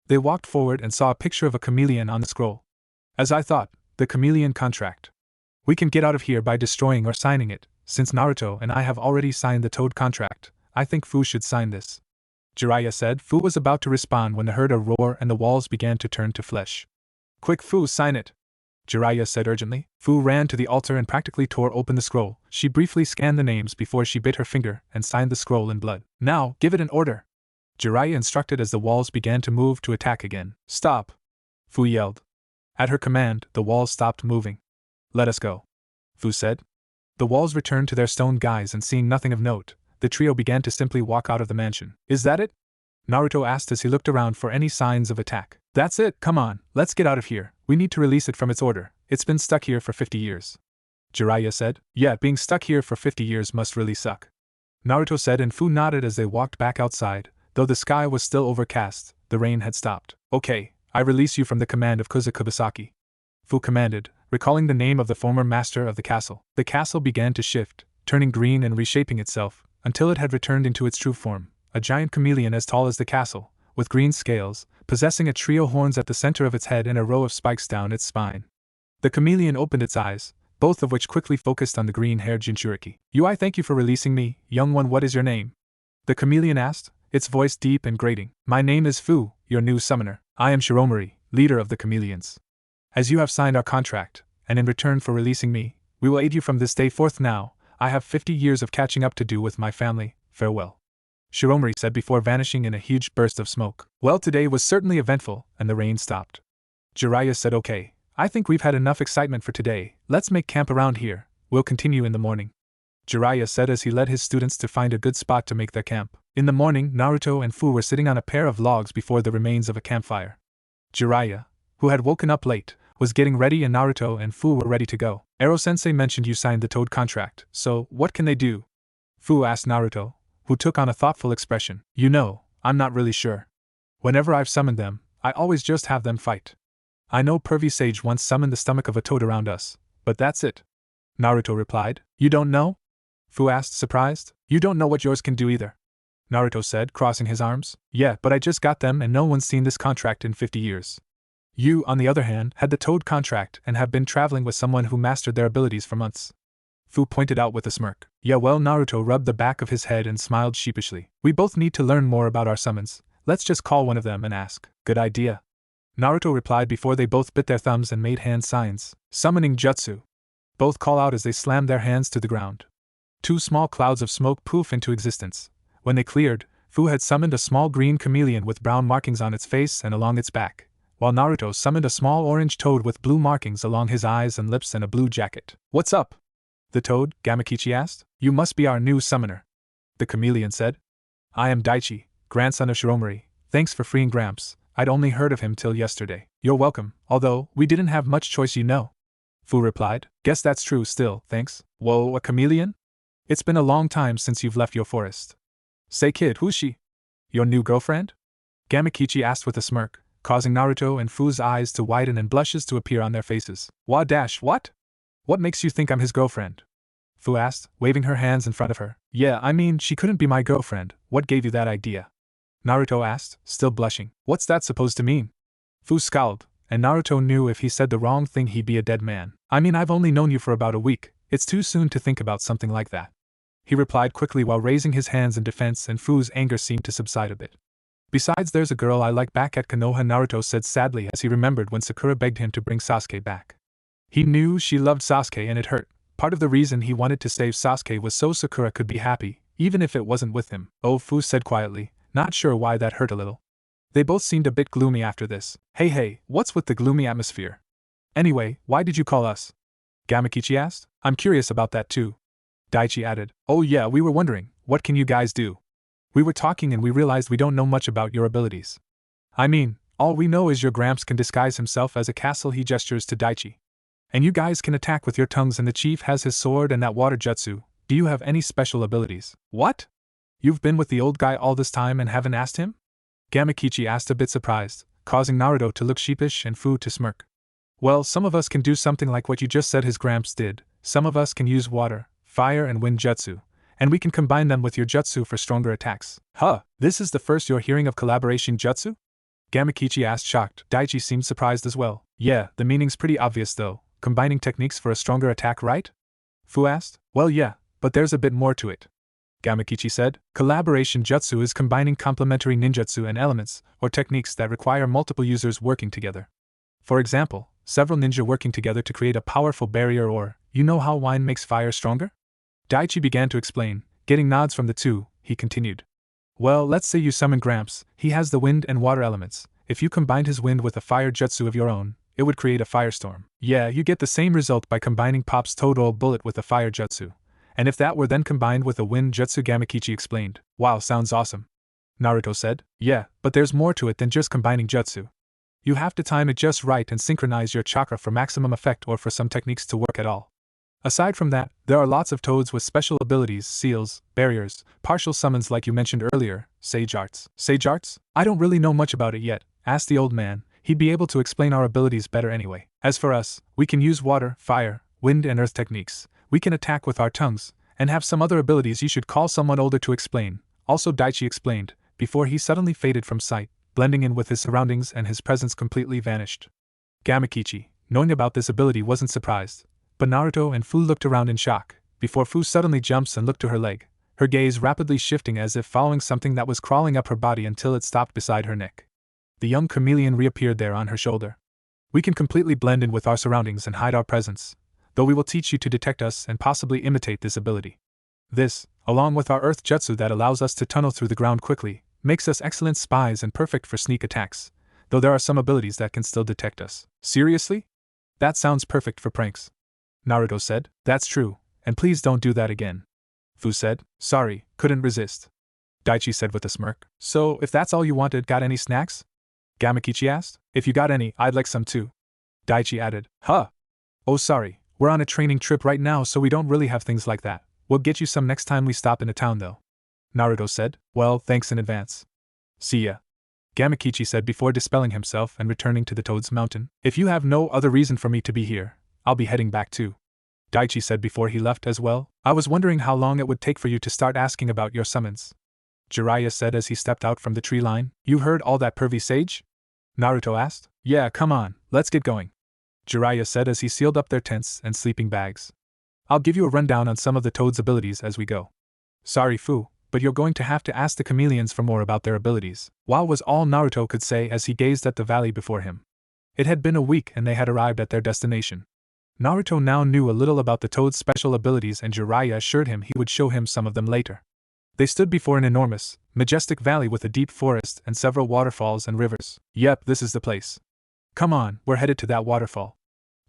They walked forward and saw a picture of a chameleon on the scroll. As I thought, the chameleon contract. We can get out of here by destroying or signing it. Since Naruto and I have already signed the toad contract, I think Fu should sign this, Jiraiya said. Fu was about to respond when they heard a roar and the walls began to turn to flesh. Quick, Fu, sign it, Jiraiya said urgently. Fu ran to the altar and practically tore open the scroll. She briefly scanned the names before she bit her finger and signed the scroll in blood. Now, give it an order, Jiraiya instructed as the walls began to move to attack again. Stop, Fu yelled. At her command, the walls stopped moving. Let us go, Fu said. The walls returned to their stone guise, and seeing nothing of note, the trio began to simply walk out of the mansion. Is that it? Naruto asked as he looked around for any signs of attack. That's it, come on, let's get out of here. We need to release it from its order. It's been stuck here for 50 years. Jiraiya said. Yeah, being stuck here for 50 years must really suck, Naruto said, and Fu nodded as they walked back outside. Though the sky was still overcast, the rain had stopped. Okay, I release you from the command of Kubasaki, Fu commanded, recalling the name of the former master of the castle. The castle began to shift, turning green and reshaping itself, until it had returned into its true form, a giant chameleon as tall as the castle, with green scales, possessing a trio of horns at the center of its head and a row of spikes down its spine. The chameleon opened its eyes, both of which quickly focused on the green-haired Jinchuriki. I thank you for releasing me, young one. What is your name? The chameleon asked, its voice deep and grating. My name is Fu, your new summoner. I am Shiromori, leader of the chameleons. As you have signed our contract, and in return for releasing me, we will aid you from this day forth. Now, I have 50 years of catching up to do with my family. Farewell, Shiromori said before vanishing in a huge burst of smoke. Well, today was certainly eventful, and the rain stopped. Jiraiya said, okay, I think we've had enough excitement for today. Let's make camp around here. We'll continue in the morning, Jiraiya said as he led his students to find a good spot to make their camp. In the morning, Naruto and Fu were sitting on a pair of logs before the remains of a campfire. Jiraiya, who had woken up late, was getting ready and Naruto and Fu were ready to go. Ero-sensei mentioned you signed the Toad contract, so what can they do? Fu asked Naruto, who took on a thoughtful expression. You know, I'm not really sure. Whenever I've summoned them, I always just have them fight. I know Pervy Sage once summoned the stomach of a toad around us, but that's it. Naruto replied. You don't know? Fu asked, surprised. You don't know what yours can do either. Naruto said, crossing his arms. Yeah, but I just got them and no one's seen this contract in 50 years. You, on the other hand, had the Toad contract and have been traveling with someone who mastered their abilities for months. Fu pointed out with a smirk. Yeah, well, Naruto rubbed the back of his head and smiled sheepishly. We both need to learn more about our summons. Let's just call one of them and ask. Good idea. Naruto replied before they both bit their thumbs and made hand signs. Summoning jutsu. Both call out as they slammed their hands to the ground. Two small clouds of smoke poof into existence. When they cleared, Fu had summoned a small green chameleon with brown markings on its face and along its back, while Naruto summoned a small orange toad with blue markings along his eyes and lips and a blue jacket. What's up? The toad, Gamakichi asked. You must be our new summoner. The chameleon said. I am Daichi, grandson of Shiromari. Thanks for freeing Gramps. I'd only heard of him till yesterday. You're welcome, although we didn't have much choice, you know. Fu replied. Guess that's true still, thanks. Whoa, a chameleon? It's been a long time since you've left your forest. Say kid, who's she? Your new girlfriend? Gamakichi asked with a smirk, causing Naruto and Fu's eyes to widen and blushes to appear on their faces. What? What makes you think I'm his girlfriend? Fu asked, waving her hands in front of her. Yeah, I mean, she couldn't be my girlfriend. What gave you that idea? Naruto asked, still blushing. What's that supposed to mean? Fu scowled, and Naruto knew if he said the wrong thing he'd be a dead man. I mean, I've only known you for about a week. It's too soon to think about something like that. He replied quickly while raising his hands in defense, and Fu's anger seemed to subside a bit. Besides, there's a girl I like back at Konoha, Naruto said sadly as he remembered when Sakura begged him to bring Sasuke back. He knew she loved Sasuke and it hurt. Part of the reason he wanted to save Sasuke was so Sakura could be happy, even if it wasn't with him. Oh, Fu said quietly, not sure why that hurt a little. They both seemed a bit gloomy after this. Hey, what's with the gloomy atmosphere? Anyway, why did you call us? Gamakichi asked. I'm curious about that too. Daichi added. Oh yeah, we were wondering, what can you guys do? We were talking and we realized we don't know much about your abilities. I mean, all we know is your Gramps can disguise himself as a castle, he gestures to Daichi. And you guys can attack with your tongues and the chief has his sword and that water jutsu. Do you have any special abilities? What? You've been with the old guy all this time and haven't asked him? Gamakichi asked, a bit surprised, causing Naruto to look sheepish and Fu to smirk. Well, some of us can do something like what you just said his Gramps did. Some of us can use water, fire and wind jutsu, and we can combine them with your jutsu for stronger attacks. Huh, this is the first you're hearing of collaboration jutsu? Gamakichi asked, shocked. Daichi seemed surprised as well. Yeah, the meaning's pretty obvious though. Combining techniques for a stronger attack, right? Fu asked. Well yeah, but there's a bit more to it. Gamakichi said. Collaboration jutsu is combining complementary ninjutsu and elements, or techniques that require multiple users working together. For example, several ninja working together to create a powerful barrier, or, you know how wine makes fire stronger? Daichi began to explain, getting nods from the two. He continued. Well, let's say you summon Gramps, he has the wind and water elements. If you combined his wind with a fire jutsu of your own, it would create a firestorm. Yeah, you get the same result by combining Pop's Toad Oil Bullet with a fire jutsu. And if that were then combined with a wind jutsu, Gamakichi explained. Wow, sounds awesome. Naruto said. Yeah, but there's more to it than just combining jutsu. You have to time it just right and synchronize your chakra for maximum effect or for some techniques to work at all. Aside from that, there are lots of toads with special abilities, seals, barriers, partial summons like you mentioned earlier, sage arts. Sage arts? I don't really know much about it yet, asked the old man. He'd be able to explain our abilities better anyway. As for us, we can use water, fire, wind and earth techniques. We can attack with our tongues, and have some other abilities you should call someone older to explain. Also Daichi explained, before he suddenly faded from sight, blending in with his surroundings and his presence completely vanished. Gamakichi, knowing about this ability, wasn't surprised, but Naruto and Fu looked around in shock, before Fu suddenly jumps and looked to her leg, her gaze rapidly shifting as if following something that was crawling up her body until it stopped beside her neck. The young chameleon reappeared there on her shoulder. We can completely blend in with our surroundings and hide our presence, though we will teach you to detect us and possibly imitate this ability. This, along with our earth jutsu that allows us to tunnel through the ground quickly, makes us excellent spies and perfect for sneak attacks, though there are some abilities that can still detect us. Seriously? That sounds perfect for pranks. Naruto said. That's true, and please don't do that again. Fu said. Sorry, couldn't resist. Daichi said with a smirk. So, if that's all you wanted, got any snacks? Gamakichi asked. If you got any, I'd like some too. Daichi added. Huh. Oh sorry, we're on a training trip right now so we don't really have things like that. We'll get you some next time we stop in a town though. Naruto said. Well, thanks in advance. See ya. Gamakichi said before dispelling himself and returning to the Toad's Mountain. If you have no other reason for me to be here, I'll be heading back too. Daichi said before he left as well. I was wondering how long it would take for you to start asking about your summons. Jiraiya said as he stepped out from the tree line. You heard all that, pervy sage? Naruto asked. Yeah, come on, let's get going. Jiraiya said as he sealed up their tents and sleeping bags. I'll give you a rundown on some of the Toad's abilities as we go. Sorry, Fu, but you're going to have to ask the chameleons for more about their abilities. Wow was all Naruto could say as he gazed at the valley before him. It had been a week and they had arrived at their destination. Naruto now knew a little about the Toad's special abilities and Jiraiya assured him he would show him some of them later. They stood before an enormous, majestic valley with a deep forest and several waterfalls and rivers. Yep, this is the place. Come on, we're headed to that waterfall.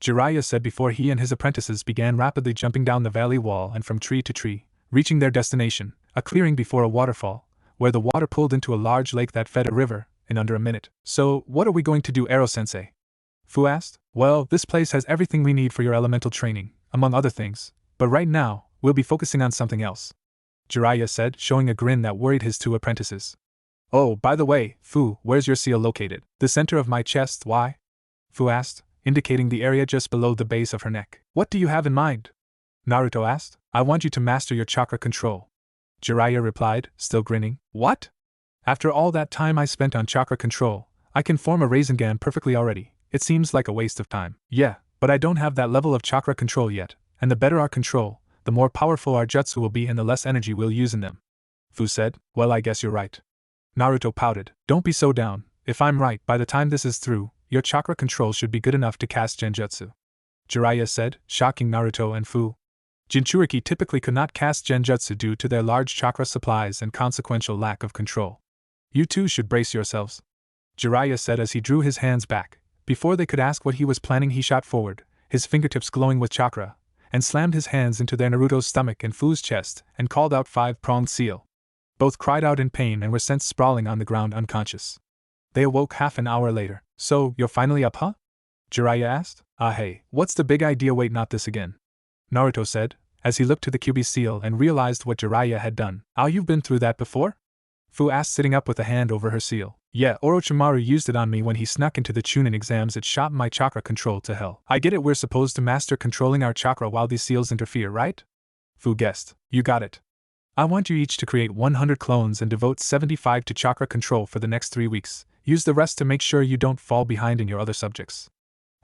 Jiraiya said before he and his apprentices began rapidly jumping down the valley wall and from tree to tree, reaching their destination, a clearing before a waterfall, where the water pulled into a large lake that fed a river, in under a minute. So, what are we going to do, Ero-sensei? Fu asked. Well, this place has everything we need for your elemental training, among other things, but right now, we'll be focusing on something else. Jiraiya said, showing a grin that worried his two apprentices. Oh, by the way, Fu, where's your seal located? The center of my chest, why? Fu asked, indicating the area just below the base of her neck. What do you have in mind? Naruto asked. I want you to master your chakra control. Jiraiya replied, still grinning. What? After all that time I spent on chakra control, I can form a Rasengan perfectly already. It seems like a waste of time. Yeah, but I don't have that level of chakra control yet, and the better our control, the more powerful our jutsu will be and the less energy we'll use in them. Fu said. Well, I guess you're right. Naruto pouted. Don't be so down. If I'm right, by the time this is through, your chakra control should be good enough to cast genjutsu. Jiraiya said, shocking Naruto and Fu. Jinchuriki typically could not cast genjutsu due to their large chakra supplies and consequential lack of control. You two should brace yourselves. Jiraiya said as he drew his hands back. Before they could ask what he was planning, he shot forward, his fingertips glowing with chakra, and slammed his hands into their Naruto's stomach and Fu's chest, and called out five-pronged seal. Both cried out in pain and were sent sprawling on the ground unconscious. They awoke half an hour later. So, you're finally up, huh? Jiraiya asked. Ah hey, what's the big idea? Wait, not this again. Naruto said, as he looked to the Kyuubi seal and realized what Jiraiya had done. Ah, you've been through that before? Fu asked, sitting up with a hand over her seal. Yeah, Orochimaru used it on me when he snuck into the Chunin exams. It shot my chakra control to hell. I get it, we're supposed to master controlling our chakra while these seals interfere, right? Fu guessed. You got it. I want you each to create 100 clones and devote 75 to chakra control for the next 3 weeks. Use the rest to make sure you don't fall behind in your other subjects.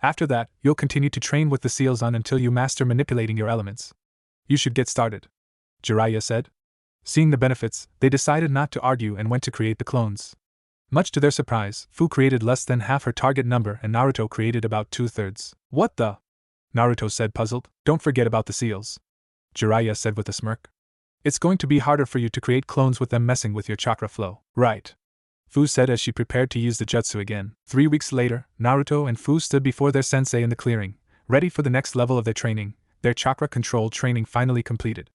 After that, you'll continue to train with the seals on until you master manipulating your elements. You should get started. Jiraiya said. Seeing the benefits, they decided not to argue and went to create the clones. Much to their surprise, Fu created less than half her target number and Naruto created about 2/3. What the? Naruto said, puzzled. Don't forget about the seals. Jiraiya said with a smirk. It's going to be harder for you to create clones with them messing with your chakra flow. Right. Fu said as she prepared to use the jutsu again. 3 weeks later, Naruto and Fu stood before their sensei in the clearing, ready for the next level of their training, their chakra control training finally completed.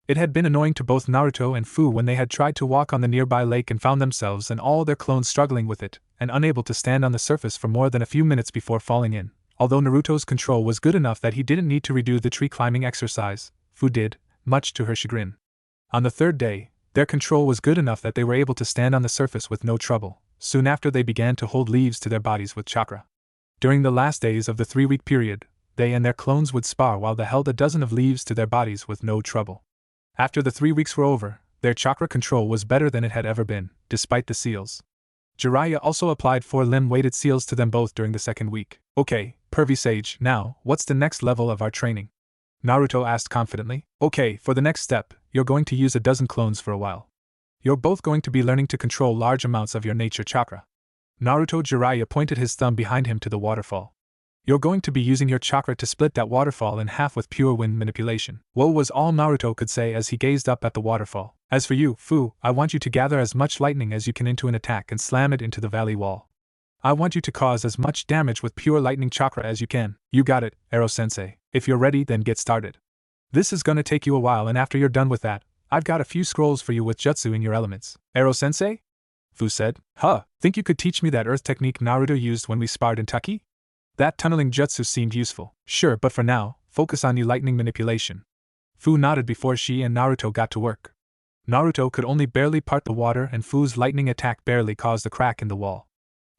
It had been annoying to both Naruto and Fu when they had tried to walk on the nearby lake and found themselves and all their clones struggling with it, and unable to stand on the surface for more than a few minutes before falling in. Although Naruto's control was good enough that he didn't need to redo the tree climbing exercise, Fu did, much to her chagrin. On the 3rd day, their control was good enough that they were able to stand on the surface with no trouble. Soon after, they began to hold leaves to their bodies with chakra. During the last days of the 3-week period, they and their clones would spar while they held a dozen of leaves to their bodies with no trouble. After the 3 weeks were over, their chakra control was better than it had ever been, despite the seals. Jiraiya also applied 4 limb-weighted seals to them both during the 2nd week. Okay, pervy sage, now, what's the next level of our training? Naruto asked confidently. Okay, for the next step, you're going to use a dozen clones for a while. You're both going to be learning to control large amounts of your nature chakra. Naruto Jiraiya pointed his thumb behind him to the waterfall. You're going to be using your chakra to split that waterfall in half with pure wind manipulation. Whoa was all Naruto could say as he gazed up at the waterfall. As for you, Fu, I want you to gather as much lightning as you can into an attack and slam it into the valley wall. I want you to cause as much damage with pure lightning chakra as you can. You got it, Ero-sensei. If you're ready, then get started. This is gonna take you a while, and after you're done with that, I've got a few scrolls for you with jutsu in your elements. Ero-sensei? Fu said. Huh, think you could teach me that earth technique Naruto used when we sparred in Taki? That tunneling jutsu seemed useful. Sure, but for now, focus on your lightning manipulation. Fu nodded before she and Naruto got to work. Naruto could only barely part the water and Fu's lightning attack barely caused a crack in the wall.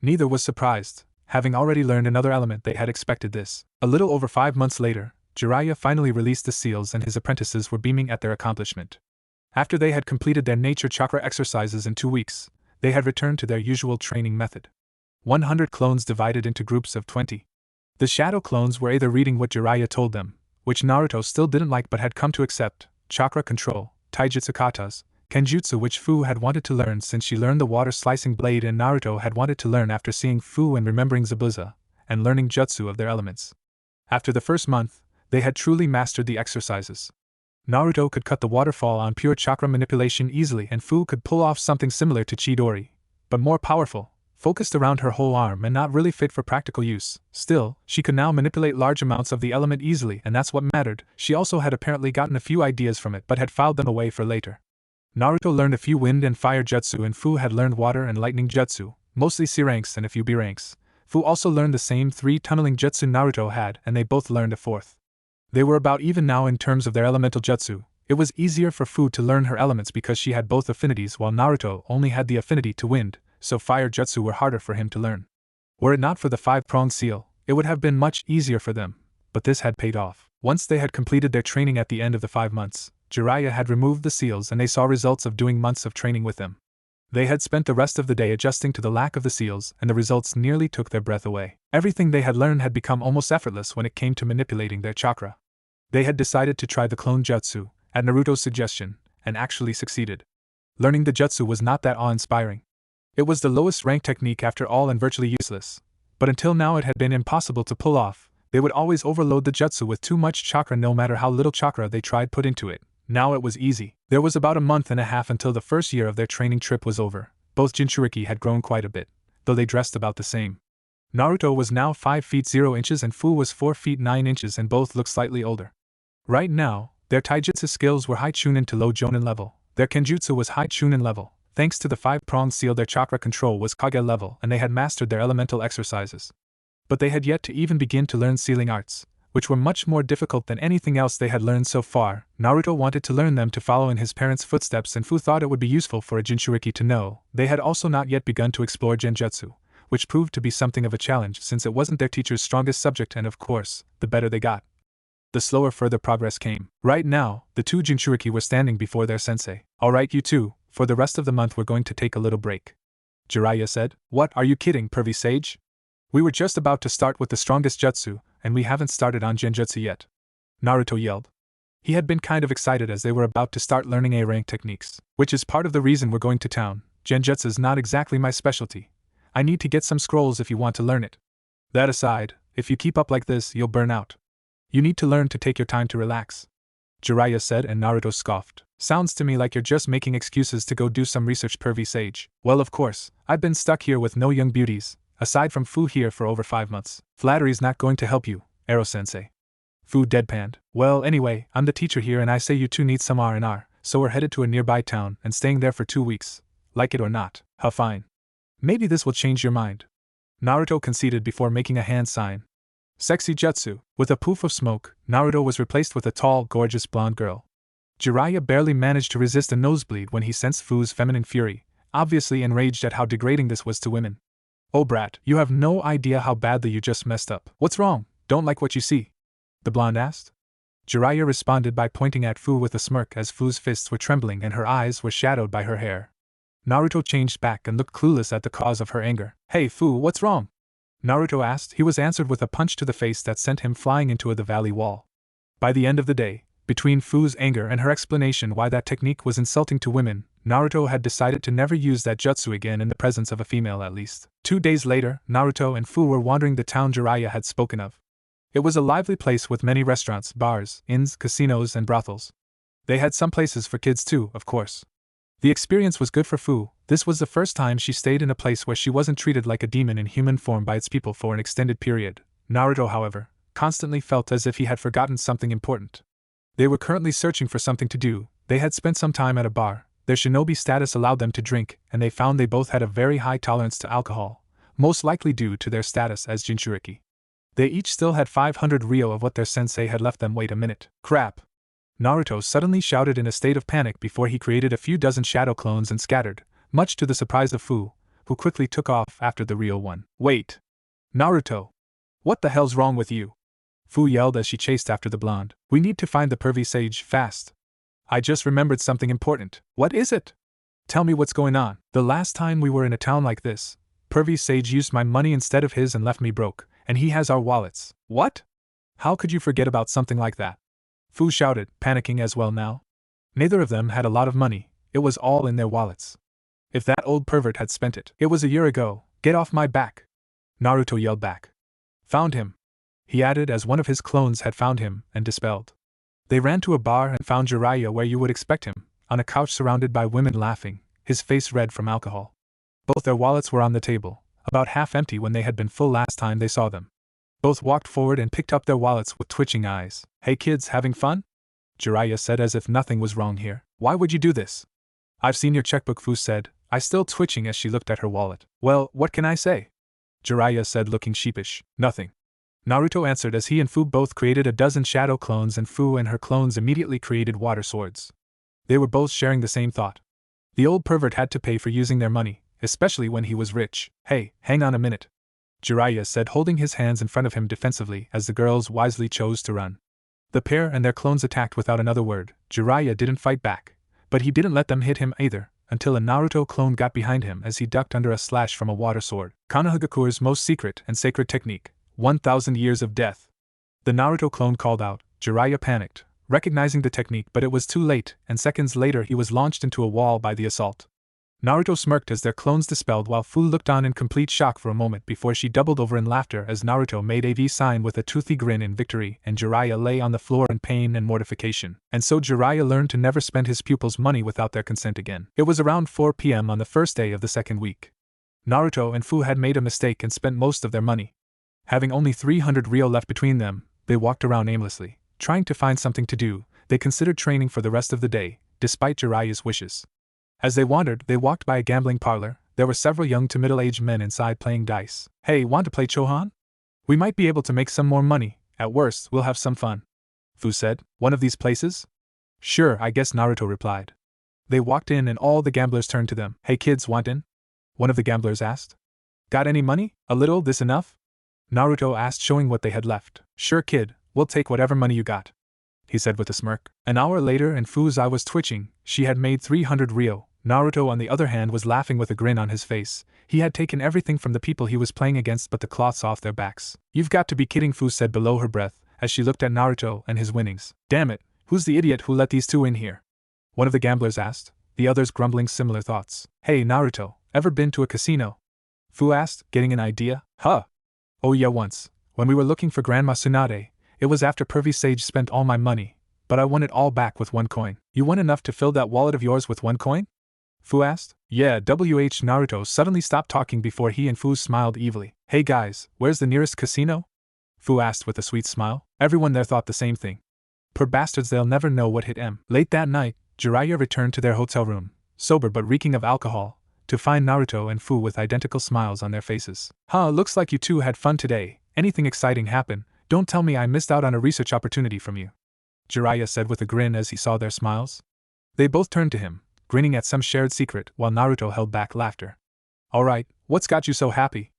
Neither was surprised. Having already learned another element, they had expected this. A little over 5 months later, Jiraiya finally released the seals and his apprentices were beaming at their accomplishment. After they had completed their nature chakra exercises in 2 weeks, they had returned to their usual training method. 100 clones divided into groups of 20. The shadow clones were either reading what Jiraiya told them, which Naruto still didn't like but had come to accept, chakra control, taijutsu katas, kenjutsu which Fu had wanted to learn since she learned the water-slicing blade and Naruto had wanted to learn after seeing Fu and remembering Zabuza, and learning jutsu of their elements. After the first month, they had truly mastered the exercises. Naruto could cut the waterfall on pure chakra manipulation easily and Fu could pull off something similar to Chidori, but more powerful, focused around her whole arm and not really fit for practical use. Still, she could now manipulate large amounts of the element easily and that's what mattered. She also had apparently gotten a few ideas from it but had filed them away for later. Naruto learned a few wind and fire jutsu and Fu had learned water and lightning jutsu, mostly C ranks and a few B ranks. Fu also learned the same 3 tunneling jutsu Naruto had and they both learned a 4th. They were about even now in terms of their elemental jutsu. It was easier for Fu to learn her elements because she had both affinities while Naruto only had the affinity to wind, so fire jutsu were harder for him to learn. Were it not for the 5-pronged seal, it would have been much easier for them, but this had paid off. Once they had completed their training at the end of the 5 months, Jiraiya had removed the seals and they saw results of doing months of training with them. They had spent the rest of the day adjusting to the lack of the seals and the results nearly took their breath away. Everything they had learned had become almost effortless when it came to manipulating their chakra. They had decided to try the clone jutsu, at Naruto's suggestion, and actually succeeded. Learning the jutsu was not that awe-inspiring. It was the lowest rank technique after all and virtually useless, but until now it had been impossible to pull off. They would always overload the jutsu with too much chakra no matter how little chakra they tried put into it. Now it was easy. There was about a month and a half until the first year of their training trip was over. Both Jinchuriki had grown quite a bit, though they dressed about the same. Naruto was now 5 feet 0 inches and Fu was 4 feet 9 inches and both looked slightly older. Right now, their taijutsu skills were high chunin to low jonin level. Their kenjutsu was high chunin level. Thanks to the 5-pronged seal their chakra control was kage level and they had mastered their elemental exercises. But they had yet to even begin to learn sealing arts, which were much more difficult than anything else they had learned so far. Naruto wanted to learn them to follow in his parents' footsteps and Fu thought it would be useful for a Jinchuriki to know. They had also not yet begun to explore genjutsu, which proved to be something of a challenge since it wasn't their teacher's strongest subject and of course, the better they got, the slower further progress came. Right now, the 2 Jinchuriki were standing before their sensei. Alright you two, for the rest of the month we're going to take a little break. Jiraiya said. What, are you kidding, pervy sage? We were just about to start with the strongest jutsu, and we haven't started on genjutsu yet. Naruto yelled. He had been kind of excited as they were about to start learning A-rank techniques, which is part of the reason we're going to town. Genjutsu is not exactly my specialty. I need to get some scrolls if you want to learn it. That aside, if you keep up like this, you'll burn out. You need to learn to take your time to relax. Jiraiya said and Naruto scoffed. Sounds to me like you're just making excuses to go do some research, pervy sage. Well, of course, I've been stuck here with no young beauties, aside from Fu here for over 5 months. Flattery's not going to help you, Ero-sensei. Fu deadpanned. Well, anyway, I'm the teacher here and I say you two need some R&R, so we're headed to a nearby town and staying there for 2 weeks. Like it or not. How fine. Maybe this will change your mind. Naruto conceded before making a hand sign. Sexy jutsu. With a poof of smoke, Naruto was replaced with a tall, gorgeous blonde girl. Jiraiya barely managed to resist a nosebleed when he sensed Fu's feminine fury, obviously enraged at how degrading this was to women. Oh brat, you have no idea how badly you just messed up. What's wrong? Don't like what you see? The blonde asked. Jiraiya responded by pointing at Fu with a smirk as Fu's fists were trembling and her eyes were shadowed by her hair. Naruto changed back and looked clueless at the cause of her anger. Hey Fu, what's wrong? Naruto asked. He was answered with a punch to the face that sent him flying into the valley wall. By the end of the day, between Fu's anger and her explanation why that technique was insulting to women, Naruto had decided to never use that jutsu again in the presence of a female at least. 2 days later, Naruto and Fu were wandering the town Jiraiya had spoken of. It was a lively place with many restaurants, bars, inns, casinos, and brothels. They had some places for kids too, of course. The experience was good for Fu. This was the first time she stayed in a place where she wasn't treated like a demon in human form by its people for an extended period. Naruto, however, constantly felt as if he had forgotten something important. They were currently searching for something to do. They had spent some time at a bar. Their shinobi status allowed them to drink, and they found they both had a very high tolerance to alcohol, most likely due to their status as Jinchuriki. They each still had 500 ryo of what their sensei had left them. Wait a minute. Crap! Naruto suddenly shouted in a state of panic before he created a few dozen shadow clones and scattered, much to the surprise of Fu, who quickly took off after the real one. Wait! Naruto! What the hell's wrong with you? Fu yelled as she chased after the blonde. We need to find the pervy sage fast. I just remembered something important. What is it? Tell me what's going on. The last time we were in a town like this, pervy sage used my money instead of his and left me broke, and he has our wallets. What? How could you forget about something like that? Fu shouted, panicking as well now. Neither of them had a lot of money, it was all in their wallets. If that old pervert had spent it. It was a year ago. Get off my back! Naruto yelled back. Found him, he added as one of his clones had found him and dispelled. They ran to a bar and found Jiraiya where you would expect him, on a couch surrounded by women laughing, his face red from alcohol. Both their wallets were on the table, about half empty when they had been full last time they saw them. Both walked forward and picked up their wallets with twitching eyes. Hey kids, having fun? Jiraiya said as if nothing was wrong here. Why would you do this? I've seen your checkbook, Fu said, I still twitching as she looked at her wallet. Well, what can I say? Jiraiya said, looking sheepish. Nothing. Naruto answered as he and Fu both created a dozen shadow clones, and Fu and her clones immediately created water swords. They were both sharing the same thought. The old pervert had to pay for using their money, especially when he was rich. Hey, hang on a minute, Jiraiya said, holding his hands in front of him defensively as the girls wisely chose to run. The pair and their clones attacked without another word. Jiraiya didn't fight back, but he didn't let them hit him either, until a Naruto clone got behind him as he ducked under a slash from a water sword. Konohagakure's most secret and sacred technique, 1,000 years of death. The Naruto clone called out. Jiraiya panicked, recognizing the technique, but it was too late, and seconds later he was launched into a wall by the assault. Naruto smirked as their clones dispelled while Fu looked on in complete shock for a moment before she doubled over in laughter as Naruto made a V sign with a toothy grin in victory and Jiraiya lay on the floor in pain and mortification. And so Jiraiya learned to never spend his pupils' money without their consent again. It was around 4 p.m. on the first day of the second week. Naruto and Fu had made a mistake and spent most of their money. Having only 300 ryo left between them, they walked around aimlessly, trying to find something to do. They considered training for the rest of the day, despite Jiraiya's wishes. As they wandered, they walked by a gambling parlor. There were several young to middle-aged men inside playing dice. Hey, want to play Chohan? We might be able to make some more money. At worst, we'll have some fun, Fu said. One of these places? Sure, I guess, Naruto replied. They walked in and all the gamblers turned to them. Hey kids, want in? One of the gamblers asked. Got any money? A little, this enough? Naruto asked, showing what they had left. Sure kid, we'll take whatever money you got, he said with a smirk. An hour later and Fu's eye was twitching. She had made 300 ryo. Naruto on the other hand was laughing with a grin on his face. He had taken everything from the people he was playing against but the cloths off their backs. You've got to be kidding, Fu said below her breath as she looked at Naruto and his winnings. Damn it, who's the idiot who let these two in here? One of the gamblers asked, the others grumbling similar thoughts. Hey Naruto, ever been to a casino? Fu asked, getting an idea. Huh. Oh yeah, once, when we were looking for Grandma Tsunade. It was after Pervy Sage spent all my money, but I won it all back with 1 coin. You won enough to fill that wallet of yours with 1 coin? Fu asked. Yeah, Naruto suddenly stopped talking before he and Fu smiled evilly. Hey guys, where's the nearest casino? Fu asked with a sweet smile. Everyone there thought the same thing. Poor bastards, they'll never know what hit them. Late that night, Jiraiya returned to their hotel room, sober but reeking of alcohol, to find Naruto and Fu with identical smiles on their faces. Huh, looks like you two had fun today. Anything exciting happen? Don't tell me I missed out on a research opportunity from you, Jiraiya said with a grin as he saw their smiles. They both turned to him, grinning at some shared secret while Naruto held back laughter. Alright, what's got you so happy?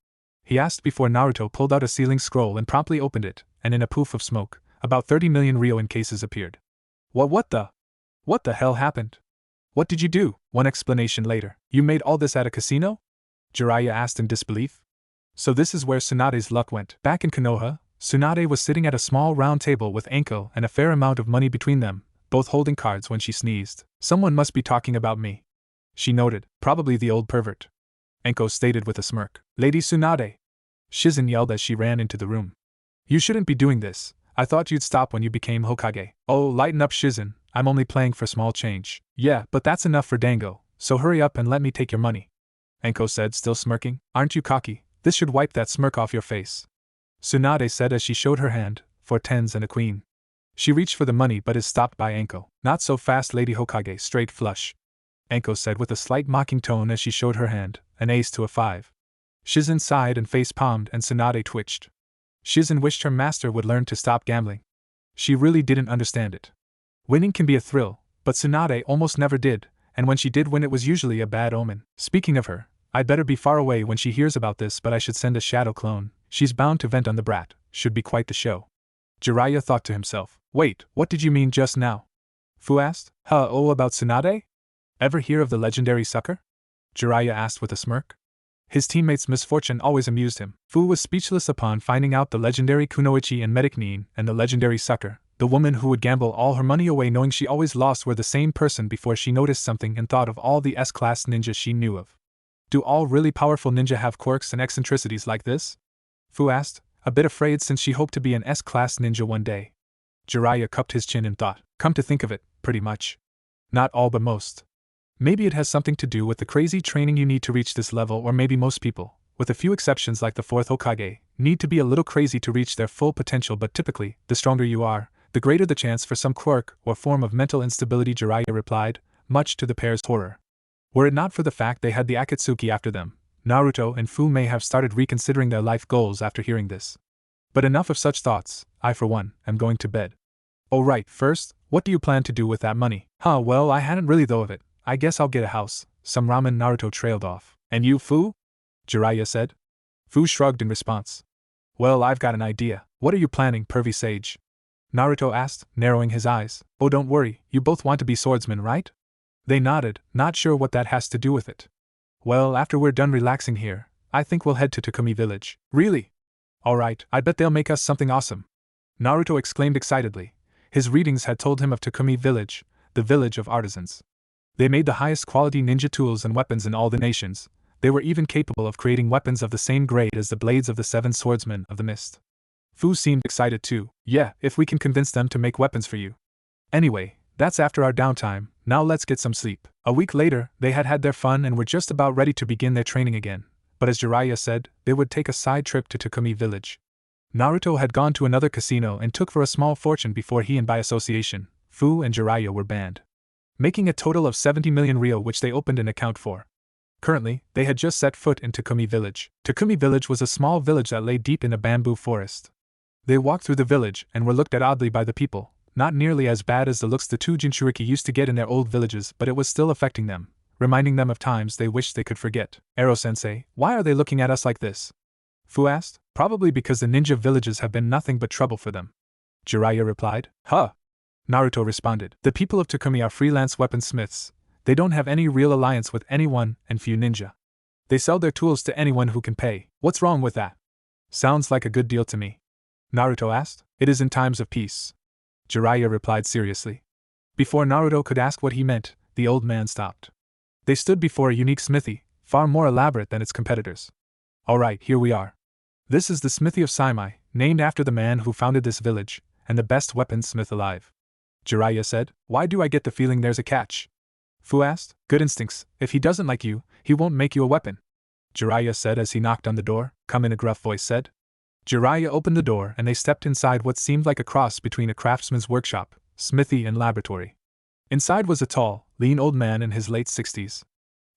He asked before Naruto pulled out a sealing scroll and promptly opened it, and in a poof of smoke, about 30 million ryo in cases appeared. What the hell happened? What did you do? One explanation later. You made all this at a casino? Jiraiya asked in disbelief. So this is where Tsunade's luck went. Back in Konoha, Tsunade was sitting at a small round table with Anko and a fair amount of money between them, both holding cards when she sneezed. Someone must be talking about me, she noted, probably the old pervert. Anko stated with a smirk. Lady Tsunade! Shizen yelled as she ran into the room. You shouldn't be doing this. I thought you'd stop when you became Hokage. Oh, lighten up, Shizen. I'm only playing for small change. Yeah, but that's enough for Dango, so hurry up and let me take your money, Anko said, still smirking. Aren't you cocky? This should wipe that smirk off your face, Tsunade said as she showed her hand, 4 tens and a queen. She reached for the money but is stopped by Anko. Not so fast, Lady Hokage, straight flush. Anko said with a slight mocking tone as she showed her hand, an ace to a 5. Shizen sighed and face-palmed and Tsunade twitched. Shizen wished her master would learn to stop gambling. She really didn't understand it. Winning can be a thrill, but Tsunade almost never did, and when she did win it was usually a bad omen. Speaking of her, I'd better be far away when she hears about this, but I should send a shadow clone. She's bound to vent on the brat, should be quite the show. Jiraiya thought to himself. Wait, what did you mean just now? Fu asked. About Tsunade? Ever hear of the legendary sucker? Jiraiya asked with a smirk. His teammate's misfortune always amused him. Fu was speechless upon finding out the legendary Kunoichi and Medicnine and the legendary sucker, the woman who would gamble all her money away knowing she always lost, were the same person before she noticed something and thought of all the S-class ninjas she knew of. Do all really powerful ninja have quirks and eccentricities like this? Fu asked, a bit afraid since she hoped to be an S-class ninja one day. Jiraiya cupped his chin and thought, come to think of it, pretty much. Not all but most. Maybe it has something to do with the crazy training you need to reach this level, or maybe most people, with a few exceptions like the 4th Hokage, need to be a little crazy to reach their full potential, but typically, the stronger you are, the greater the chance for some quirk or form of mental instability, Jiraiya replied, much to the pair's horror. Were it not for the fact they had the Akatsuki after them, Naruto and Fu may have started reconsidering their life goals after hearing this. But enough of such thoughts, I for one, am going to bed. Oh right, first, what do you plan to do with that money? Well, I hadn't really thought of it. I guess I'll get a house, some ramen. Naruto trailed off. And you, Fu? Jiraiya said. Fu shrugged in response. Well, I've got an idea. What are you planning, pervy sage? Naruto asked, narrowing his eyes. Oh, don't worry, you both want to be swordsmen, right? They nodded, not sure what that has to do with it. Well, after we're done relaxing here, I think we'll head to Takumi village. Really? Alright, I bet they'll make us something awesome. Naruto exclaimed excitedly. His readings had told him of Takumi village, the village of artisans. They made the highest quality ninja tools and weapons in all the nations. They were even capable of creating weapons of the same grade as the blades of the 7 swordsmen of the mist. Fu seemed excited too. Yeah, if we can convince them to make weapons for you. Anyway, that's after our downtime, now let's get some sleep. A week later, they had had their fun and were just about ready to begin their training again, but as Jiraiya said, they would take a side trip to Takumi village. Naruto had gone to another casino and took for a small fortune before he and by association, Fu and Jiraiya were banned, making a total of 70 million ryo, which they opened an account for. Currently, they had just set foot in Takumi village. Takumi village was a small village that lay deep in a bamboo forest. They walked through the village and were looked at oddly by the people, not nearly as bad as the looks the two Jinchuriki used to get in their old villages, but it was still affecting them, reminding them of times they wished they could forget. Ero-sensei, why are they looking at us like this? Fu asked. Probably because the ninja villages have been nothing but trouble for them. Jiraiya replied. Naruto responded. The people of Takumi are freelance weaponsmiths. They don't have any real alliance with anyone and few ninja. They sell their tools to anyone who can pay. What's wrong with that? Sounds like a good deal to me. Naruto asked. It is in times of peace. Jiraiya replied seriously. Before Naruto could ask what he meant, the old man stopped. They stood before a unique smithy, far more elaborate than its competitors. Alright, here we are. This is the smithy of Saimai, named after the man who founded this village, and the best weaponsmith alive. Jiraiya said. Why do I get the feeling there's a catch? Fu asked. Good instincts. If he doesn't like you, he won't make you a weapon. Jiraiya said as he knocked on the door. Come in, a gruff voice said. Jiraiya opened the door and they stepped inside what seemed like a cross between a craftsman's workshop, smithy and laboratory. Inside was a tall, lean old man in his late 60s.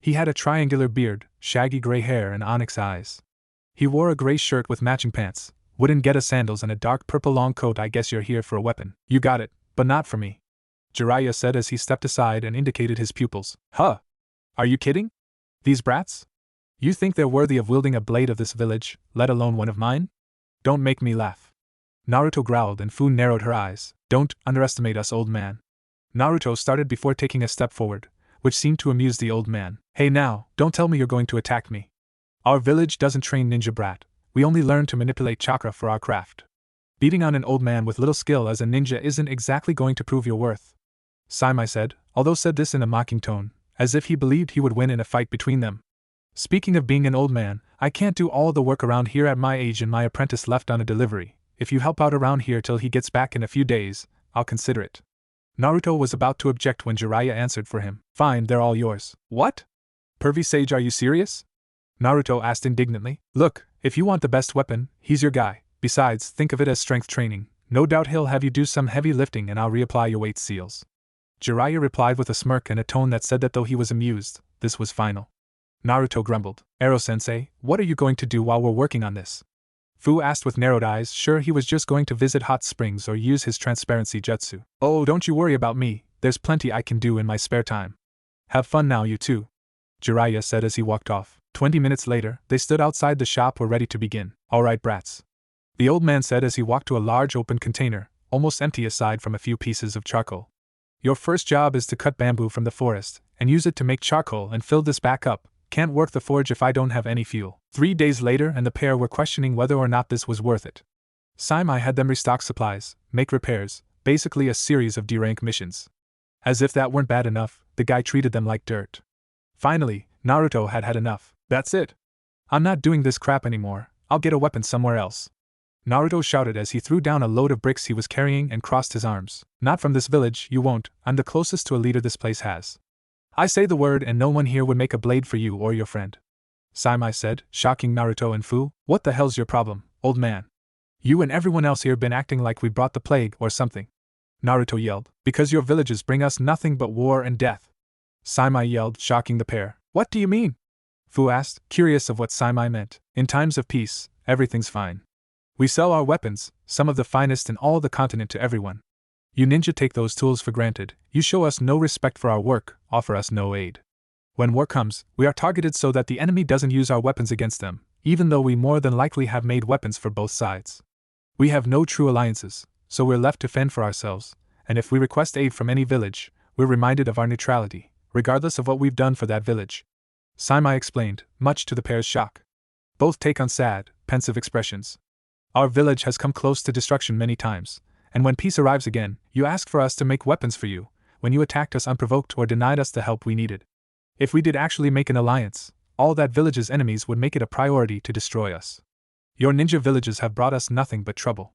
He had a triangular beard, shaggy gray hair and onyx eyes. He wore a gray shirt with matching pants, wooden Geta sandals and a dark purple long coat. I guess you're here for a weapon. You got it, but not for me. Jiraiya said as he stepped aside and indicated his pupils. Are you kidding? These brats? You think they're worthy of wielding a blade of this village, let alone one of mine? Don't make me laugh. Naruto growled and Fu narrowed her eyes. Don't underestimate us, old man. Naruto started before taking a step forward, which seemed to amuse the old man. Hey now, don't tell me you're going to attack me. Our village doesn't train ninja, brat. We only learn to manipulate chakra for our craft. Beating on an old man with little skill as a ninja isn't exactly going to prove your worth. Saimai said, although said this in a mocking tone, as if he believed he would win in a fight between them. Speaking of being an old man, I can't do all the work around here at my age and my apprentice left on a delivery. If you help out around here till he gets back in a few days, I'll consider it. Naruto was about to object when Jiraiya answered for him. Fine, they're all yours. What? Pervy sage, are you serious? Naruto asked indignantly. Look, if you want the best weapon, he's your guy. Besides, think of it as strength training. No doubt he'll have you do some heavy lifting and I'll reapply your weight seals. Jiraiya replied with a smirk and a tone that said that though he was amused, this was final. Naruto grumbled. Ero-sensei, what are you going to do while we're working on this? Fu asked with narrowed eyes, sure he was just going to visit hot springs or use his transparency jutsu. Oh, don't you worry about me, there's plenty I can do in my spare time. Have fun now, you two, Jiraiya said as he walked off. 20 minutes later, they stood outside the shop were ready to begin. All right, brats, the old man said as he walked to a large open container, almost empty aside from a few pieces of charcoal. Your first job is to cut bamboo from the forest, and use it to make charcoal and fill this back up. Can't work the forge if I don't have any fuel. 3 days later and the pair were questioning whether or not this was worth it. Saimai had them restock supplies, make repairs, basically a series of D-rank missions. As if that weren't bad enough, the guy treated them like dirt. Finally, Naruto had had enough. That's it. I'm not doing this crap anymore, I'll get a weapon somewhere else. Naruto shouted as he threw down a load of bricks he was carrying and crossed his arms. Not from this village, you won't, I'm the closest to a leader this place has. I say the word and no one here would make a blade for you or your friend. Saimai said, shocking Naruto and Fu. What the hell's your problem, old man? You and everyone else here been acting like we brought the plague or something. Naruto yelled. Because your villages bring us nothing but war and death. Saimai yelled, shocking the pair. What do you mean? Fu asked, curious of what Saimai meant. In times of peace, everything's fine. We sell our weapons, some of the finest in all the continent, to everyone. You ninja take those tools for granted, you show us no respect for our work, offer us no aid. When war comes, we are targeted so that the enemy doesn't use our weapons against them, even though we more than likely have made weapons for both sides. We have no true alliances, so we're left to fend for ourselves, and if we request aid from any village, we're reminded of our neutrality, regardless of what we've done for that village. Saimai explained, much to the pair's shock. Both take on sad, pensive expressions. Our village has come close to destruction many times, and when peace arrives again, you ask for us to make weapons for you, when you attacked us unprovoked or denied us the help we needed. If we did actually make an alliance, all that village's enemies would make it a priority to destroy us. Your ninja villages have brought us nothing but trouble.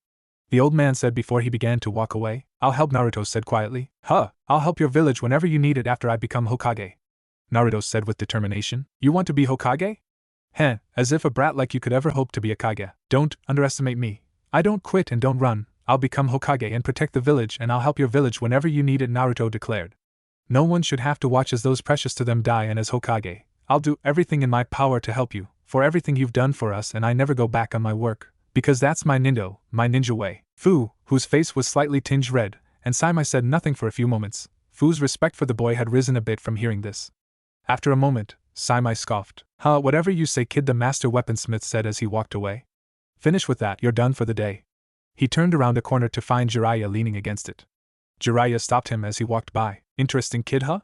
The old man said before he began to walk away. I'll help, Naruto said quietly. I'll help your village whenever you need it after I become Hokage. Naruto said with determination. You want to be Hokage? Heh, as if a brat like you could ever hope to be a Kage. Don't underestimate me. I don't quit and don't run. I'll become Hokage and protect the village, and I'll help your village whenever you need it, Naruto declared. No one should have to watch as those precious to them die, and as Hokage, I'll do everything in my power to help you, for everything you've done for us, and I never go back on my work, because that's my ninja way. Fu, whose face was slightly tinged red, and Saimai said nothing for a few moments. Fu's respect for the boy had risen a bit from hearing this. After a moment, Saimai scoffed. Whatever you say, kid, the master weaponsmith said as he walked away. Finish with that, you're done for the day. He turned around a corner to find Jiraiya leaning against it. Jiraiya stopped him as he walked by. Interesting kid, huh?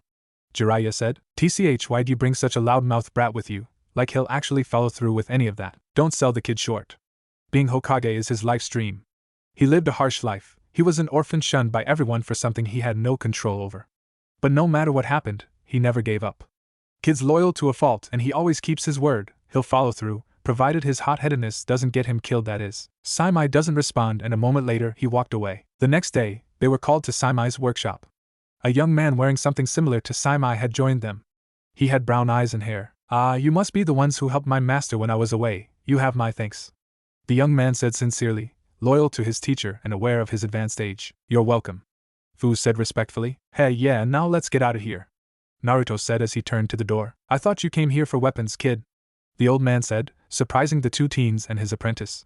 Jiraiya said. TCH, why'd you bring such a loudmouth brat with you, like he'll actually follow through with any of that? Don't sell the kid short. Being Hokage is his life's dream. He lived a harsh life, he was an orphan shunned by everyone for something he had no control over. But no matter what happened, he never gave up. Kid's loyal to a fault and he always keeps his word, he'll follow through, provided his hot-headedness doesn't get him killed, that is. Saimai doesn't respond, and a moment later he walked away. The next day, they were called to Saimai's workshop. A young man wearing something similar to Saimai had joined them. He had brown eyes and hair. You must be the ones who helped my master when I was away, you have my thanks. The young man said sincerely, loyal to his teacher and aware of his advanced age. You're welcome. Fu said respectfully. Hey, yeah, now let's get out of here. Naruto said as he turned to the door. I thought you came here for weapons, kid. The old man said, surprising the two teens and his apprentice.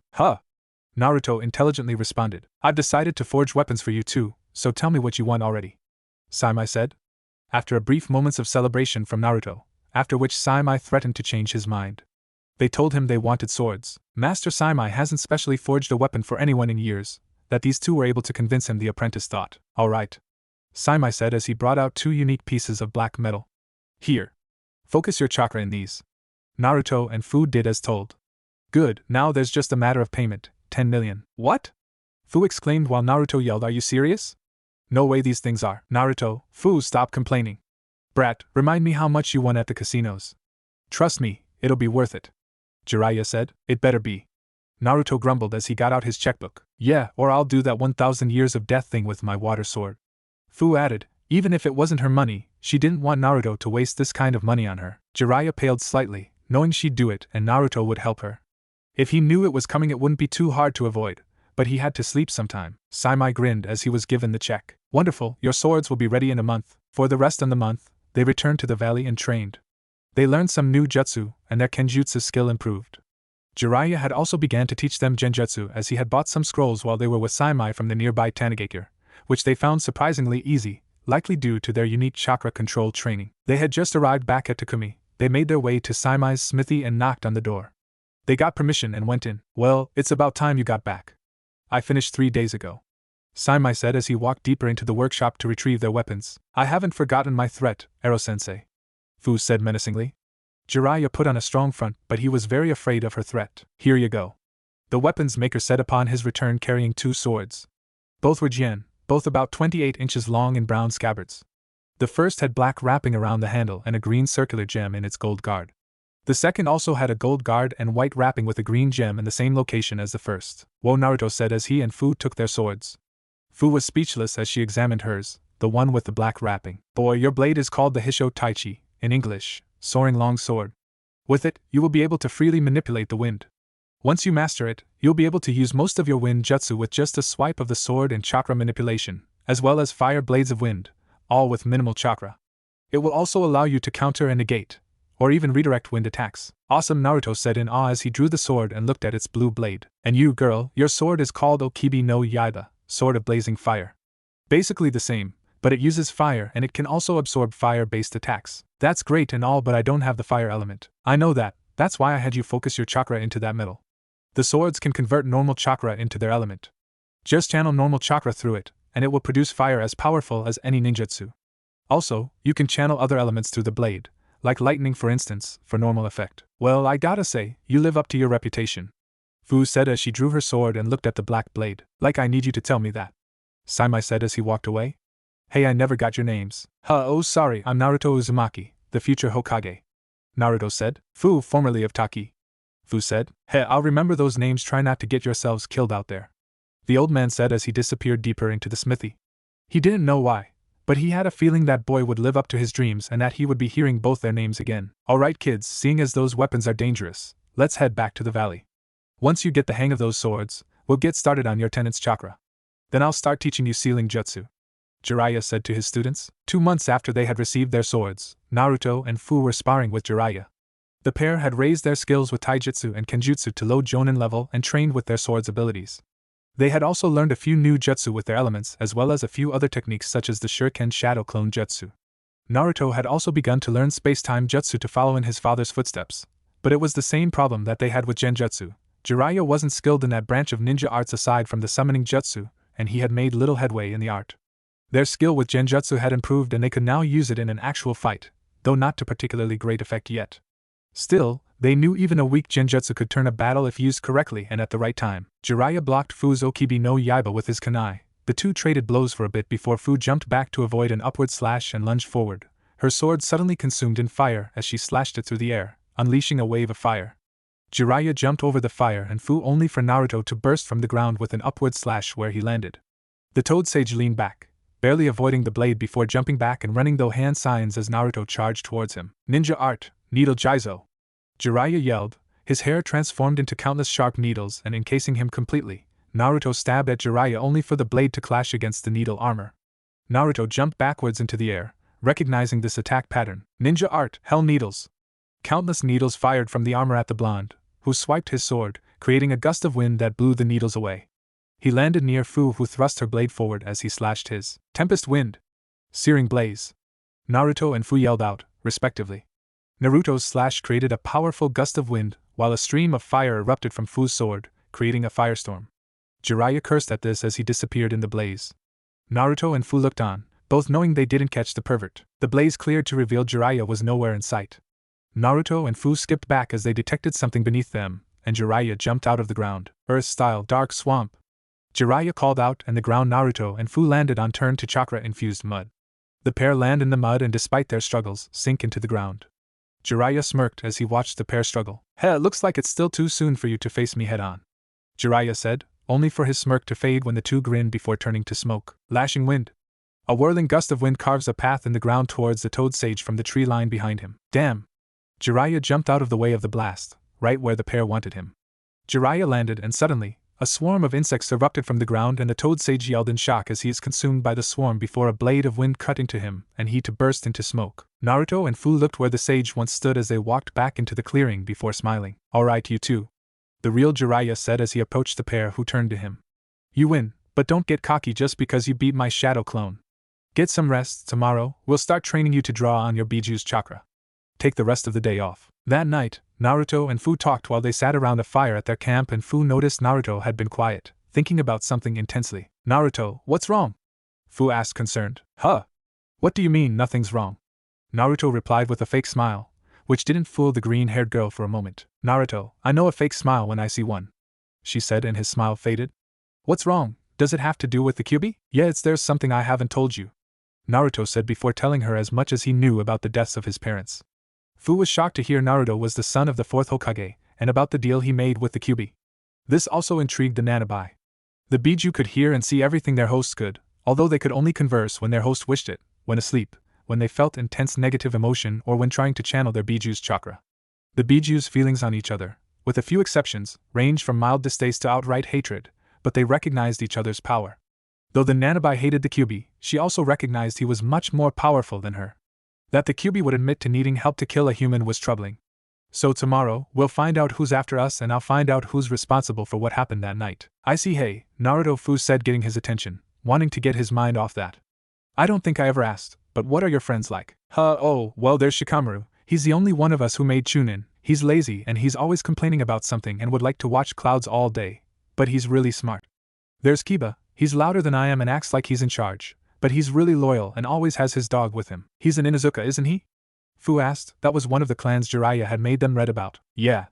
Naruto intelligently responded. I've decided to forge weapons for you too, so tell me what you want already. Saimai said. After a brief moments of celebration from Naruto, after which Saimai threatened to change his mind. They told him they wanted swords. Master Saimai hasn't specially forged a weapon for anyone in years, that these two were able to convince him, the apprentice thought. Alright. Saimai said as he brought out two unique pieces of black metal. Here. Focus your chakra in these. Naruto and Fu did as told. Good, now there's just a matter of payment, 10 million. What? Fu exclaimed while Naruto yelled, are you serious? No way these things are. Naruto, Fu, stop complaining. Brat, remind me how much you won at the casinos. Trust me, it'll be worth it. Jiraiya said, it better be. Naruto grumbled as he got out his checkbook. Yeah, or I'll do that 1,000 years of death thing with my water sword. Fu added, even if it wasn't her money, she didn't want Naruto to waste this kind of money on her. Jiraiya paled slightly, knowing she'd do it and Naruto would help her. If he knew it was coming, it wouldn't be too hard to avoid, but he had to sleep sometime. Saimai grinned as he was given the check. Wonderful, your swords will be ready in a month. For the rest of the month, they returned to the valley and trained. They learned some new jutsu, and their kenjutsu skill improved. Jiraiya had also began to teach them genjutsu as he had bought some scrolls while they were with Saimai from the nearby Tanigakure, which they found surprisingly easy, likely due to their unique chakra control training. They had just arrived back at Takumi. They made their way to Saimai's smithy and knocked on the door. They got permission and went in. Well, it's about time you got back. I finished 3 days ago, Saimai said as he walked deeper into the workshop to retrieve their weapons. I haven't forgotten my threat, Ero-sensei, Fu said menacingly. Jiraiya put on a strong front, but he was very afraid of her threat. Here you go, the weapons maker said upon his return, carrying 2 swords. Both were jian, both about 28 inches long in brown scabbards. The first had black wrapping around the handle and a green circular gem in its gold guard. The second also had a gold guard and white wrapping with a green gem in the same location as the first. Whoa, Naruto said as he and Fu took their swords. Fu was speechless as she examined hers, the one with the black wrapping. Boy, your blade is called the Hisho Taichi, in English, soaring long sword. With it, you will be able to freely manipulate the wind. Once you master it, you'll be able to use most of your wind jutsu with just a swipe of the sword and chakra manipulation, as well as fire blades of wind, all with minimal chakra. It will also allow you to counter and negate, or even redirect wind attacks. Awesome, Naruto said in awe as he drew the sword and looked at its blue blade. And you, girl, your sword is called Okibi no Yaiba, sword of blazing fire. Basically the same, but it uses fire and it can also absorb fire-based attacks. That's great and all, but I don't have the fire element. I know that, that's why I had you focus your chakra into that metal. The swords can convert normal chakra into their element. Just channel normal chakra through it, and it will produce fire as powerful as any ninjutsu. Also, you can channel other elements through the blade, like lightning for instance, for normal effect. Well, I gotta say, you live up to your reputation, Fu said as she drew her sword and looked at the black blade. Like I need you to tell me that, Saimai said as he walked away. Hey, I never got your names. Oh sorry, I'm Naruto Uzumaki, the future Hokage, Naruto said. Fu, formerly of Taki, Fu said. Hey, I'll remember those names, try not to get yourselves killed out there, the old man said as he disappeared deeper into the smithy. He didn't know why, but he had a feeling that boy would live up to his dreams and that he would be hearing both their names again. Alright kids, seeing as those weapons are dangerous, let's head back to the valley. Once you get the hang of those swords, we'll get started on your tenets chakra. Then I'll start teaching you sealing jutsu, Jiraiya said to his students. 2 months after they had received their swords, Naruto and Fu were sparring with Jiraiya. The pair had raised their skills with taijutsu and kenjutsu to low jonin level and trained with their swords abilities. They had also learned a few new jutsu with their elements as well as a few other techniques such as the Shuriken Shadow Clone Jutsu. Naruto had also begun to learn space-time jutsu to follow in his father's footsteps, but it was the same problem that they had with genjutsu. Jiraiya wasn't skilled in that branch of ninja arts aside from the summoning jutsu, and he had made little headway in the art. Their skill with genjutsu had improved and they could now use it in an actual fight, though not to particularly great effect yet. Still, they knew even a weak genjutsu could turn a battle if used correctly and at the right time. Jiraiya blocked Fu's Okibi no Yaiba with his kunai. The two traded blows for a bit before Fu jumped back to avoid an upward slash and lunged forward. Her sword suddenly consumed in fire as she slashed it through the air, unleashing a wave of fire. Jiraiya jumped over the fire and Fu only for Naruto to burst from the ground with an upward slash where he landed. The Toad Sage leaned back, barely avoiding the blade before jumping back and running though hand signs as Naruto charged towards him. Ninja art, needle jizo! Jiraiya yelled, his hair transformed into countless sharp needles and encasing him completely. Naruto stabbed at Jiraiya only for the blade to clash against the needle armor. Naruto jumped backwards into the air, recognizing this attack pattern. Ninja art, hell needles! Countless needles fired from the armor at the blonde, who swiped his sword, creating a gust of wind that blew the needles away. He landed near Fu, who thrust her blade forward as he slashed his tempest wind, searing blaze. Naruto and Fu yelled out, respectively. Naruto's slash created a powerful gust of wind, while a stream of fire erupted from Fu's sword, creating a firestorm. Jiraiya cursed at this as he disappeared in the blaze. Naruto and Fu looked on, both knowing they didn't catch the pervert. The blaze cleared to reveal Jiraiya was nowhere in sight. Naruto and Fu skipped back as they detected something beneath them, and Jiraiya jumped out of the ground. Earth-style dark swamp. Jiraiya called out and the ground Naruto and Fu landed on turned to chakra-infused mud. The pair land in the mud and despite their struggles, sink into the ground. Jiraiya smirked as he watched the pair struggle. Hey, it looks like it's still too soon for you to face me head-on, Jiraiya said, only for his smirk to fade when the two grinned before turning to smoke. Lashing wind. A whirling gust of wind carves a path in the ground towards the Toad Sage from the tree line behind him. Damn! Jiraiya jumped out of the way of the blast, right where the pair wanted him. Jiraiya landed and suddenly, A swarm of insects erupted from the ground and the toad sage yelled in shock as he is consumed by the swarm before a blade of wind cut into him and he to burst into smoke. Naruto and Fu looked where the sage once stood as they walked back into the clearing before smiling. Alright, you two, the real Jiraiya said as he approached the pair who turned to him. You win, but don't get cocky just because you beat my shadow clone. Get some rest. Tomorrow, we'll start training you to draw on your Bijuu's chakra. Take the rest of the day off. That night, Naruto and Fu talked while they sat around a fire at their camp and Fu noticed Naruto had been quiet, thinking about something intensely. Naruto, what's wrong? Fu asked concerned. Huh? What do you mean nothing's wrong? Naruto replied with a fake smile, which didn't fool the green-haired girl for a moment. Naruto, I know a fake smile when I see one, she said and his smile faded. What's wrong? Does it have to do with the Kyuubi? Yeah, there's something I haven't told you, Naruto said before telling her as much as he knew about the deaths of his parents. Fu was shocked to hear Naruto was the son of the fourth Hokage, and about the deal he made with the Kyuubi. This also intrigued the Nanabi. The Bijuu could hear and see everything their hosts could, although they could only converse when their host wished it, when asleep, when they felt intense negative emotion or when trying to channel their Bijuu's chakra. The Bijuu's feelings on each other, with a few exceptions, ranged from mild distaste to outright hatred, but they recognized each other's power. Though the Nanabi hated the Kyuubi, she also recognized he was much more powerful than her. That the Kyuubi would admit to needing help to kill a human was troubling. So tomorrow, we'll find out who's after us and I'll find out who's responsible for what happened that night. I see. Hey, Naruto, Fu said, getting his attention, wanting to get his mind off that. I don't think I ever asked, but what are your friends like? Oh, well, there's Shikamaru. He's the only one of us who made Chunin. He's lazy and he's always complaining about something and would like to watch clouds all day, but he's really smart. There's Kiba. He's louder than I am and acts like he's in charge, but he's really loyal and always has his dog with him. He's an Inuzuka, isn't he? Fu asked. That was one of the clans Jiraiya had made them read about. Yeah.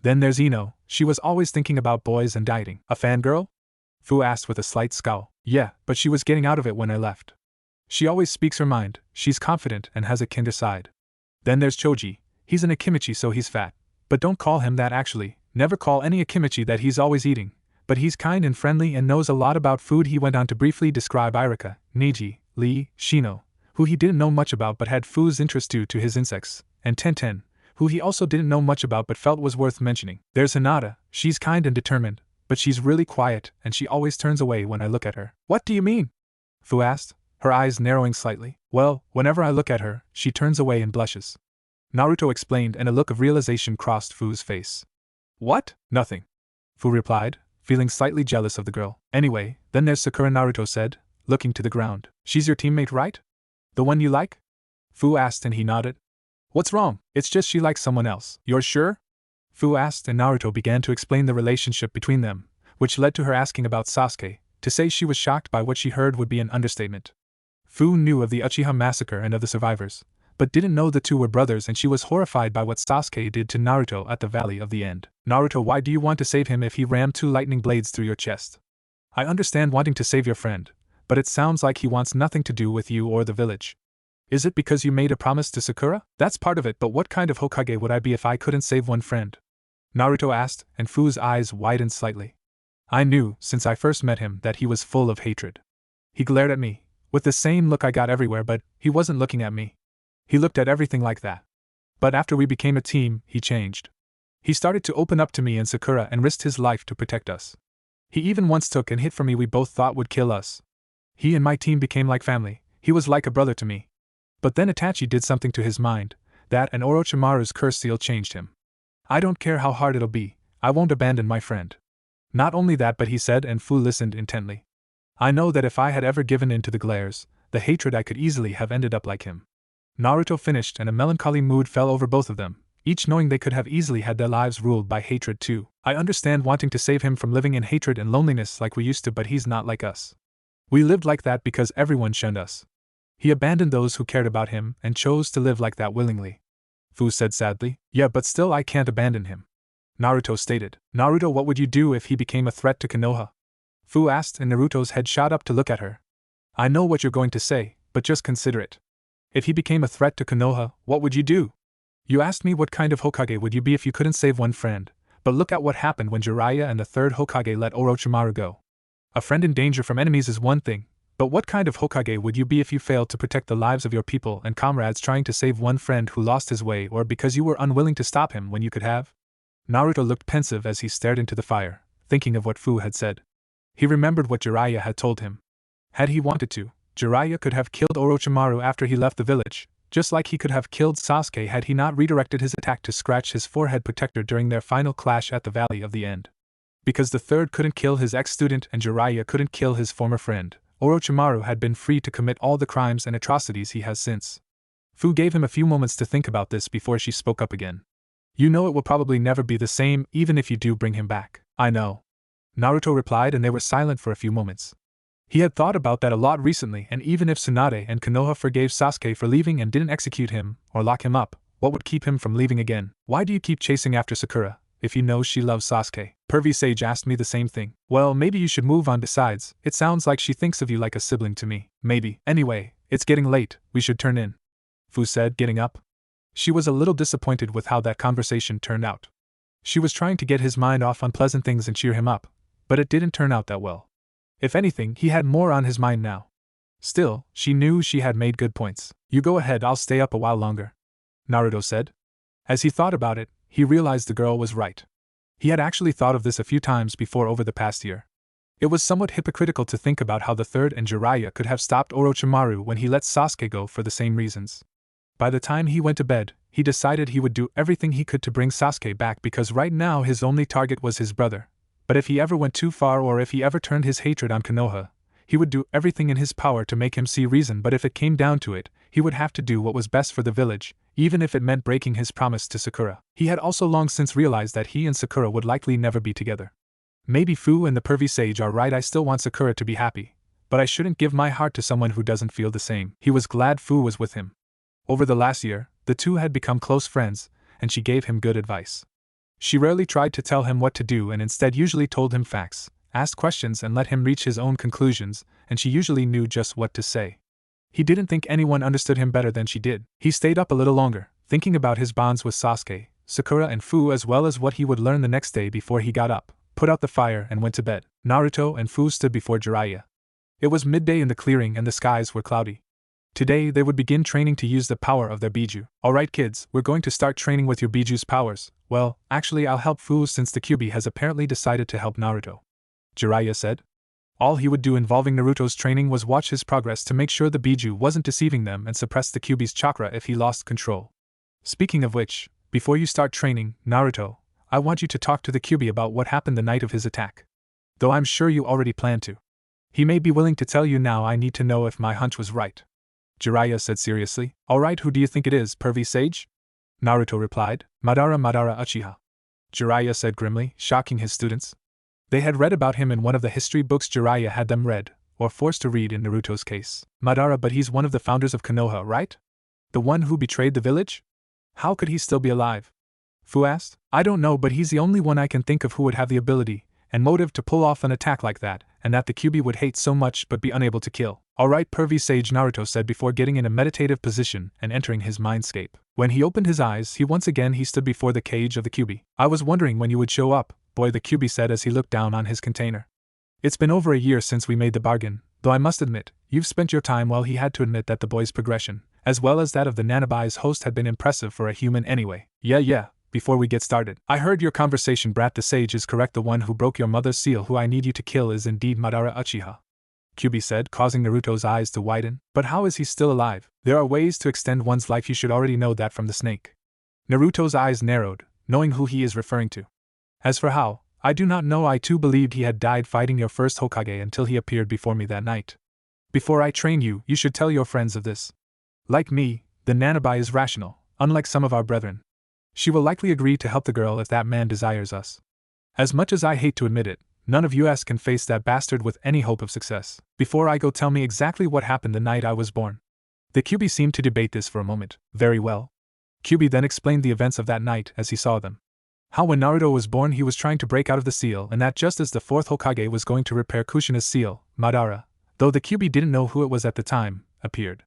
Then there's Ino. She was always thinking about boys and dieting. A fangirl? Fu asked with a slight scowl. Yeah, but she was getting out of it when I left. She always speaks her mind, she's confident and has a kinder side. Then there's Choji. He's an Akimichi, so he's fat. But don't call him that actually. Never call any Akimichi that. He's always eating. But he's kind and friendly and knows a lot about food. He went on to briefly describe Irika, Neji, Lee, Shino, who he didn't know much about but had Fu's interest due to his insects, and Tenten, who he also didn't know much about but felt was worth mentioning. There's Hinata. She's kind and determined, but she's really quiet and she always turns away when I look at her. What do you mean? Fu asked, her eyes narrowing slightly. Well, whenever I look at her, she turns away and blushes. Naruto explained and a look of realization crossed Fu's face. What? Nothing, Fu replied, feeling slightly jealous of the girl. Anyway, then there's Sakura, Naruto said, looking to the ground. She's your teammate, right? The one you like? Fu asked and he nodded. What's wrong? It's just she likes someone else. You're sure? Fu asked and Naruto began to explain the relationship between them, which led to her asking about Sasuke. To say she was shocked by what she heard would be an understatement. Fu knew of the Uchiha massacre and of the survivors, but didn't know the two were brothers, and she was horrified by what Sasuke did to Naruto at the Valley of the End. Naruto, why do you want to save him if he rammed 2 lightning blades through your chest? I understand wanting to save your friend, but it sounds like he wants nothing to do with you or the village. Is it because you made a promise to Sakura? That's part of it, but what kind of Hokage would I be if I couldn't save one friend? Naruto asked, and Fu's eyes widened slightly. I knew, since I first met him, that he was full of hatred. He glared at me, with the same look I got everywhere, but he wasn't looking at me. He looked at everything like that. But after we became a team, he changed. He started to open up to me and Sakura and risked his life to protect us. He even once took and hit for me we both thought would kill us. He and my team became like family. He was like a brother to me. But then Itachi did something to his mind. That and Orochimaru's curse seal changed him. I don't care how hard it'll be, I won't abandon my friend. Not only that, but he said, and Fu listened intently. I know that if I had ever given in to the glares, the hatred, I could easily have ended up like him. Naruto finished and a melancholy mood fell over both of them, each knowing they could have easily had their lives ruled by hatred too. I understand wanting to save him from living in hatred and loneliness like we used to, but he's not like us. We lived like that because everyone shunned us. He abandoned those who cared about him and chose to live like that willingly. Fu said sadly. Yeah, but still I can't abandon him, Naruto stated. Naruto, what would you do if he became a threat to Konoha? Fu asked, and Naruto's head shot up to look at her. I know what you're going to say, but just consider it. If he became a threat to Konoha, what would you do? You asked me what kind of Hokage would you be if you couldn't save one friend, but look at what happened when Jiraiya and the third Hokage let Orochimaru go. A friend in danger from enemies is one thing, but what kind of Hokage would you be if you failed to protect the lives of your people and comrades trying to save one friend who lost his way, or because you were unwilling to stop him when you could have? Naruto looked pensive as he stared into the fire, thinking of what Fu had said. He remembered what Jiraiya had told him. Had he wanted to, Jiraiya could have killed Orochimaru after he left the village, just like he could have killed Sasuke had he not redirected his attack to scratch his forehead protector during their final clash at the Valley of the End. Because the third couldn't kill his ex-student and Jiraiya couldn't kill his former friend, Orochimaru had been free to commit all the crimes and atrocities he has since. Fu gave him a few moments to think about this before she spoke up again. You know it will probably never be the same even if you do bring him back. I know. Naruto replied, and they were silent for a few moments. He had thought about that a lot recently, and even if Tsunade and Konoha forgave Sasuke for leaving and didn't execute him, or lock him up, what would keep him from leaving again? Why do you keep chasing after Sakura, if you know she loves Sasuke? Pervy Sage asked me the same thing. Well, maybe you should move on. Besides, it sounds like she thinks of you like a sibling to me. Maybe. Anyway, it's getting late, we should turn in. Fu said, getting up. She was a little disappointed with how that conversation turned out. She was trying to get his mind off unpleasant things and cheer him up, but it didn't turn out that well. If anything, he had more on his mind now. Still, she knew she had made good points. You go ahead, I'll stay up a while longer, Naruto said. As he thought about it, he realized the girl was right. He had actually thought of this a few times before over the past year. It was somewhat hypocritical to think about how the third and Jiraiya could have stopped Orochimaru when he let Sasuke go for the same reasons. By the time he went to bed, he decided he would do everything he could to bring Sasuke back because right now his only target was his brother. But if he ever went too far or if he ever turned his hatred on Konoha, he would do everything in his power to make him see reason. But if it came down to it, he would have to do what was best for the village, even if it meant breaking his promise to Sakura. He had also long since realized that he and Sakura would likely never be together. Maybe Fu and the pervy sage are right, I still want Sakura to be happy, but I shouldn't give my heart to someone who doesn't feel the same. He was glad Fu was with him. Over the last year, the two had become close friends, and she gave him good advice. She rarely tried to tell him what to do and instead usually told him facts, asked questions and let him reach his own conclusions, and she usually knew just what to say. He didn't think anyone understood him better than she did. He stayed up a little longer, thinking about his bonds with Sasuke, Sakura and Fu as well as what he would learn the next day before he got up, put out the fire and went to bed. Naruto and Fu stood before Jiraiya. It was midday in the clearing and the skies were cloudy. Today they would begin training to use the power of their Biju. Alright kids, we're going to start training with your Biju's powers. Well, actually I'll help Fu since the Kyuubi has apparently decided to help Naruto, Jiraiya said. All he would do involving Naruto's training was watch his progress to make sure the Biju wasn't deceiving them and suppress the Kyuubi's chakra if he lost control. Speaking of which, before you start training, Naruto, I want you to talk to the Kyuubi about what happened the night of his attack. Though I'm sure you already planned to. He may be willing to tell you now. I need to know if my hunch was right, Jiraiya said seriously. Alright, who do you think it is, pervy sage? Naruto replied. Madara Uchiha, Jiraiya said grimly, shocking his students. They had read about him in one of the history books Jiraiya had them read, or forced to read in Naruto's case. Madara, but he's one of the founders of Konoha, right? The one who betrayed the village? How could he still be alive? Fu asked. I don't know, but he's the only one I can think of who would have the ability and motive to pull off an attack like that, and that the Kyuubi would hate so much but be unable to kill. Alright, pervy sage, Naruto said before getting in a meditative position and entering his mindscape. When he opened his eyes, he stood before the cage of the Kyuubi. I was wondering when you would show up, boy, the Kyuubi said as he looked down on his container. It's been over a year since we made the bargain, though I must admit, you've spent your time well. He had to admit that the boy's progression, as well as that of the Nanabai's host, had been impressive for a human anyway. Yeah, before we get started, I heard your conversation. Brat the sage is correct. The one who broke your mother's seal who I need you to kill is indeed Madara Uchiha, Kyuubi said, causing Naruto's eyes to widen. But how is he still alive? There are ways to extend one's life. You should already know that from the snake. Naruto's eyes narrowed, knowing who he is referring to. As for how, I do not know. I too believed he had died fighting your first Hokage until he appeared before me that night. Before I train you, you should tell your friends of this. Like me, the Nanabai is rational, unlike some of our brethren. She will likely agree to help the girl if that man desires us. As much as I hate to admit it, none of us can face that bastard with any hope of success. Before I go, tell me exactly what happened the night I was born. The Kyuubi seemed to debate this for a moment. Very well. Kyuubi then explained the events of that night as he saw them. How when Naruto was born he was trying to break out of the seal, and that just as the fourth Hokage was going to repair Kushina's seal, Madara, though the Kyuubi didn't know who it was at the time, appeared.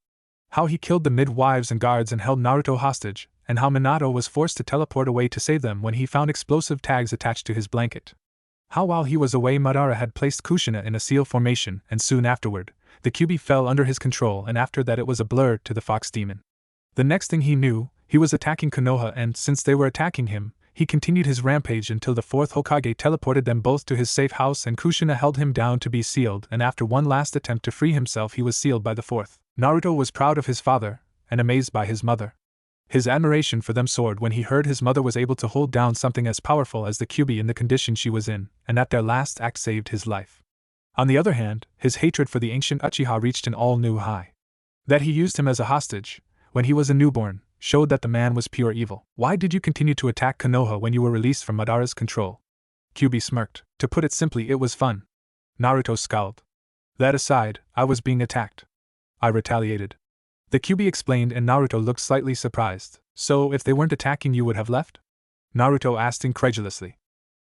How he killed the midwives and guards and held Naruto hostage, and how Minato was forced to teleport away to save them when he found explosive tags attached to his blanket. How while he was away Madara had placed Kushina in a seal formation, and soon afterward, the Kyuubi fell under his control, and after that it was a blur to the fox demon. The next thing he knew, he was attacking Konoha, and since they were attacking him, He continued his rampage until the fourth Hokage teleported them both to his safe house and Kushina held him down to be sealed, and after one last attempt to free himself he was sealed by the fourth. Naruto was proud of his father, and amazed by his mother. His admiration for them soared when he heard his mother was able to hold down something as powerful as the Kyuubi in the condition she was in, and that their last act saved his life. On the other hand, his hatred for the ancient Uchiha reached an all-new high. That he used him as a hostage, when he was a newborn, showed that the man was pure evil. Why did you continue to attack Konoha when you were released from Madara's control? Kyuubi smirked. To put it simply, it was fun. Naruto scowled. That aside, I was being attacked. I retaliated. The Kyuubi explained and Naruto looked slightly surprised. So, if they weren't attacking you would have left? Naruto asked incredulously.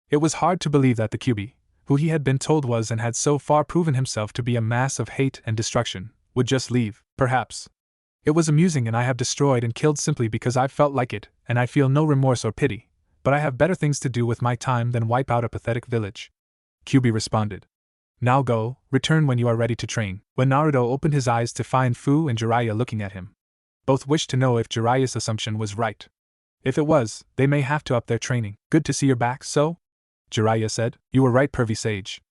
It was hard to believe that the Kyuubi, who he had been told was and had so far proven himself to be a mass of hate and destruction, would just leave. Perhaps. It was amusing and I have destroyed and killed simply because I felt like it, and I feel no remorse or pity, but I have better things to do with my time than wipe out a pathetic village. Kyuubi responded. Now go, return when you are ready to train. When Naruto opened his eyes to find Fu and Jiraiya looking at him. Both wished to know if Jiraiya's assumption was right. If it was, they may have to up their training. Good to see you're back, so? Jiraiya said. You were right, pervy sage.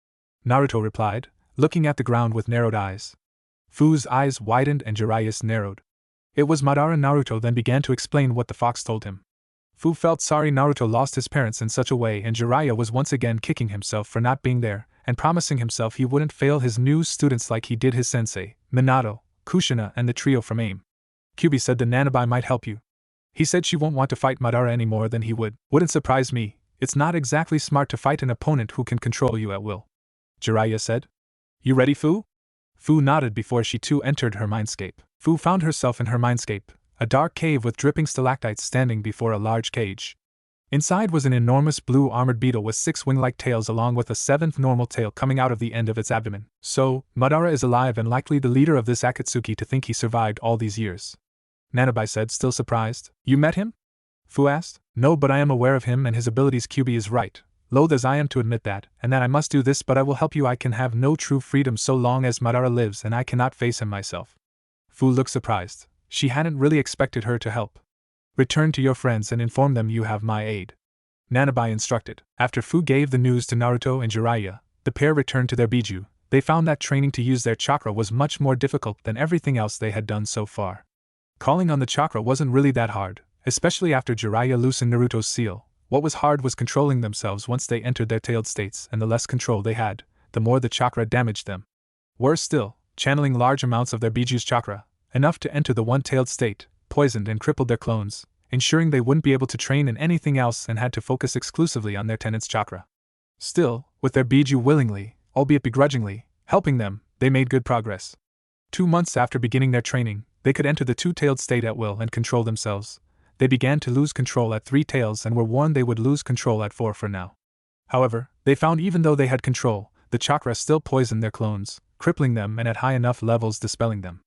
Naruto replied, looking at the ground with narrowed eyes. Fu's eyes widened and Jiraiya's narrowed. It was Madara. Naruto then began to explain what the fox told him. Fu felt sorry Naruto lost his parents in such a way, and Jiraiya was once again kicking himself for not being there, and promising himself he wouldn't fail his new students like he did his sensei, Minato, Kushina and the trio from AIM. Kyuubi said the Nanabi might help you. He said she won't want to fight Madara any more than he would. Wouldn't surprise me, it's not exactly smart to fight an opponent who can control you at will. Jiraiya said. You ready, Fu? Fu nodded before she too entered her mindscape. Fu found herself in her mindscape, a dark cave with dripping stalactites standing before a large cage. Inside was an enormous blue armored beetle with 6 wing-like tails along with a 7th normal tail coming out of the end of its abdomen. So, Madara is alive and likely the leader of this Akatsuki to think he survived all these years. Nanabi said, still surprised. You met him? Fu asked. No, but I am aware of him and his abilities. Kyuubi is right, loath as I am to admit that, and that I must do this, but I will help you. I can have no true freedom so long as Madara lives and I cannot face him myself. Fu looked surprised. She hadn't really expected her to help. Return to your friends and inform them you have my aid. Nanabi instructed. After Fu gave the news to Naruto and Jiraiya, the pair returned to their biju. They found that training to use their chakra was much more difficult than everything else they had done so far. Calling on the chakra wasn't really that hard, especially after Jiraiya loosened Naruto's seal. What was hard was controlling themselves once they entered their tailed states, and the less control they had, the more the chakra damaged them. Worse still, channeling large amounts of their biju's chakra, enough to enter the one-tailed state, poisoned and crippled their clones, ensuring they wouldn't be able to train in anything else and had to focus exclusively on their tenant's chakra. Still, with their biju willingly, albeit begrudgingly, helping them, they made good progress. 2 months after beginning their training, they could enter the two-tailed state at will and control themselves. They began to lose control at 3 tails and were warned they would lose control at 4 for now. However, they found even though they had control, the chakra still poisoned their clones, crippling them and at high enough levels dispelling them.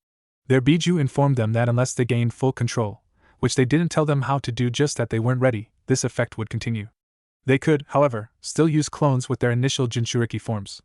Their biju informed them that unless they gained full control, which they didn't tell them how to do, just that they weren't ready, this effect would continue. They could, however, still use clones with their initial Jinchuriki forms.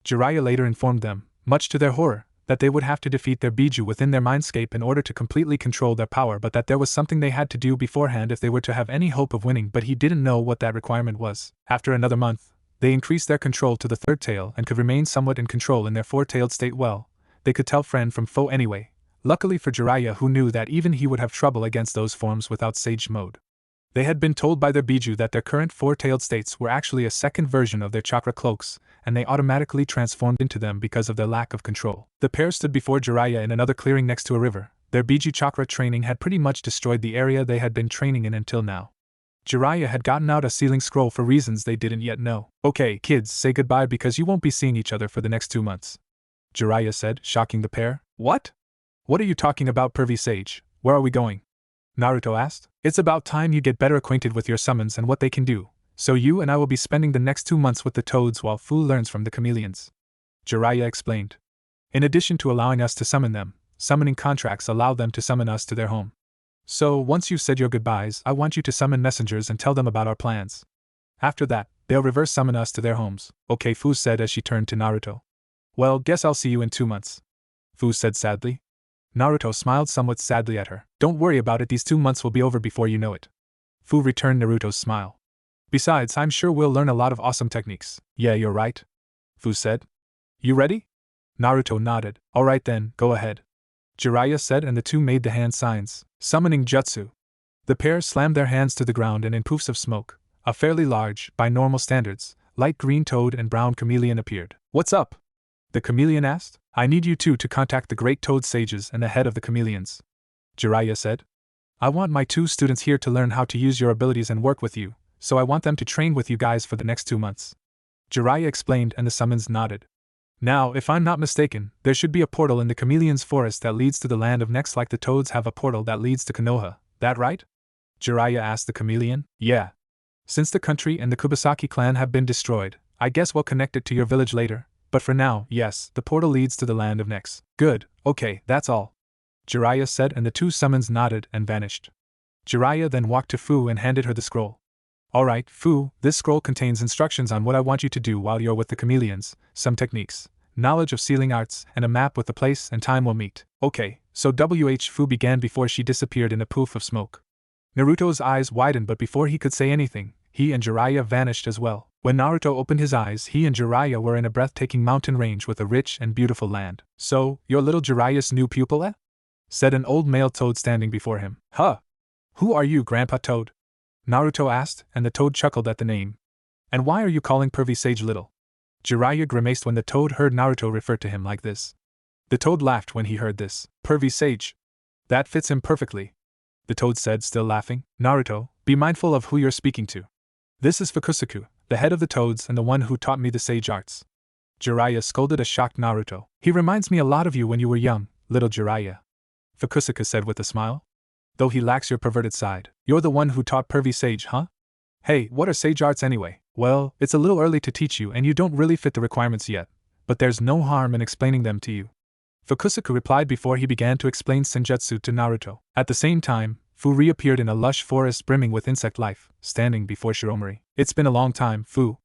Jiraiya later informed them, much to their horror, that they would have to defeat their biju within their mindscape in order to completely control their power, but that there was something they had to do beforehand if they were to have any hope of winning, but he didn't know what that requirement was. After another month, they increased their control to the 3rd tail and could remain somewhat in control in their 4-tailed state. Well, they could tell friend from foe anyway. Luckily for Jiraiya, who knew that even he would have trouble against those forms without Sage Mode. They had been told by their biju that their current 4-tailed states were actually a second version of their chakra cloaks, and they automatically transformed into them because of their lack of control. The pair stood before Jiraiya in another clearing next to a river. Their biju chakra training had pretty much destroyed the area they had been training in until now. Jiraiya had gotten out a sealing scroll for reasons they didn't yet know. Okay, kids, say goodbye because you won't be seeing each other for the next 2 months. Jiraiya said, shocking the pair. What? What are you talking about, pervy sage? Where are we going? Naruto asked. It's about time you get better acquainted with your summons and what they can do, so you and I will be spending the next 2 months with the toads while Fu learns from the chameleons. Jiraiya explained. In addition to allowing us to summon them, summoning contracts allow them to summon us to their home. So, once you've said your goodbyes, I want you to summon messengers and tell them about our plans. After that, they'll reverse summon us to their homes. Okay, Fu said as she turned to Naruto. Well, guess I'll see you in 2 months. Fu said sadly. Naruto smiled somewhat sadly at her. Don't worry about it, these 2 months will be over before you know it. Fu returned Naruto's smile. Besides, I'm sure we'll learn a lot of awesome techniques. Yeah, you're right, Fu said. You ready? Naruto nodded. Alright then, go ahead, Jiraiya said, and the two made the hand signs, summoning jutsu. The pair slammed their hands to the ground, and in poofs of smoke, a fairly large, by normal standards, light green toad and brown chameleon appeared. What's up? The chameleon asked. I need you two to contact the great toad sages and the head of the chameleons, Jiraiya said. I want my two students here to learn how to use your abilities and work with you, so I want them to train with you guys for the next 2 months, Jiraiya explained, and the summons nodded. Now, if I'm not mistaken, there should be a portal in the chameleon's forest that leads to the land of Next, like the toads have a portal that leads to Konoha, that right? Jiraiya asked the chameleon. Yeah. Since the country and the Kubasaki clan have been destroyed, I guess we'll connect it to your village later, but for now, yes, the portal leads to the land of Next. Good, okay, that's all, Jiraiya said, and the two summons nodded and vanished. Jiraiya then walked to Fu and handed her the scroll. Alright, Fu, this scroll contains instructions on what I want you to do while you're with the chameleons, some techniques, knowledge of sealing arts, and a map with the place and time we'll meet. Okay, so Fu began before she disappeared in a poof of smoke. Naruto's eyes widened, but before he could say anything, he and Jiraiya vanished as well. When Naruto opened his eyes, he and Jiraiya were in a breathtaking mountain range with a rich and beautiful land. So, you're little Jiraiya's new pupil, eh? Said an old male toad standing before him. Huh? Who are you, Grandpa Toad? Naruto asked, and the toad chuckled at the name. And why are you calling Pervy Sage little? Jiraiya grimaced when the toad heard Naruto refer to him like this. The toad laughed when he heard this. Pervy Sage. That fits him perfectly, the toad said, still laughing. Naruto, be mindful of who you're speaking to. This is Fukusaku, the head of the toads and the one who taught me the sage arts. Jiraiya scolded a shocked Naruto. He reminds me a lot of you when you were young, little Jiraiya, Fukusaku said with a smile. Though he lacks your perverted side. You're the one who taught Pervy Sage, huh? Hey, what are sage arts anyway? Well, it's a little early to teach you and you don't really fit the requirements yet, but there's no harm in explaining them to you, Fukusaku replied before he began to explain senjutsu to Naruto. At the same time, Fu reappeared in a lush forest brimming with insect life, standing before Shiromari. It's been a long time, Fu.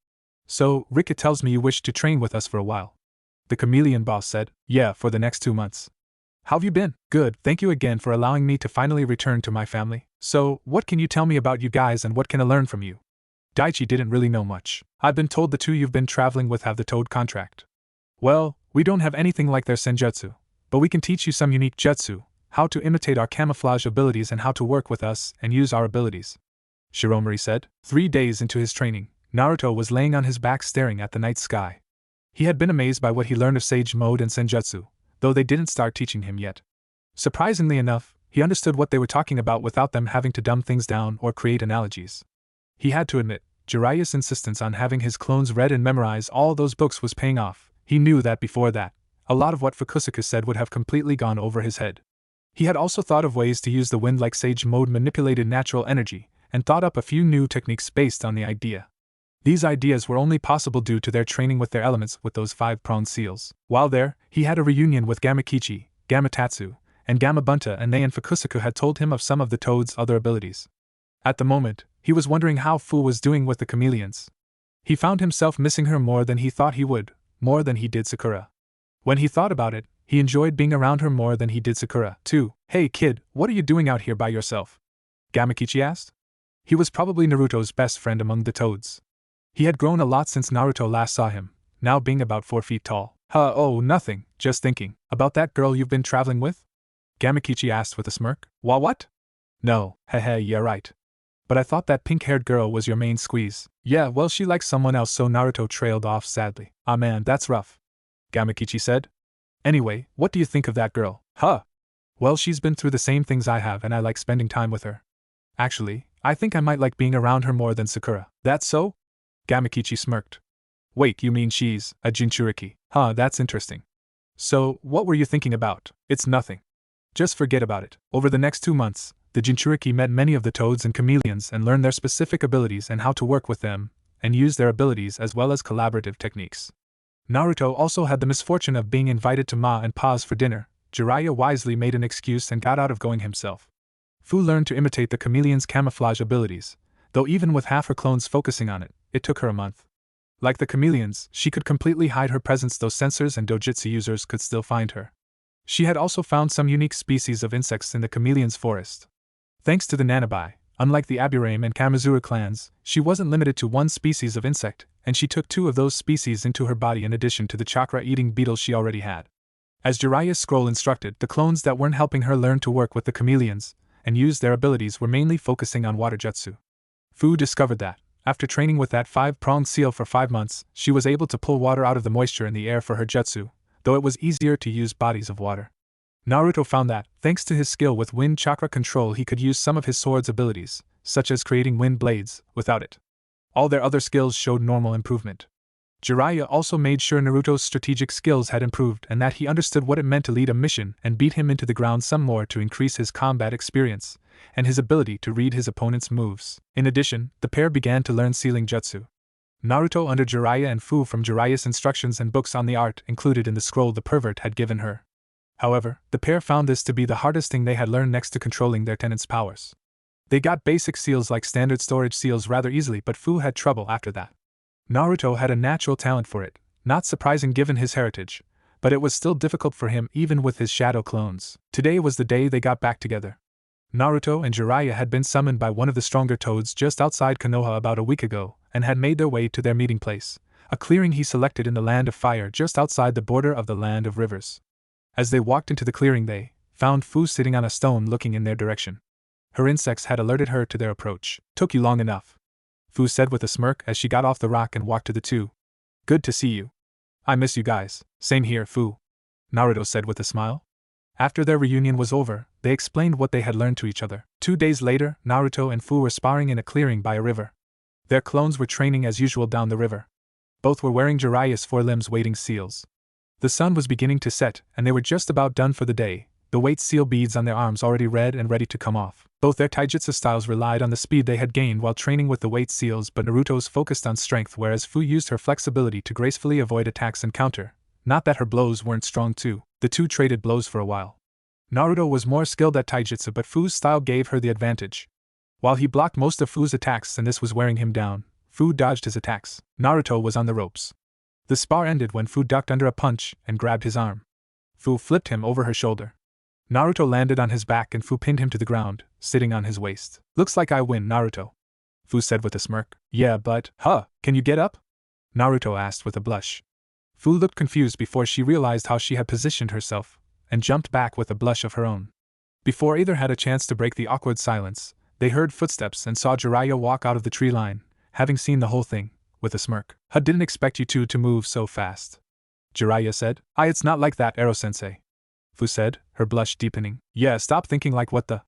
So, Rika tells me you wish to train with us for a while, the chameleon boss said. Yeah, for the next 2 months. How've you been? Good, thank you again for allowing me to finally return to my family. So, what can you tell me about you guys and what can I learn from you? Daichi didn't really know much. I've been told the two you've been traveling with have the toad contract. Well, we don't have anything like their senjutsu, but we can teach you some unique jutsu, how to imitate our camouflage abilities and how to work with us and use our abilities, Shiromari said. 3 days into his training, Naruto was laying on his back staring at the night sky. He had been amazed by what he learned of sage mode and senjutsu, though they didn't start teaching him yet. Surprisingly enough, he understood what they were talking about without them having to dumb things down or create analogies. He had to admit, Jiraiya's insistence on having his clones read and memorize all those books was paying off. He knew that before that, a lot of what Fukusaku said would have completely gone over his head. He had also thought of ways to use the wind like sage mode manipulated natural energy, and thought up a few new techniques based on the idea. These ideas were only possible due to their training with their elements with those 5-pronged seals. While there, he had a reunion with Gamakichi, Gamatatsu, and Gamabunta, and they and Fukusaku had told him of some of the toad's other abilities. At the moment, he was wondering how Fu was doing with the chameleons. He found himself missing her more than he thought he would, more than he did Sakura. When he thought about it, he enjoyed being around her more than he did Sakura, too. Hey kid, what are you doing out here by yourself? Gamakichi asked. He was probably Naruto's best friend among the toads. He had grown a lot since Naruto last saw him, now being about 4 feet tall. Oh, nothing, just thinking. About that girl you've been traveling with? Gamakichi asked with a smirk. What? No, yeah right. But I thought that pink-haired girl was your main squeeze. Yeah, well she likes someone else, so Naruto trailed off sadly. Ah man, that's rough, Gamakichi said. Anyway, what do you think of that girl? Well, she's been through the same things I have and I like spending time with her. Actually, I think I might like being around her more than Sakura. That's so? Gamakichi smirked. Wait, you mean she's a Jinchuriki? That's interesting. So, what were you thinking about? It's nothing. Just forget about it. Over the next 2 months, the Jinchuriki met many of the toads and chameleons and learned their specific abilities and how to work with them, and use their abilities as well as collaborative techniques. Naruto also had the misfortune of being invited to Ma and Pa's for dinner. Jiraiya wisely made an excuse and got out of going himself. Fu learned to imitate the chameleon's camouflage abilities, though even with half her clones focusing on it, it took her a month. Like the chameleons, she could completely hide her presence, though sensors and dojutsu users could still find her. She had also found some unique species of insects in the chameleon's forest. Thanks to the nanobai, Unlike the Aburame and Kamizura clans, she wasn't limited to one species of insect, and she took 2 of those species into her body in addition to the chakra-eating beetles she already had. As Jiraiya's scroll instructed, the clones that weren't helping her learn to work with the chameleons and use their abilities were mainly focusing on water jutsu. Fu discovered that, after training with that 5-pronged seal for 5 months, she was able to pull water out of the moisture in the air for her jutsu, though it was easier to use bodies of water. Naruto found that, thanks to his skill with wind chakra control, he could use some of his sword's abilities, such as creating wind blades, without it. All their other skills showed normal improvement. Jiraiya also made sure Naruto's strategic skills had improved and that he understood what it meant to lead a mission and beat him into the ground some more to increase his combat experience and his ability to read his opponent's moves. In addition, the pair began to learn sealing jutsu. Naruto under Jiraiya and Fu from Jiraiya's instructions and books on the art included in the scroll the pervert had given her. However, the pair found this to be the hardest thing they had learned next to controlling their tenant's powers. They got basic seals like standard storage seals rather easily, but Fu had trouble after that. Naruto had a natural talent for it, not surprising given his heritage, but it was still difficult for him even with his shadow clones. Today was the day they got back together. Naruto and Jiraiya had been summoned by one of the stronger toads just outside Konoha about a week ago and had made their way to their meeting place, a clearing he selected in the Land of Fire just outside the border of the Land of Rivers. As they walked into the clearing, they found Fu sitting on a stone looking in their direction. Her insects had alerted her to their approach. "Took you long enough," Fu said with a smirk as she got off the rock and walked to the 2. "Good to see you. I miss you guys." "Same here, Fu," Naruto said with a smile. After their reunion was over, they explained what they had learned to each other. 2 days later, Naruto and Fu were sparring in a clearing by a river. Their clones were training as usual down the river. Both were wearing Jiraiya's 4 limbs weighting seals. The sun was beginning to set, and they were just about done for the day, the weight seal beads on their arms already red and ready to come off. Both their taijutsu styles relied on the speed they had gained while training with the weight seals, but Naruto's focused on strength whereas Fu used her flexibility to gracefully avoid attacks and counter. Not that her blows weren't strong too. The 2 traded blows for a while. Naruto was more skilled at taijutsu, but Fu's style gave her the advantage. While he blocked most of Fu's attacks and this was wearing him down, Fu dodged his attacks. Naruto was on the ropes. The spar ended when Fu ducked under a punch and grabbed his arm. Fu flipped him over her shoulder. Naruto landed on his back and Fu pinned him to the ground, sitting on his waist. "Looks like I win, Naruto," Fu said with a smirk. "Yeah, but, can you get up?" Naruto asked with a blush. Fu looked confused before she realized how she had positioned herself, and jumped back with a blush of her own. Before either had a chance to break the awkward silence, they heard footsteps and saw Jiraiya walk out of the tree line, having seen the whole thing, with a smirk. "I didn't expect you two to move so fast," Jiraiya said. "It's not like that, Ero-sensei," Fu said, her blush deepening. "Yeah, stop thinking like what the..."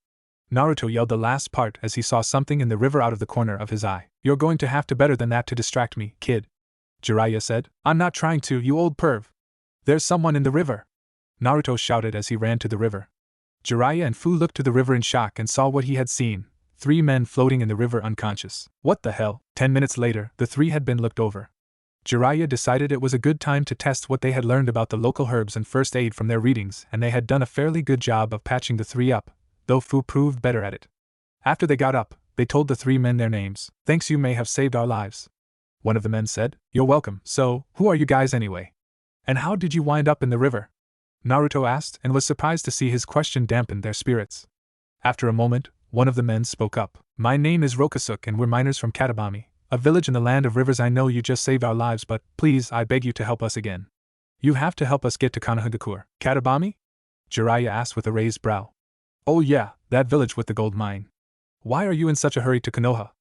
Naruto yelled the last part as he saw something in the river out of the corner of his eye. "You're going to have to better than that to distract me, kid," Jiraiya said. "I'm not trying to, you old perv. There's someone in the river," Naruto shouted as he ran to the river. Jiraiya and Fu looked to the river in shock and saw what he had seen. 3 men floating in the river unconscious. What the hell? 10 minutes later, the 3 had been looked over. Jiraiya decided it was a good time to test what they had learned about the local herbs and first aid from their readings, and they had done a fairly good job of patching the 3 up, though Fu proved better at it. After they got up, they told the 3 men their names. "Thanks, you may have saved our lives," one of the men said. "You're welcome. So, who are you guys anyway? And how did you wind up in the river?" Naruto asked, and was surprised to see his question dampen their spirits. After a moment, one of the men spoke up. "My name is Rokusuke and we're miners from Katabami, a village in the Land of Rivers. I know you just saved our lives, but, please, I beg you to help us again. You have to help us get to Konohagakure." "Katabami?" Jiraiya asked with a raised brow. "Oh yeah, that village with the gold mine. Why are you in such a hurry to Konoha?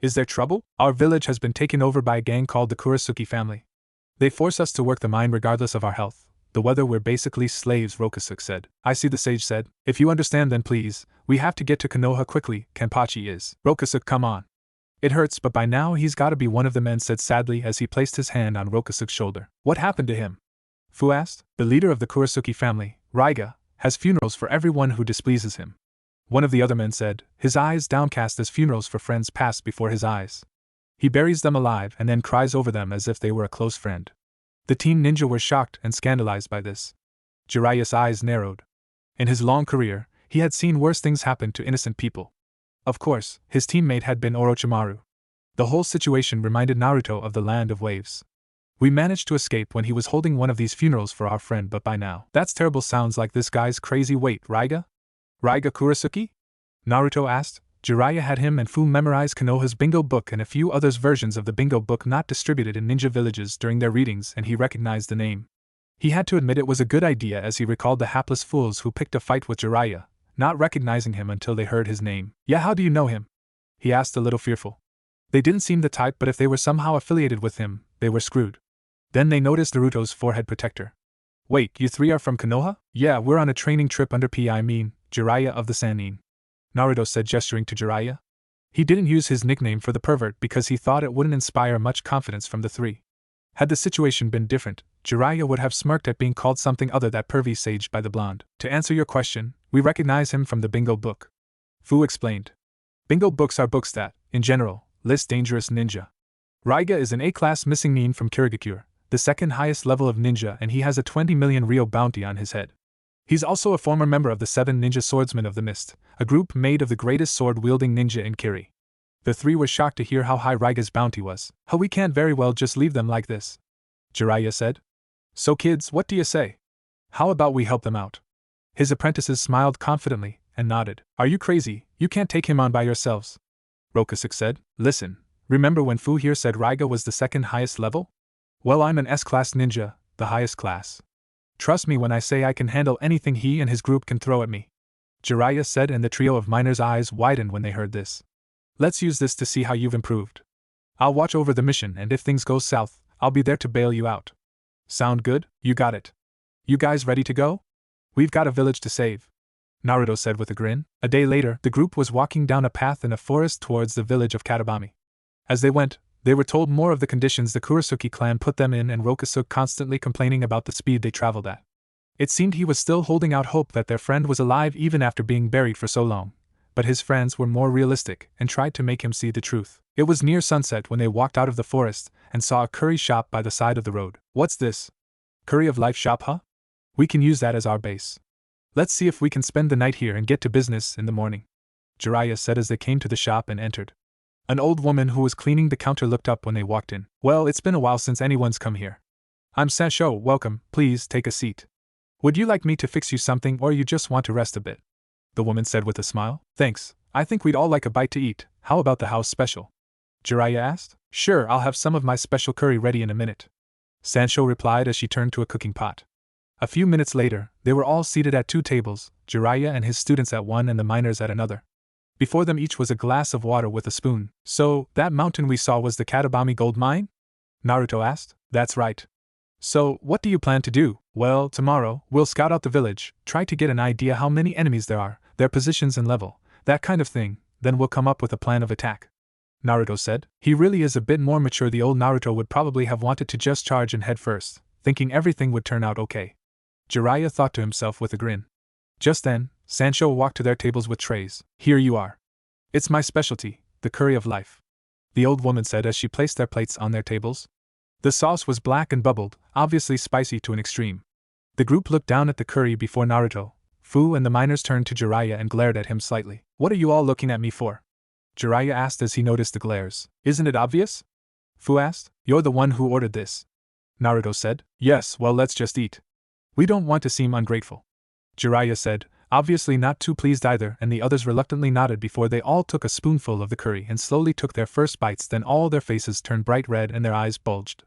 Is there trouble?" "Our village has been taken over by a gang called the Kurasuke family. They force us to work the mine regardless of our health. The weather, we're basically slaves," Rokusuke said. "I see," the sage said. "If you understand, then please, we have to get to Konoha quickly. Kenpachi is." "Rokusuke, come on. It hurts, but by now he's gotta be," one of the men said sadly as he placed his hand on Rokusuke's shoulder. "What happened to him?" Fu asked. "The leader of the Kurasuke family, Raiga, has funerals for everyone who displeases him," one of the other men said, his eyes downcast as funerals for friends passed before his eyes. "He buries them alive and then cries over them as if they were a close friend." The teen ninja were shocked and scandalized by this. Jiraiya's eyes narrowed. In his long career, he had seen worse things happen to innocent people. Of course, his teammate had been Orochimaru. The whole situation reminded Naruto of the Land of Waves. "We managed to escape when he was holding one of these funerals for our friend, but by now..." "That's terrible. Sounds like this guy's crazy. Wait, Raiga? Raiga Kurasuke?" Naruto asked. Jiraiya had him and Fu memorize Konoha's bingo book and a few others versions of the bingo book not distributed in ninja villages during their readings, and he recognized the name. He had to admit it was a good idea as he recalled the hapless fools who picked a fight with Jiraiya, not recognizing him until they heard his name. Yeah, how do you know him? He asked, a little fearful. They didn't seem the type, but if they were somehow affiliated with him, they were screwed. Then they noticed Naruto's forehead protector. Wait, you three are from Konoha? Yeah, we're on a training trip under Jiraiya of the Sannin. Naruto said, gesturing to Jiraiya. He didn't use his nickname for the pervert because he thought it wouldn't inspire much confidence from the three. Had the situation been different, Jiraiya would have smirked at being called something other than pervy sage by the blonde. To answer your question, we recognize him from the bingo book. Fu explained. Bingo books are books that, in general, list dangerous ninja. Raiga is an A-class missing nin from Kirigakure, the second highest level of ninja, and he has a 20 million Ryo bounty on his head. He's also a former member of the 7 Ninja Swordsmen of the Mist, a group made of the greatest sword-wielding ninja in Kiri. The three were shocked to hear how high Raiga's bounty was. How we can't very well just leave them like this, Jiraiya said. So kids, what do you say? How about we help them out? His apprentices smiled confidently and nodded. Are you crazy? You can't take him on by yourselves, Rokusuk said. Listen, remember when Fu here said Raiga was the second highest level? Well, I'm an S-class ninja, the highest class. Trust me when I say I can handle anything he and his group can throw at me, Jiraiya said, and the trio of miners' eyes widened when they heard this. Let's use this to see how you've improved. I'll watch over the mission, and if things go south, I'll be there to bail you out. Sound good? You got it. You guys ready to go? We've got a village to save, Naruto said with a grin. A day later, the group was walking down a path in a forest towards the village of Katabami. As they went, they were told more of the conditions the Kurasuki clan put them in, and Rokusuk constantly complaining about the speed they traveled at. It seemed he was still holding out hope that their friend was alive even after being buried for so long, but his friends were more realistic and tried to make him see the truth. It was near sunset when they walked out of the forest and saw a curry shop by the side of the road. What's this? Curry of Life shop, huh? We can use that as our base. Let's see if we can spend the night here and get to business in the morning, Jiraiya said as they came to the shop and entered. An old woman who was cleaning the counter looked up when they walked in. Well, it's been a while since anyone's come here. I'm Sancho, welcome, please take a seat. Would you like me to fix you something or you just want to rest a bit? The woman said with a smile. Thanks, I think we'd all like a bite to eat. How about the house special? Jiraiya asked. Sure, I'll have some of my special curry ready in a minute, Sancho replied as she turned to a cooking pot. A few minutes later, they were all seated at 2 tables, Jiraiya and his students at one and the miners at another. Before them each was a glass of water with a spoon. So, that mountain we saw was the Katabami gold mine? Naruto asked. That's right. So, what do you plan to do? Well, tomorrow, we'll scout out the village, try to get an idea how many enemies there are, their positions and level, that kind of thing, then we'll come up with a plan of attack, Naruto said. He really is a bit more mature. The old Naruto would probably have wanted to just charge and head first, thinking everything would turn out okay. Jiraiya thought to himself with a grin. Just then, Sancho walked to their tables with trays. Here you are. It's my specialty, the curry of life, the old woman said as she placed their plates on their tables. The sauce was black and bubbled, obviously spicy to an extreme. The group looked down at the curry before Naruto. Fu and the miners turned to Jiraiya and glared at him slightly. What are you all looking at me for? Jiraiya asked as he noticed the glares. Isn't it obvious? Fu asked. You're the one who ordered this, Naruto said. Yes, well, let's just eat. We don't want to seem ungrateful, Jiraiya said, obviously not too pleased either, and the others reluctantly nodded before they all took a spoonful of the curry and slowly took their first bites. Then all their faces turned bright red and their eyes bulged.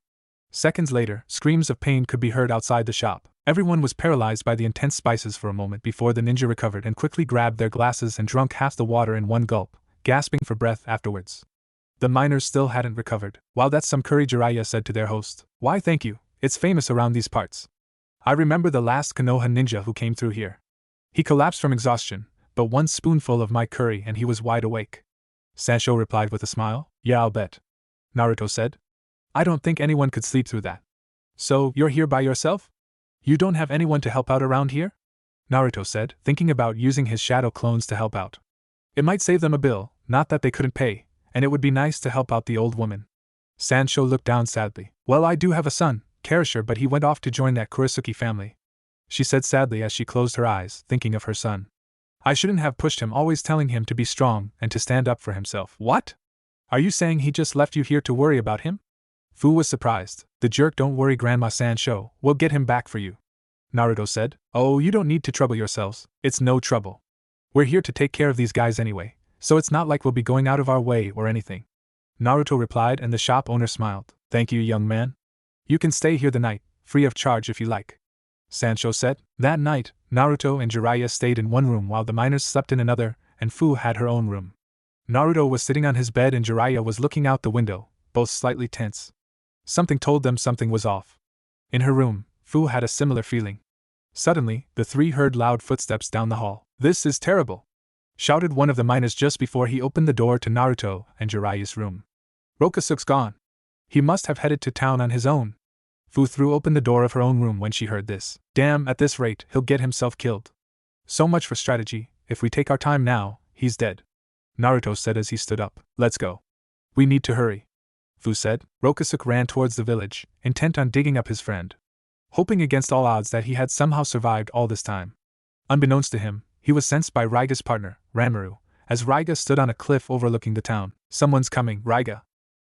Seconds later, screams of pain could be heard outside the shop. Everyone was paralyzed by the intense spices for a moment before the ninja recovered and quickly grabbed their glasses and drank half the water in one gulp, gasping for breath afterwards. The miners still hadn't recovered. Wow, that's some curry, Jiraiya said to their host. Why, thank you, it's famous around these parts. I remember the last Konoha ninja who came through here. He collapsed from exhaustion, but one spoonful of my curry and he was wide awake, Sancho replied with a smile. Yeah, I'll bet, Naruto said. I don't think anyone could sleep through that. So, you're here by yourself? You don't have anyone to help out around here? Naruto said, thinking about using his shadow clones to help out. It might save them a bill, not that they couldn't pay, and it would be nice to help out the old woman. Sancho looked down sadly. Well, I do have a son, Karashir, but he went off to join that Kurasuki family, she said sadly as she closed her eyes, thinking of her son. I shouldn't have pushed him, always telling him to be strong and to stand up for himself. What? Are you saying he just left you here to worry about him? Fu was surprised. The jerk, don't worry Grandma Sancho, we'll get him back for you, Naruto said. Oh, you don't need to trouble yourselves, it's no trouble. We're here to take care of these guys anyway, so it's not like we'll be going out of our way or anything. Naruto replied, and the shop owner smiled. Thank you, young man. You can stay here the night, free of charge if you like. Sancho said. That night, Naruto and Jiraiya stayed in one room while the miners slept in another, and Fu had her own room. Naruto was sitting on his bed and Jiraiya was looking out the window, both slightly tense. Something told them something was off. In her room, Fu had a similar feeling. Suddenly, the three heard loud footsteps down the hall. This is terrible! Shouted one of the miners just before he opened the door to Naruto and Jiraiya's room. Rokusuke's gone. He must have headed to town on his own. Fu threw open the door of her own room when she heard this. Damn, at this rate, he'll get himself killed. So much for strategy. If we take our time now, he's dead. Naruto said as he stood up. Let's go. We need to hurry. Fu said. Rokusuke ran towards the village, intent on digging up his friend. Hoping against all odds that he had somehow survived all this time. Unbeknownst to him, he was sensed by Raiga's partner, Ranmaru, as Raiga stood on a cliff overlooking the town. Someone's coming, Raiga.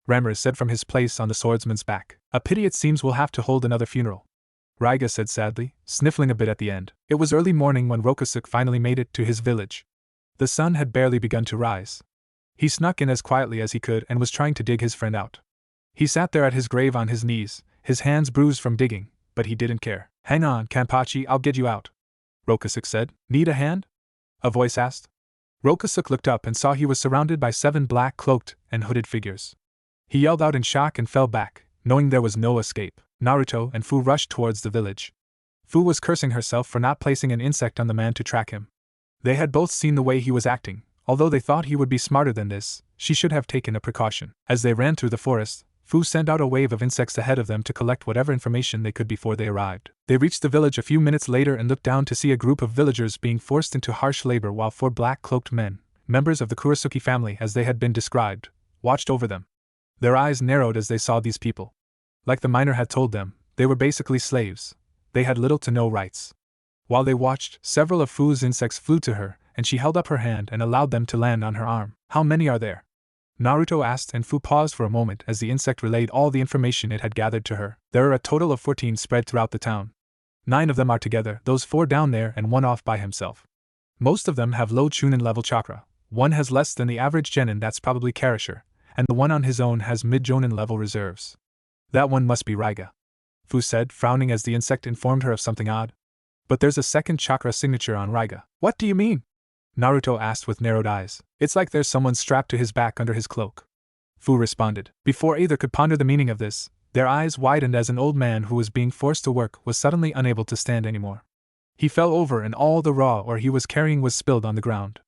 Ranmaru said from his place on the swordsman's back. A pity it seems we'll have to hold another funeral. Raiga said sadly, sniffling a bit at the end. It was early morning when Rokusuke finally made it to his village. The sun had barely begun to rise. He snuck in as quietly as he could and was trying to dig his friend out. He sat there at his grave on his knees, his hands bruised from digging, but he didn't care. Hang on, Kanpachi, I'll get you out. Rokusuke said. Need a hand? A voice asked. Rokusuke looked up and saw he was surrounded by 7 black cloaked and hooded figures. He yelled out in shock and fell back, knowing there was no escape. Naruto and Fu rushed towards the village. Fu was cursing herself for not placing an insect on the man to track him. They had both seen the way he was acting. Although they thought he would be smarter than this, she should have taken a precaution. As they ran through the forest, Fu sent out a wave of insects ahead of them to collect whatever information they could before they arrived. They reached the village a few minutes later and looked down to see a group of villagers being forced into harsh labor while 4 black-cloaked men, members of the Kurasuke family as they had been described, watched over them. Their eyes narrowed as they saw these people. Like the miner had told them, they were basically slaves. They had little to no rights. While they watched, several of Fu's insects flew to her, and she held up her hand and allowed them to land on her arm. How many are there? Naruto asked, and Fu paused for a moment as the insect relayed all the information it had gathered to her. There are a total of 14 spread throughout the town. 9 of them are together, those 4 down there and 1 off by himself. Most of them have low chunin level chakra. 1 has less than the average genin, that's probably Karasher, and the one on his own has mid-jonin level reserves. That one must be Raiga. Fu said, frowning as the insect informed her of something odd. But there's a second chakra signature on Raiga. What do you mean? Naruto asked with narrowed eyes. It's like there's someone strapped to his back under his cloak. Fu responded. Before either could ponder the meaning of this, their eyes widened as an old man who was being forced to work was suddenly unable to stand anymore. He fell over and all the raw ore he was carrying was spilled on the ground.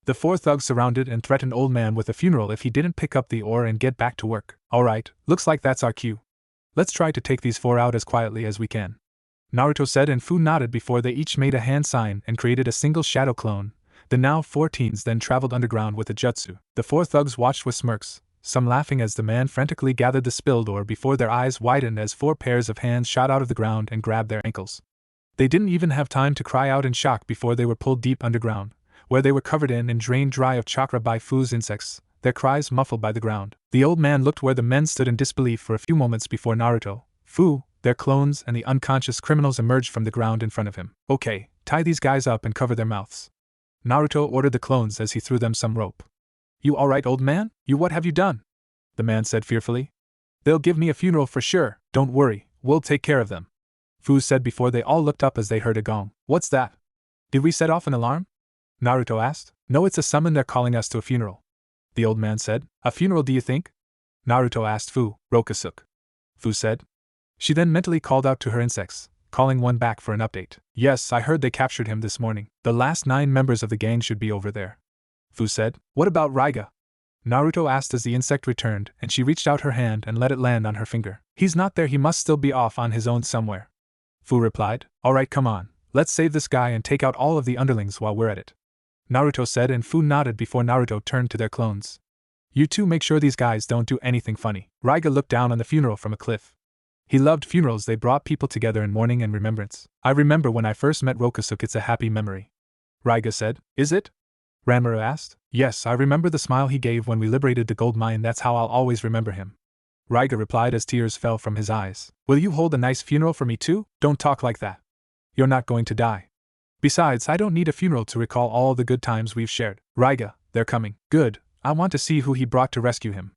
The 4 thugs surrounded and threatened old man with a funeral if he didn't pick up the ore and get back to work. Alright, looks like that's our cue. Let's try to take these 4 out as quietly as we can. Naruto said, and Fu nodded before they each made a hand sign and created a single shadow clone. The now 4 teens then traveled underground with a jutsu. The 4 thugs watched with smirks, some laughing as the man frantically gathered the spilled ore before their eyes widened as 4 pairs of hands shot out of the ground and grabbed their ankles. They didn't even have time to cry out in shock before they were pulled deep underground, where they were covered in and drained dry of chakra by Fu's insects, their cries muffled by the ground. The old man looked where the men stood in disbelief for a few moments before Naruto, Fu, their clones and the unconscious criminals emerged from the ground in front of him. Okay, tie these guys up and cover their mouths. Naruto ordered the clones as he threw them some rope. You alright, old man? What have you done? The man said fearfully. They'll give me a funeral for sure, don't worry, we'll take care of them. Fu said before they all looked up as they heard a gong. What's that? Did we set off an alarm? Naruto asked. No, it's a summon, they're calling us to a funeral. The old man said. A funeral, do you think? Naruto asked Fu. Rokusuke. Fu said. She then mentally called out to her insects, calling one back for an update. Yes, I heard they captured him this morning. The last 9 members of the gang should be over there. Fu said. What about Raiga? Naruto asked as the insect returned, and she reached out her hand and let it land on her finger. He's not there, he must still be off on his own somewhere. Fu replied. Alright, come on, let's save this guy and take out all of the underlings while we're at it. Naruto said, and Fu nodded before Naruto turned to their clones. You two make sure these guys don't do anything funny. Raiga looked down on the funeral from a cliff. He loved funerals, they brought people together in mourning and remembrance. I remember when I first met Rokusuke, it's a happy memory. Raiga said. Is it? Ranmaru asked. Yes, I remember the smile he gave when we liberated the gold mine, that's how I'll always remember him. Raiga replied as tears fell from his eyes. Will you hold a nice funeral for me too? Don't talk like that. You're not going to die. Besides, I don't need a funeral to recall all the good times we've shared. Raiga, They're coming. Good, I want to see who he brought to rescue him,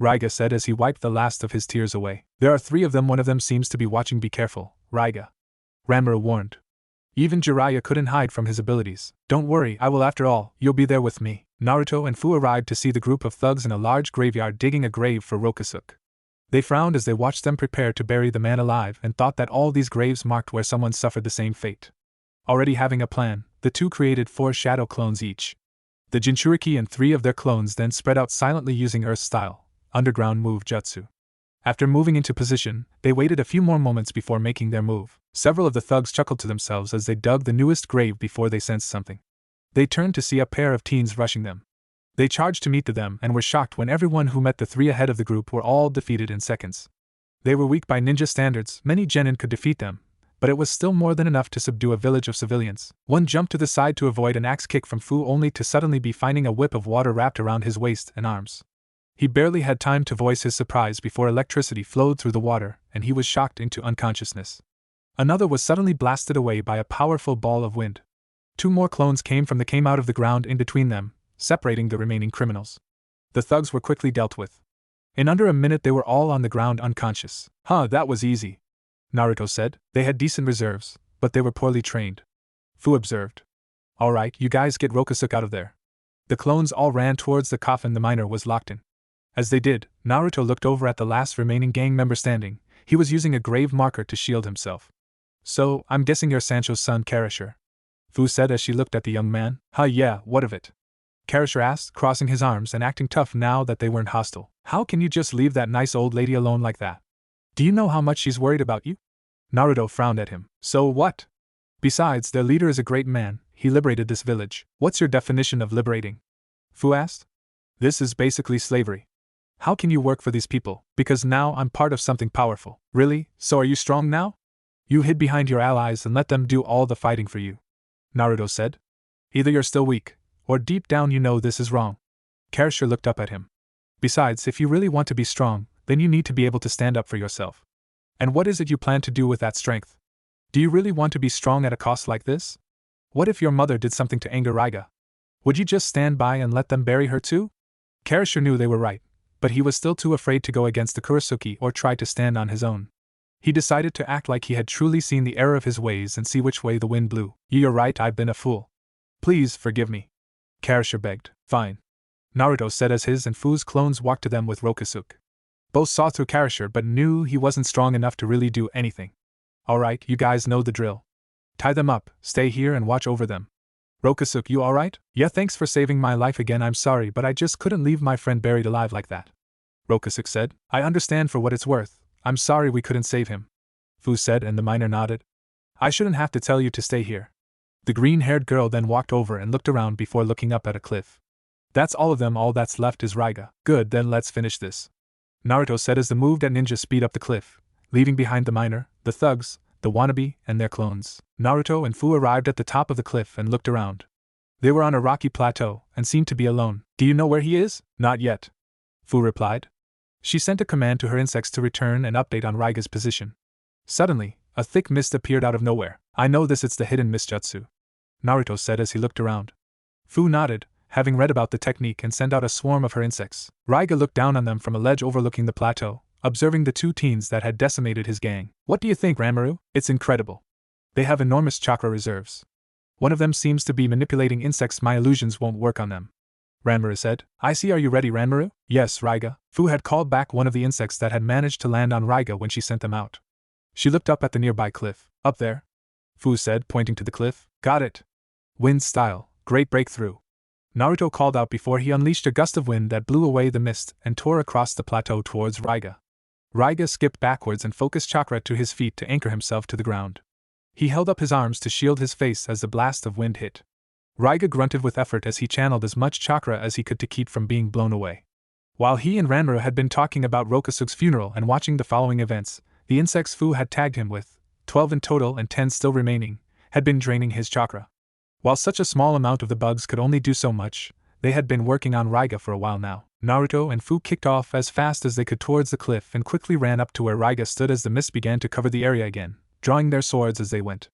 Raiga said as he wiped the last of his tears away. There are 3 of them, one of them seems to be watching, be careful, Raiga, Ranmaru warned. Even Jiraiya couldn't hide from his abilities. Don't worry, I will after all, you'll be there with me. Naruto and Fu arrived to see the group of thugs in a large graveyard digging a grave for Rokusuke. They frowned as they watched them prepare to bury the man alive and thought that all these graves marked where someone suffered the same fate. Already having a plan, the 2 created 4 shadow clones each. The Jinchuriki and 3 of their clones then spread out silently using Earth-style, underground move jutsu. After moving into position, they waited a few more moments before making their move. Several of the thugs chuckled to themselves as they dug the newest grave before they sensed something. They turned to see a pair of teens rushing them. They charged to meet them and were shocked when everyone who met the 3 ahead of the group were all defeated in seconds. They were weak by ninja standards, many genin could defeat them, but it was still more than enough to subdue a village of civilians. One jumped to the side to avoid an axe kick from Fu only to suddenly be finding a whip of water wrapped around his waist and arms. He barely had time to voice his surprise before electricity flowed through the water and he was shocked into unconsciousness. Another was suddenly blasted away by a powerful ball of wind. 2 more clones came out of the ground in between them, separating the remaining criminals. The thugs were quickly dealt with. In under a minute they were all on the ground unconscious. That was easy, Naruto said. They had decent reserves, but they were poorly trained. Fu observed. Alright, you guys get Rokusuke out of there. The clones all ran towards the coffin the miner was locked in. As they did, Naruto looked over at the last remaining gang member standing. He was using a grave marker to shield himself. So, I'm guessing you're Sancho's son, Karasher, Fu said as she looked at the young man. Yeah, what of it? Karasher asked, crossing his arms and acting tough now that they weren't hostile. How can you just leave that nice old lady alone like that? Do you know how much she's worried about you? Naruto frowned at him. So what? Besides, their leader is a great man, he liberated this village. What's your definition of liberating? Fu asked. This is basically slavery. How can you work for these people? Because now I'm part of something powerful. Really? So are you strong now? You hid behind your allies and let them do all the fighting for you, Naruto said. Either you're still weak, or deep down you know this is wrong. Karasher looked up at him. Besides, if you really want to be strong, then you need to be able to stand up for yourself. And what is it you plan to do with that strength? Do you really want to be strong at a cost like this? What if your mother did something to anger Raiga? Would you just stand by and let them bury her too? Karasher knew they were right, but he was still too afraid to go against the Kurasuke or try to stand on his own. He decided to act like he had truly seen the error of his ways and see which way the wind blew. You're right, I've been a fool. Please forgive me, Karasher begged. Fine, Naruto said as his and Fu's clones walked to them with Rokusuke. Both saw through Karasher but knew he wasn't strong enough to really do anything. Alright, you guys know the drill. Tie them up, stay here and watch over them. Rokusuke, you alright? Yeah, thanks for saving my life again. I'm sorry, but I just couldn't leave my friend buried alive like that, Rokusuke said. I understand for what it's worth. I'm sorry we couldn't save him, Fu said, and the miner nodded. I shouldn't have to tell you to stay here. The green-haired girl then walked over and looked around before looking up at a cliff. That's all of them, all that's left is Raiga. Good, then let's finish this, Naruto said as the moved at ninja speed up the cliff, leaving behind the miner, the thugs, the wannabe, and their clones. Naruto and Fu arrived at the top of the cliff and looked around. They were on a rocky plateau and seemed to be alone. Do you know where he is? Not yet, Fu replied. She sent a command to her insects to return and update on Raiga's position. Suddenly, a thick mist appeared out of nowhere. I know this, it's the hidden mist jutsu, Naruto said as he looked around. Fu nodded, having read about the technique, and sent out a swarm of her insects. Raiga looked down on them from a ledge overlooking the plateau, observing the 2 teens that had decimated his gang. What do you think, Ranmaru? It's incredible. They have enormous chakra reserves. One of them seems to be manipulating insects. My illusions won't work on them, Ranmaru said. I see. Are you ready, Ranmaru? Yes, Raiga. Fu had called back one of the insects that had managed to land on Raiga when she sent them out. She looked up at the nearby cliff. Up there, Fu said, pointing to the cliff. Got it. Wind style, great breakthrough, Naruto called out before he unleashed a gust of wind that blew away the mist and tore across the plateau towards Raiga. Raiga skipped backwards and focused chakra to his feet to anchor himself to the ground. He held up his arms to shield his face as the blast of wind hit. Raiga grunted with effort as he channeled as much chakra as he could to keep from being blown away. While he and Ranmaru had been talking about Rokusuke's funeral and watching the following events, the insects Fu had tagged him with, 12 in total and 10 still remaining, had been draining his chakra. While such a small amount of the bugs could only do so much, they had been working on Raiga for a while now. Naruto and Fu kicked off as fast as they could towards the cliff and quickly ran up to where Raiga stood as the mist began to cover the area again, drawing their swords as they went.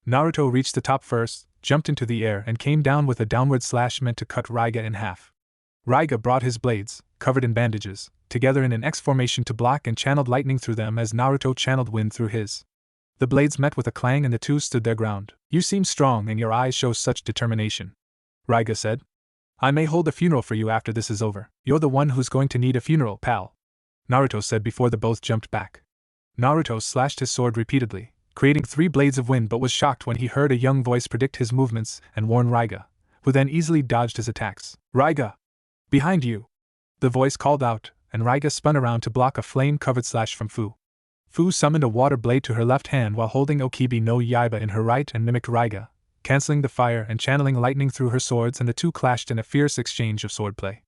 Naruto reached the top first, jumped into the air and came down with a downward slash meant to cut Raiga in half. Raiga brought his blades, covered in bandages, together in an X formation to block and channeled lightning through them as Naruto channeled wind through his. The blades met with a clang and the two stood their ground. "You seem strong and your eyes show such determination," Raiga said. "I may hold a funeral for you after this is over." "You're the one who's going to need a funeral, pal," Naruto said before the both jumped back. Naruto slashed his sword repeatedly, creating 3 blades of wind, but was shocked when he heard a young voice predict his movements and warn Raiga, who then easily dodged his attacks. "Raiga! Behind you!" The voice called out, and Raiga spun around to block a flame-covered slash from Fu. Fu summoned a water blade to her left hand while holding Okibi no Yaiba in her right and mimicked Raiga, canceling the fire and channeling lightning through her swords, and the two clashed in a fierce exchange of swordplay.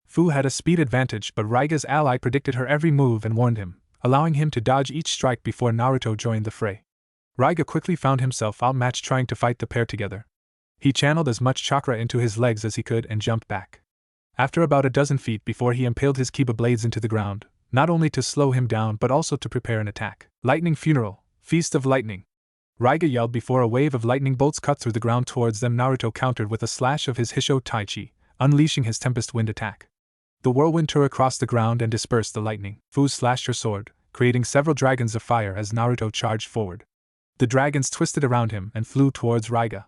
Fu had a speed advantage, but Raiga's ally predicted her every move and warned him, allowing him to dodge each strike before Naruto joined the fray. Raiga quickly found himself outmatched trying to fight the pair together. He channeled as much chakra into his legs as he could and jumped back. After about a dozen feet before he impaled his Kiba blades into the ground, not only to slow him down but also to prepare an attack. "Lightning Funeral, Feast of Lightning!" Raiga yelled before a wave of lightning bolts cut through the ground towards them. Naruto countered with a slash of his Hisho Taichi, unleashing his Tempest Wind attack. The whirlwind tore across the ground and dispersed the lightning. Fu slashed her sword, creating several dragons of fire as Naruto charged forward. The dragons twisted around him and flew towards Raiga.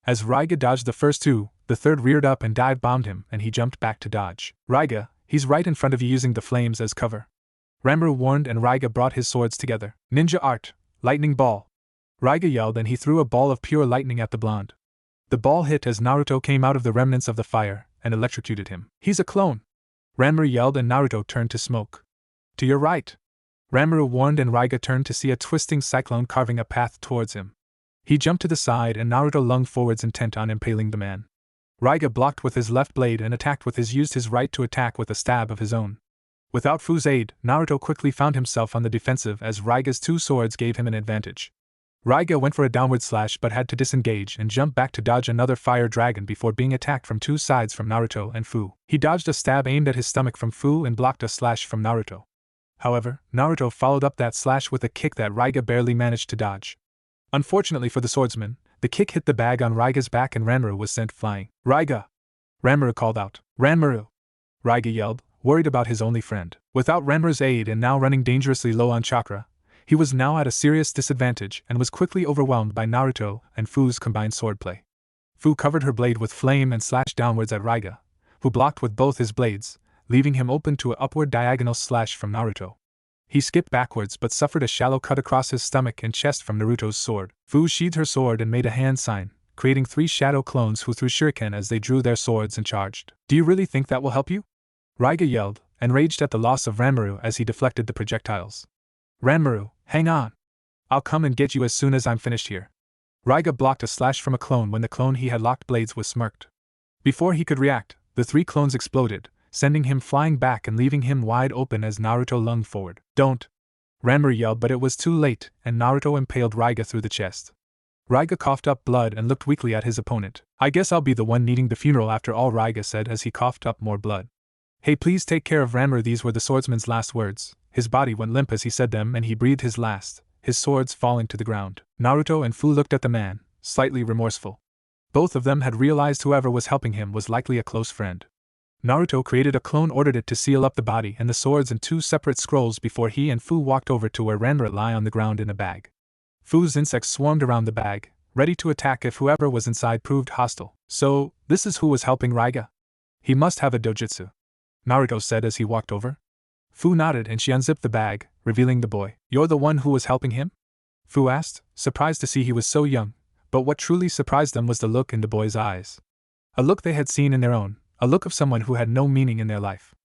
As Raiga dodged the first two, the third reared up and dive-bombed him, and he jumped back to dodge. "Raiga, he's right in front of you using the flames as cover," Ranmaru warned, and Raiga brought his swords together. "Ninja art, lightning ball!" Raiga yelled, and he threw a ball of pure lightning at the blonde. The ball hit as Naruto came out of the remnants of the fire and electrocuted him. "He's a clone!" Ranmaru yelled, and Naruto turned to smoke. "To your right!" Ranmaru warned, and Raiga turned to see a twisting cyclone carving a path towards him. He jumped to the side and Naruto lunged forwards, intent on impaling the man. Raiga blocked with his left blade and attacked with used his right to attack with a stab of his own. Without Fu's aid, Naruto quickly found himself on the defensive as Raiga's two swords gave him an advantage. Raiga went for a downward slash but had to disengage and jump back to dodge another fire dragon before being attacked from two sides from Naruto and Fu. He dodged a stab aimed at his stomach from Fu and blocked a slash from Naruto. However, Naruto followed up that slash with a kick that Raiga barely managed to dodge. Unfortunately for the swordsman, the kick hit the bag on Raiga's back and Ranmaru was sent flying. "Raiga!" Ranmaru called out. "Ranmaru!" Raiga yelled, worried about his only friend. Without Ranmaru's aid and now running dangerously low on chakra, he was now at a serious disadvantage and was quickly overwhelmed by Naruto and Fu's combined swordplay. Fu covered her blade with flame and slashed downwards at Raiga, who blocked with both his blades, leaving him open to an upward diagonal slash from Naruto. He skipped backwards but suffered a shallow cut across his stomach and chest from Naruto's sword. Fu sheathed her sword and made a hand sign, creating 3 shadow clones who threw shuriken as they drew their swords and charged. "Do you really think that will help you?" Raiga yelled, and raged at the loss of Ranmaru as he deflected the projectiles. "Ranmaru, hang on! I'll come and get you as soon as I'm finished here." Raiga blocked a slash from a clone when the clone he had locked blades with smirked. Before he could react, the 3 clones exploded, sending him flying back and leaving him wide open as Naruto lunged forward. "Don't!" Ranmaru yelled, but it was too late, and Naruto impaled Raiga through the chest. Raiga coughed up blood and looked weakly at his opponent. "I guess I'll be the one needing the funeral after all," Raiga said as he coughed up more blood. "Hey, please take care of Ranmaru." These were the swordsman's last words. His body went limp as he said them and he breathed his last, his swords falling to the ground. Naruto and Fu looked at the man, slightly remorseful. Both of them had realized whoever was helping him was likely a close friend. Naruto created a clone, ordered it to seal up the body and the swords in 2 separate scrolls before he and Fu walked over to where Ranmaru lay on the ground in a bag. Fu's insects swarmed around the bag, ready to attack if whoever was inside proved hostile. "So, this is who was helping Raiga? He must have a dojutsu," Naruto said as he walked over. Fu nodded and she unzipped the bag, revealing the boy. "You're the one who was helping him?" Fu asked, surprised to see he was so young, but what truly surprised them was the look in the boy's eyes. A look they had seen in their own, a look of someone who had no meaning in their life.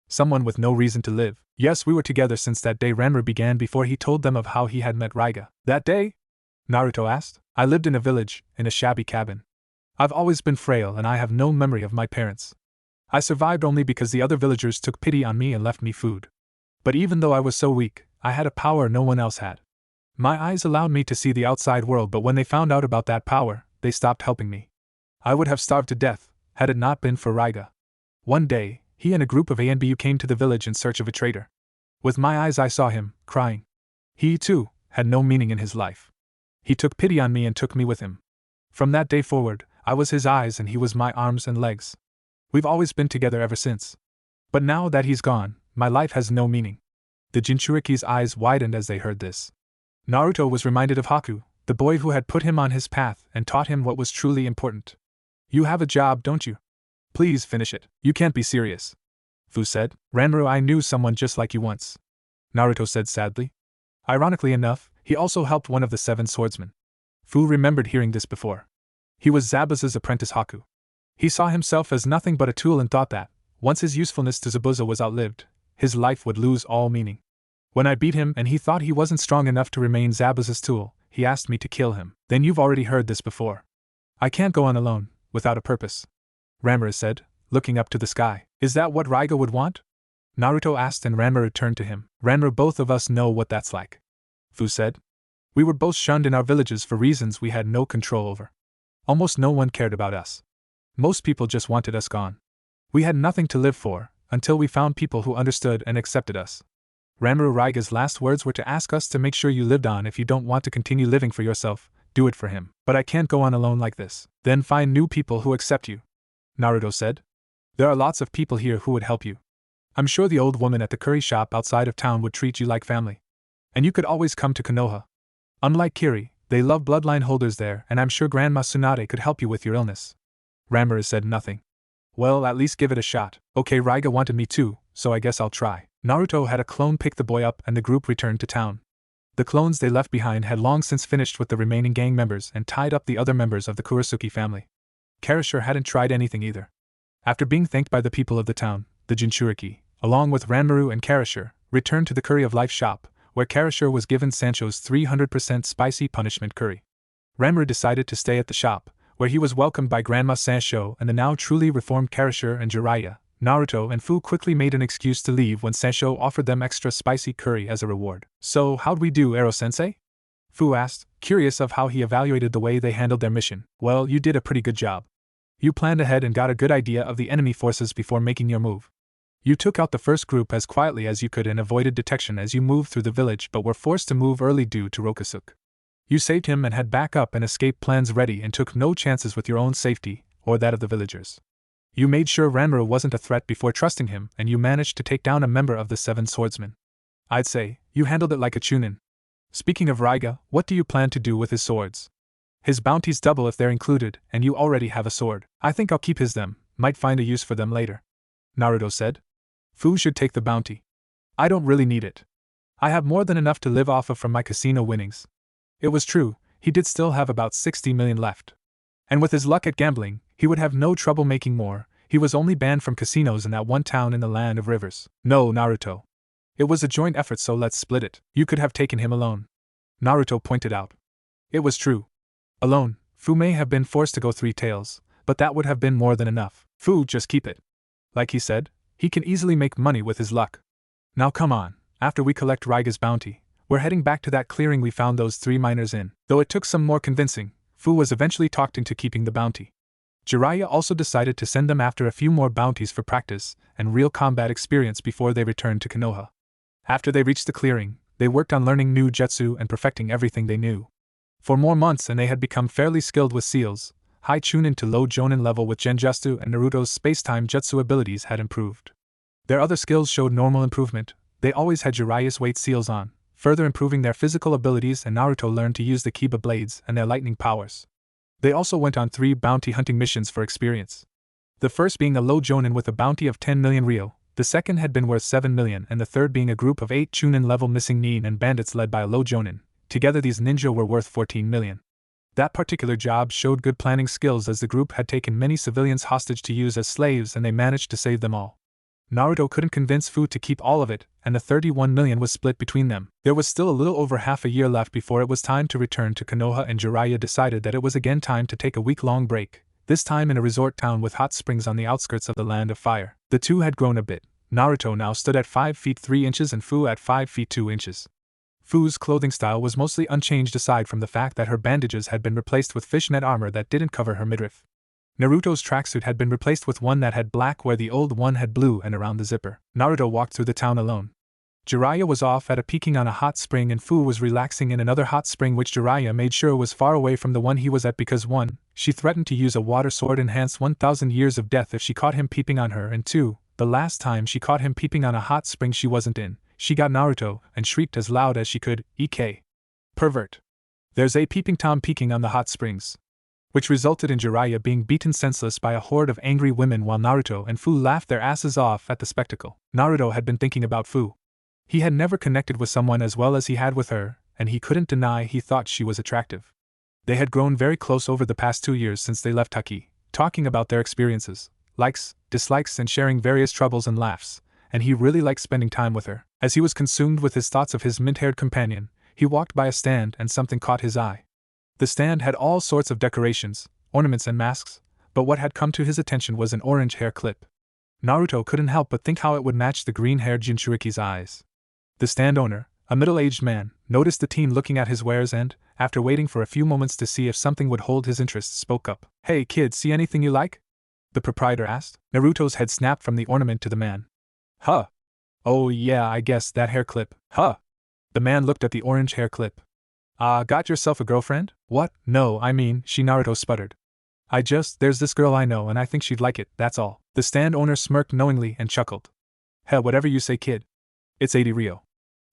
Someone with no reason to live. "Yes, we were together since that day," Ranmaru began before he told them of how he had met Raiga. "That day?" Naruto asked. "I lived in a village, in a shabby cabin. I've always been frail and I have no memory of my parents. I survived only because the other villagers took pity on me and left me food. But even though I was so weak, I had a power no one else had. My eyes allowed me to see the outside world, but when they found out about that power, they stopped helping me. I would have starved to death, had it not been for Raiga. One day, he and a group of ANBU came to the village in search of a traitor. With my eyes I saw him, crying. He, too, had no meaning in his life. He took pity on me and took me with him." From that day forward, I was his eyes and he was my arms and legs. We've always been together ever since. But now that he's gone, my life has no meaning. The Jinchuriki's eyes widened as they heard this. Naruto was reminded of Haku, the boy who had put him on his path and taught him what was truly important. You have a job, don't you? Please finish it. You can't be serious. Fu said. Ranmaru, I knew someone just like you once. Naruto said sadly. Ironically enough, he also helped one of the 7 swordsmen. Fu remembered hearing this before. He was Zabuza's apprentice Haku. He saw himself as nothing but a tool and thought that, once his usefulness to Zabuza was outlived, his life would lose all meaning. When I beat him and he thought he wasn't strong enough to remain Zabuza's tool, he asked me to kill him. Then you've already heard this before. I can't go on alone, without a purpose. Ranmaru said, looking up to the sky. Is that what Raiga would want? Naruto asked and Ranmaru turned to him. Ranmaru, both of us know what that's like. Fu said. We were both shunned in our villages for reasons we had no control over. Almost no one cared about us. Most people just wanted us gone. We had nothing to live for, until we found people who understood and accepted us. Ranmaru Raiga's last words were to ask us to make sure you lived on. If you don't want to continue living for yourself, do it for him. But I can't go on alone like this. Then find new people who accept you. Naruto said. There are lots of people here who would help you. I'm sure the old woman at the curry shop outside of town would treat you like family. And you could always come to Konoha. Unlike Kiri, they love bloodline holders there, and I'm sure Grandma Tsunade could help you with your illness. Ranmaru said nothing. Well, at least give it a shot. Okay, Raiga wanted me too, so I guess I'll try. Naruto had a clone pick the boy up and the group returned to town. The clones they left behind had long since finished with the remaining gang members and tied up the other members of the Kurasuki family. Karashur hadn't tried anything either. After being thanked by the people of the town, the Jinchuriki, along with Ranmaru and Karashur, returned to the Curry of Life shop, where Karashur was given Sancho's 300% spicy punishment curry. Ranmaru decided to stay at the shop, where he was welcomed by Grandma Sancho and the now truly reformed Karashur and Jiraiya. Naruto and Fu quickly made an excuse to leave when Sancho offered them extra spicy curry as a reward. So, how'd we do, Ero-sensei? Fu asked, curious of how he evaluated the way they handled their mission. Well, you did a pretty good job. You planned ahead and got a good idea of the enemy forces before making your move. You took out the first group as quietly as you could and avoided detection as you moved through the village but were forced to move early due to Rokusuk. You saved him and had backup and escape plans ready and took no chances with your own safety, or that of the villagers. You made sure Ranmaru wasn't a threat before trusting him, and you managed to take down a member of the 7 swordsmen. I'd say, you handled it like a chunin. Speaking of Raiga, what do you plan to do with his swords? His bounties double if they're included, and you already have a sword. I think I'll keep his them, might find a use for them later. Naruto said. Fu should take the bounty. I don't really need it. I have more than enough to live off of from my casino winnings. It was true, he did still have about 60 million left. And with his luck at gambling, he would have no trouble making more. He was only banned from casinos in that one town in the land of rivers. No, Naruto. It was a joint effort, so let's split it. You could have taken him alone. Naruto pointed out. It was true. Alone, Fu may have been forced to go 3 tails, but that would have been more than enough. Fu, just keep it. Like he said, he can easily make money with his luck. Now come on, after we collect Raiga's bounty, we're heading back to that clearing we found those 3 miners in. Though it took some more convincing, Fu was eventually talked into keeping the bounty. Jiraiya also decided to send them after a few more bounties for practice and real combat experience before they returned to Konoha. After they reached the clearing, they worked on learning new jutsu and perfecting everything they knew. For more months and they had become fairly skilled with seals, high chunin to low jonin level with genjutsu, and Naruto's space-time jutsu abilities had improved. Their other skills showed normal improvement. They always had Jiraiya's weight seals on, further improving their physical abilities, and Naruto learned to use the Kiba blades and their lightning powers. They also went on 3 bounty hunting missions for experience. The first being a low jonin with a bounty of 10 million ryo, the second had been worth 7 million, and the third being a group of 8 chunin level missing nin and bandits led by a low jonin. Together these ninja were worth 14 million. That particular job showed good planning skills, as the group had taken many civilians hostage to use as slaves and they managed to save them all. Naruto couldn't convince Fu to keep all of it, and the 31 million was split between them. There was still a little over half a year left before it was time to return to Konoha, and Jiraiya decided that it was again time to take a week-long break, this time in a resort town with hot springs on the outskirts of the Land of Fire. The two had grown a bit. Naruto now stood at 5 feet 3 inches and Fu at 5 feet 2 inches. Fu's clothing style was mostly unchanged aside from the fact that her bandages had been replaced with fishnet armor that didn't cover her midriff. Naruto's tracksuit had been replaced with one that had black where the old one had blue and around the zipper. Naruto walked through the town alone. Jiraiya was off at a peaking on a hot spring and Fu was relaxing in another hot spring which Jiraiya made sure was far away from the one he was at because 1. She threatened to use a water sword enhanced 1,000 years of death if she caught him peeping on her, and 2, the last time she caught him peeping on a hot spring she wasn't in, she got Naruto and shrieked as loud as she could, "Ek! Pervert! There's a peeping Tom peeking on the hot springs." Which resulted in Jiraiya being beaten senseless by a horde of angry women while Naruto and Fu laughed their asses off at the spectacle. Naruto had been thinking about Fu. He had never connected with someone as well as he had with her, and he couldn't deny he thought she was attractive. They had grown very close over the past 2 years since they left Taki, talking about their experiences, likes, dislikes, and sharing various troubles and laughs, and he really liked spending time with her. As he was consumed with his thoughts of his mint-haired companion, he walked by a stand and something caught his eye. The stand had all sorts of decorations, ornaments and masks, but what had come to his attention was an orange hair clip. Naruto couldn't help but think how it would match the green-haired Jinchuriki's eyes. The stand owner, a middle-aged man, noticed the teen looking at his wares and, after waiting for a few moments to see if something would hold his interest, spoke up. "Hey kid, see anything you like?" the proprietor asked. Naruto's head snapped from the ornament to the man. "Huh. Oh yeah, I guess that hair clip, huh?" The man looked at the orange hair clip. Got yourself a girlfriend?" "What? No, I mean," Naruto sputtered. There's this girl I know and I think she'd like it, that's all." The stand owner smirked knowingly and chuckled. "Hell, whatever you say, kid. It's 80 Rio."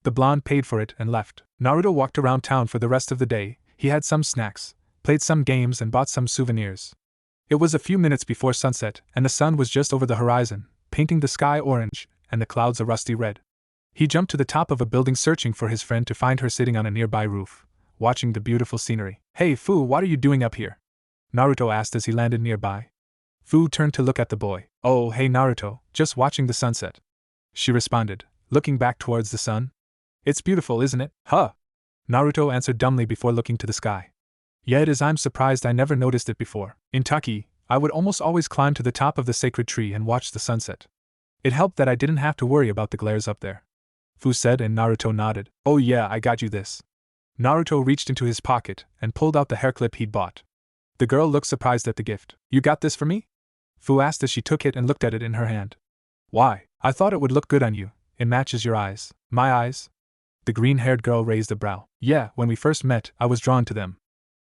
The blonde paid for it and left. Naruto walked around town for the rest of the day. He had some snacks, played some games, and bought some souvenirs. It was a few minutes before sunset, and the sun was just over the horizon, painting the sky orange and the clouds a rusty red. He jumped to the top of a building searching for his friend to find her sitting on a nearby roof, watching the beautiful scenery. "Hey Fu, what are you doing up here?" Naruto asked as he landed nearby. Fu turned to look at the boy. "Oh, hey Naruto, just watching the sunset," she responded, looking back towards the sun. "It's beautiful, isn't it?" "Huh!" Naruto answered dumbly before looking to the sky. "Yeah, it is. I'm surprised I never noticed it before. In Taki, I would almost always climb to the top of the sacred tree and watch the sunset. It helped that I didn't have to worry about the glares up there," Fu said, and Naruto nodded. "Oh yeah, I got you this." Naruto reached into his pocket and pulled out the hair clip he'd bought. The girl looked surprised at the gift. "You got this for me?" Fu asked as she took it and looked at it in her hand. "Why? I thought it would look good on you. It matches your eyes." "My eyes?" The green-haired girl raised a brow. "Yeah, when we first met, I was drawn to them."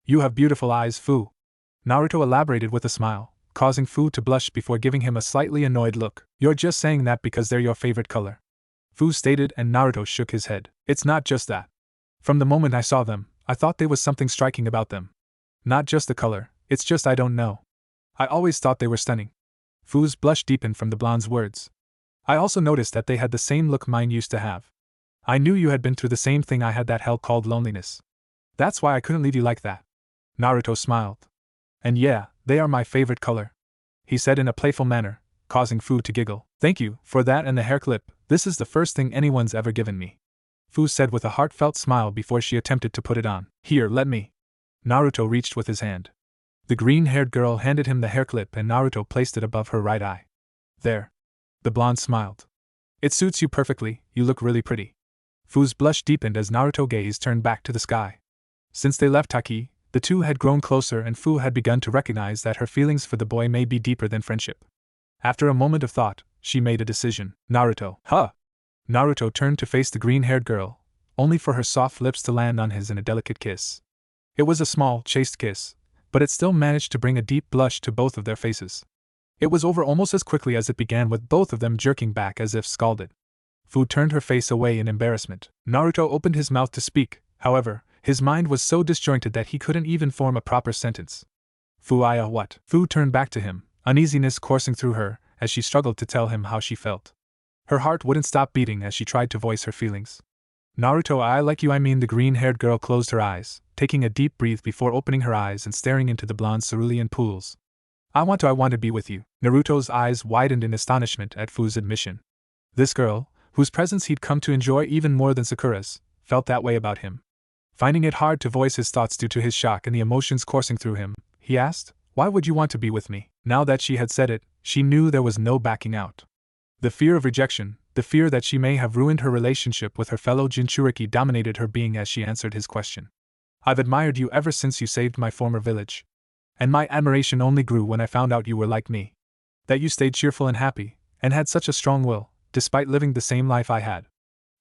"You have beautiful eyes, Fu," Naruto elaborated with a smile, causing Fu to blush before giving him a slightly annoyed look. "You're just saying that because they're your favorite color," Fu stated, and Naruto shook his head. "It's not just that. From the moment I saw them, I thought there was something striking about them. Not just the color, it's just I don't know. I always thought they were stunning." Fu's blush deepened from the blonde's words. "I also noticed that they had the same look mine used to have. I knew you had been through the same thing I had, that hell called loneliness. That's why I couldn't leave you like that." Naruto smiled. "And yeah, they are my favorite color," he said in a playful manner, causing Fu to giggle. "Thank you for that and the hair clip. This is the first thing anyone's ever given me," Fu said with a heartfelt smile before she attempted to put it on. "Here, let me." Naruto reached with his hand. The green-haired girl handed him the hair clip and Naruto placed it above her right eye. "There." The blonde smiled. "It suits you perfectly, you look really pretty." Fu's blush deepened as Naruto's gaze turned back to the sky. Since they left Taki, the two had grown closer and Fu had begun to recognize that her feelings for the boy may be deeper than friendship. After a moment of thought, she made a decision. "Naruto." "Huh?" Naruto turned to face the green-haired girl, only for her soft lips to land on his in a delicate kiss. It was a small, chaste kiss, but it still managed to bring a deep blush to both of their faces. It was over almost as quickly as it began, with both of them jerking back as if scalded. Fu turned her face away in embarrassment. Naruto opened his mouth to speak, however, his mind was so disjointed that he couldn't even form a proper sentence. "Fu, what?" Fu turned back to him, uneasiness coursing through her, as she struggled to tell him how she felt. Her heart wouldn't stop beating as she tried to voice her feelings. "Naruto, I like you, I mean." The green-haired girl closed her eyes, taking a deep breath before opening her eyes and staring into the blonde cerulean pools. I want to be with you." Naruto's eyes widened in astonishment at Fu's admission. This girl, whose presence he'd come to enjoy even more than Sakura's, felt that way about him. Finding it hard to voice his thoughts due to his shock and the emotions coursing through him, he asked, "Why would you want to be with me?" Now that she had said it, she knew there was no backing out. The fear of rejection, the fear that she may have ruined her relationship with her fellow Jinchuriki, dominated her being as she answered his question. "I've admired you ever since you saved my former village. And my admiration only grew when I found out you were like me. That you stayed cheerful and happy, and had such a strong will, despite living the same life I had.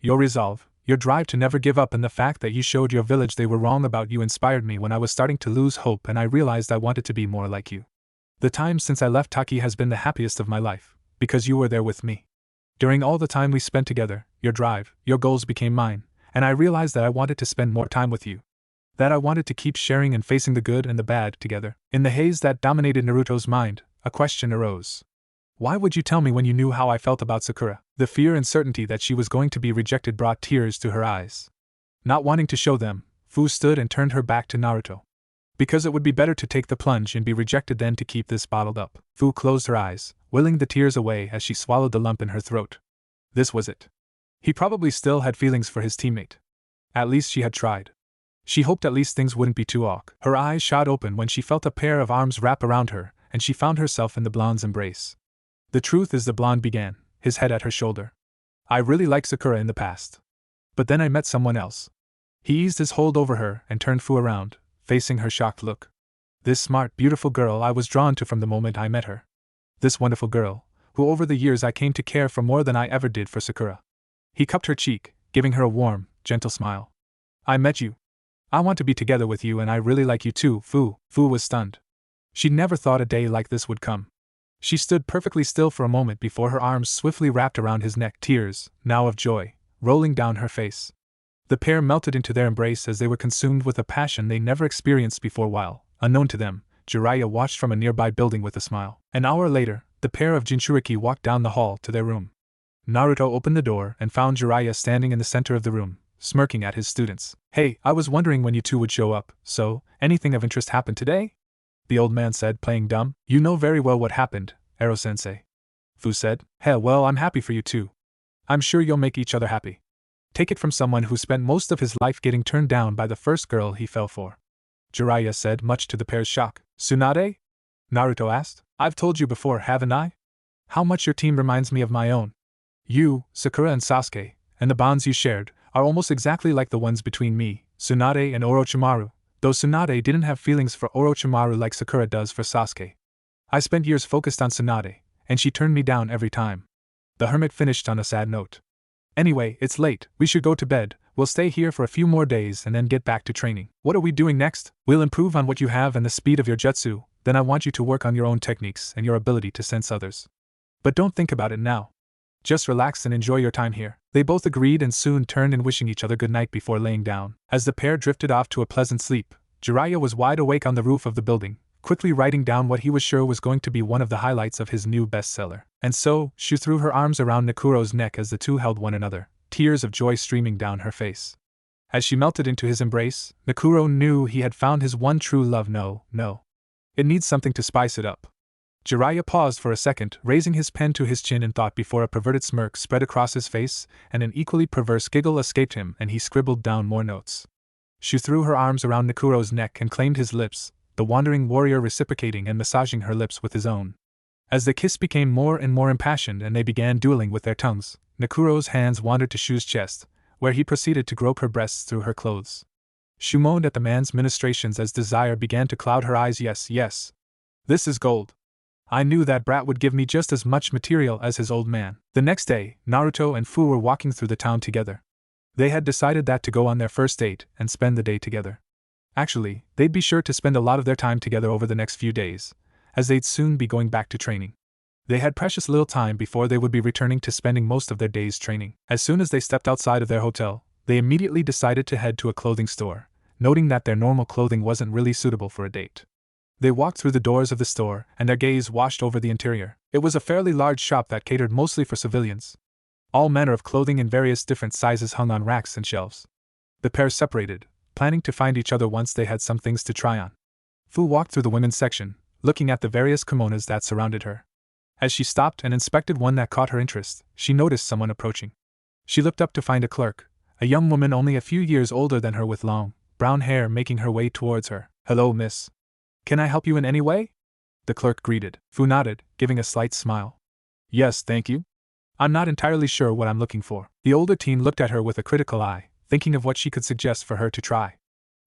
Your resolve, Your drive to never give up and the fact that you showed your village they were wrong about you inspired me when I was starting to lose hope and I realized I wanted to be more like you. The time since I left Taki has been the happiest of my life, because you were there with me. During all the time we spent together, your drive, your goals became mine, and I realized that I wanted to spend more time with you. That I wanted to keep sharing and facing the good and the bad together. In the haze that dominated Naruto's mind, a question arose. Why would you tell me when you knew how I felt about Sakura? The fear and certainty that she was going to be rejected brought tears to her eyes. Not wanting to show them, Fu stood and turned her back to Naruto. Because it would be better to take the plunge and be rejected than to keep this bottled up. Fu closed her eyes, willing the tears away as she swallowed the lump in her throat. This was it. He probably still had feelings for his teammate. At least she had tried. She hoped at least things wouldn't be too awkward. Her eyes shot open when she felt a pair of arms wrap around her, and she found herself in the blonde's embrace. The truth is, the blonde began, his head at her shoulder. I really liked Sakura in the past. But then I met someone else. He eased his hold over her and turned Fu around, facing her shocked look. This smart, beautiful girl I was drawn to from the moment I met her. This wonderful girl, who over the years I came to care for more than I ever did for Sakura. He cupped her cheek, giving her a warm, gentle smile. I met you. I want to be together with you and I really like you too, Fu. Fu was stunned. She'd never thought a day like this would come. She stood perfectly still for a moment before her arms swiftly wrapped around his neck, tears, now of joy, rolling down her face. The pair melted into their embrace as they were consumed with a passion they never experienced before while, unknown to them, Jiraiya watched from a nearby building with a smile. An hour later, the pair of Jinchuriki walked down the hall to their room. Naruto opened the door and found Jiraiya standing in the center of the room, smirking at his students. Hey, I was wondering when you two would show up, so, anything of interest happened today? The old man said, playing dumb. You know very well what happened, Ero-sensei. Fu said. Hell, well, I'm happy for you too. I'm sure you'll make each other happy. Take it from someone who spent most of his life getting turned down by the first girl he fell for. Jiraiya said, much to the pair's shock. Tsunade? Naruto asked. I've told you before, haven't I? How much your team reminds me of my own. You, Sakura and Sasuke, and the bonds you shared, are almost exactly like the ones between me, Tsunade and Orochimaru, though Tsunade didn't have feelings for Orochimaru like Sakura does for Sasuke. I spent years focused on Tsunade, and she turned me down every time. The hermit finished on a sad note. Anyway, it's late, we should go to bed, we'll stay here for a few more days and then get back to training. What are we doing next? We'll improve on what you have and the speed of your jutsu, then I want you to work on your own techniques and your ability to sense others. But don't think about it now. Just relax and enjoy your time here. They both agreed and soon turned in wishing each other good night before laying down. As the pair drifted off to a pleasant sleep, Jiraiya was wide awake on the roof of the building, quickly writing down what he was sure was going to be one of the highlights of his new bestseller. And so, she threw her arms around Nakuro's neck as the two held one another, tears of joy streaming down her face. As she melted into his embrace, Nakuro knew he had found his one true love. No. It needs something to spice it up. Jiraiya paused for a second, raising his pen to his chin in thought before a perverted smirk spread across his face, and an equally perverse giggle escaped him and he scribbled down more notes. She threw her arms around Nakuro's neck and claimed his lips, the wandering warrior reciprocating and massaging her lips with his own. As the kiss became more and more impassioned and they began dueling with their tongues, Nakuro's hands wandered to Shu's chest, where he proceeded to grope her breasts through her clothes. Shu moaned at the man's ministrations as desire began to cloud her eyes. Yes. This is gold. I knew that brat would give me just as much material as his old man. The next day, Naruto and Fu were walking through the town together. They had decided that to go on their first date and spend the day together. Actually, they'd be sure to spend a lot of their time together over the next few days, as they'd soon be going back to training. They had precious little time before they would be returning to spending most of their days training. As soon as they stepped outside of their hotel, they immediately decided to head to a clothing store, noting that their normal clothing wasn't really suitable for a date. They walked through the doors of the store, and their gaze washed over the interior. It was a fairly large shop that catered mostly for civilians. All manner of clothing in various different sizes hung on racks and shelves. The pair separated, planning to find each other once they had some things to try on. Fu walked through the women's section, looking at the various kimonos that surrounded her. As she stopped and inspected one that caught her interest, she noticed someone approaching. She looked up to find a clerk, a young woman only a few years older than her with long, brown hair making her way towards her. Hello, miss. Can I help you in any way? The clerk greeted. Fu nodded, giving a slight smile. Yes, thank you. I'm not entirely sure what I'm looking for. The older teen looked at her with a critical eye, thinking of what she could suggest for her to try.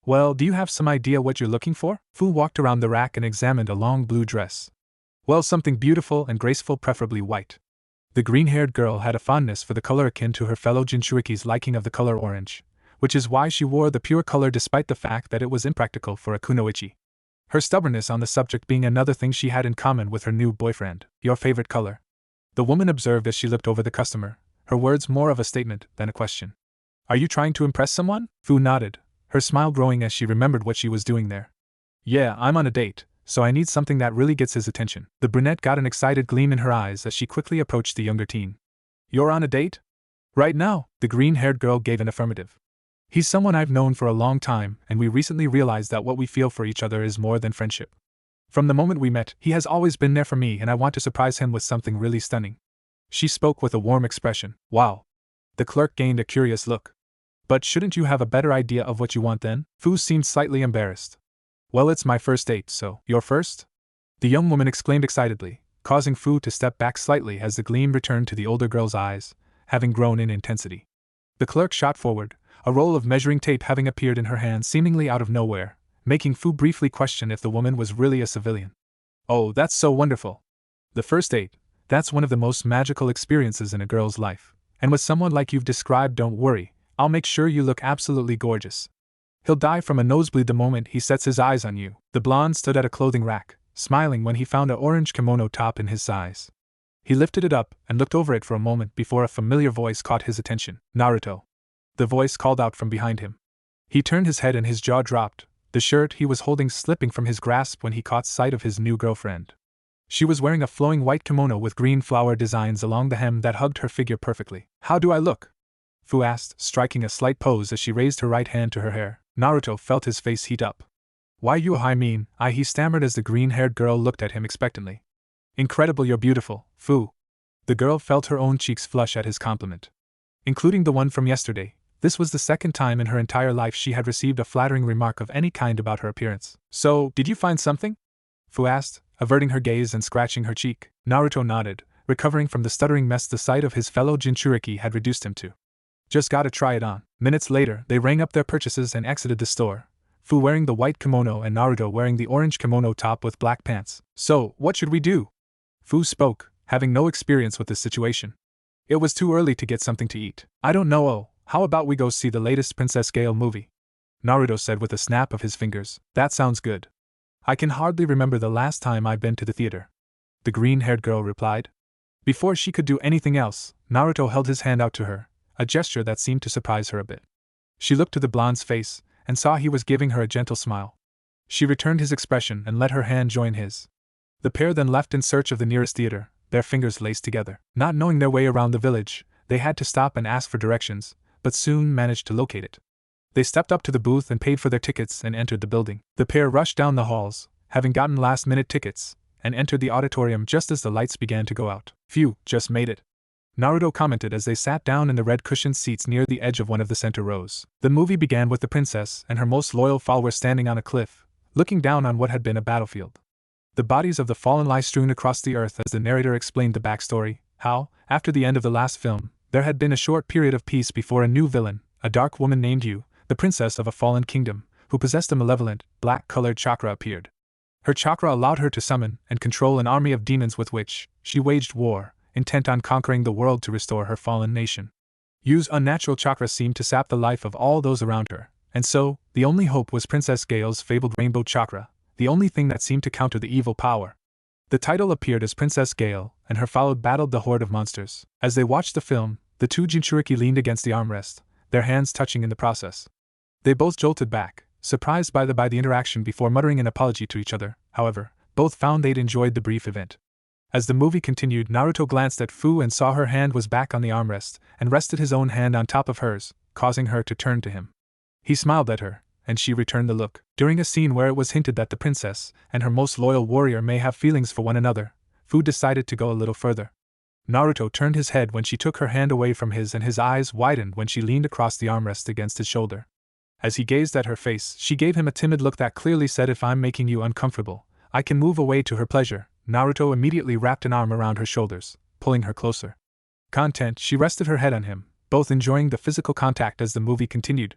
Well, do you have some idea what you're looking for? Fu walked around the rack and examined a long blue dress. Well, something beautiful and graceful, preferably white. The green-haired girl had a fondness for the color akin to her fellow Jinchuriki's liking of the color orange, which is why she wore the pure color despite the fact that it was impractical for a kunoichi. Her stubbornness on the subject being another thing she had in common with her new boyfriend. Your favorite color? The woman observed as she looked over the customer, her words more of a statement than a question. Are you trying to impress someone? Fu nodded, her smile growing as she remembered what she was doing there. Yeah, I'm on a date, so I need something that really gets his attention. The brunette got an excited gleam in her eyes as she quickly approached the younger teen. You're on a date? Right now, the green-haired girl gave an affirmative. He's someone I've known for a long time, and we recently realized that what we feel for each other is more than friendship. From the moment we met, he has always been there for me, and I want to surprise him with something really stunning. She spoke with a warm expression. Wow. The clerk gained a curious look. But shouldn't you have a better idea of what you want then? Fu seemed slightly embarrassed. Well, it's my first date, so. Your first? The young woman exclaimed excitedly, causing Fu to step back slightly as the gleam returned to the older girl's eyes, having grown in intensity. The clerk shot forward, a roll of measuring tape having appeared in her hand seemingly out of nowhere, making Fu briefly question if the woman was really a civilian. Oh, that's so wonderful. The first date, that's one of the most magical experiences in a girl's life. And with someone like you've described, don't worry, I'll make sure you look absolutely gorgeous. He'll die from a nosebleed the moment he sets his eyes on you. The blonde stood at a clothing rack, smiling when he found an orange kimono top in his size. He lifted it up and looked over it for a moment before a familiar voice caught his attention. Naruto. The voice called out from behind him. He turned his head and his jaw dropped, the shirt he was holding slipping from his grasp when he caught sight of his new girlfriend. She was wearing a flowing white kimono with green flower designs along the hem that hugged her figure perfectly. How do I look? Fu asked, striking a slight pose as she raised her right hand to her hair. Naruto felt his face heat up. Why you I mean, he stammered as the green-haired girl looked at him expectantly. Incredible, you're beautiful, Fu. The girl felt her own cheeks flush at his compliment. Including the one from yesterday, this was the second time in her entire life she had received a flattering remark of any kind about her appearance. So, did you find something? Fu asked, averting her gaze and scratching her cheek. Naruto nodded, recovering from the stuttering mess the sight of his fellow Jinchuriki had reduced him to. Just gotta try it on. Minutes later, they rang up their purchases and exited the store, Fu wearing the white kimono and Naruto wearing the orange kimono top with black pants. So, what should we do? Fu spoke, having no experience with this situation. It was too early to get something to eat. I don't know. Oh, how about we go see the latest Princess Gale movie? Naruto said with a snap of his fingers. That sounds good. I can hardly remember the last time I've been to the theater. The green-haired girl replied. Before she could do anything else, Naruto held his hand out to her, a gesture that seemed to surprise her a bit. She looked to the blonde's face, and saw he was giving her a gentle smile. She returned his expression and let her hand join his. The pair then left in search of the nearest theater, their fingers laced together. Not knowing their way around the village, they had to stop and ask for directions, but soon managed to locate it. They stepped up to the booth and paid for their tickets and entered the building. The pair rushed down the halls, having gotten last-minute tickets, and entered the auditorium just as the lights began to go out. Phew, just made it. Naruto commented as they sat down in the red-cushioned seats near the edge of one of the center rows. The movie began with the princess and her most loyal follower standing on a cliff, looking down on what had been a battlefield. The bodies of the fallen lie strewn across the earth as the narrator explained the backstory, how, after the end of the last film, there had been a short period of peace before a new villain, a dark woman named Yu, the princess of a fallen kingdom, who possessed a malevolent, black-colored chakra appeared. Her chakra allowed her to summon and control an army of demons with which she waged war, intent on conquering the world to restore her fallen nation. Yu's unnatural chakra seemed to sap the life of all those around her, and so, the only hope was Princess Gale's fabled rainbow chakra, the only thing that seemed to counter the evil power. The title appeared as Princess Gale, and her followed battled the horde of monsters. As they watched the film, the two Jinchuriki leaned against the armrest, their hands touching in the process. They both jolted back, surprised by the interaction before muttering an apology to each other. However, both found they'd enjoyed the brief event. As the movie continued, Naruto glanced at Fu and saw her hand was back on the armrest, and rested his own hand on top of hers, causing her to turn to him. He smiled at her, and she returned the look. During a scene where it was hinted that the princess and her most loyal warrior may have feelings for one another, Fu decided to go a little further. Naruto turned his head when she took her hand away from his, and his eyes widened when she leaned across the armrest against his shoulder. As he gazed at her face, she gave him a timid look that clearly said, "If I'm making you uncomfortable, I can move away." To her pleasure, Naruto immediately wrapped an arm around her shoulders, pulling her closer. Content, she rested her head on him, both enjoying the physical contact as the movie continued.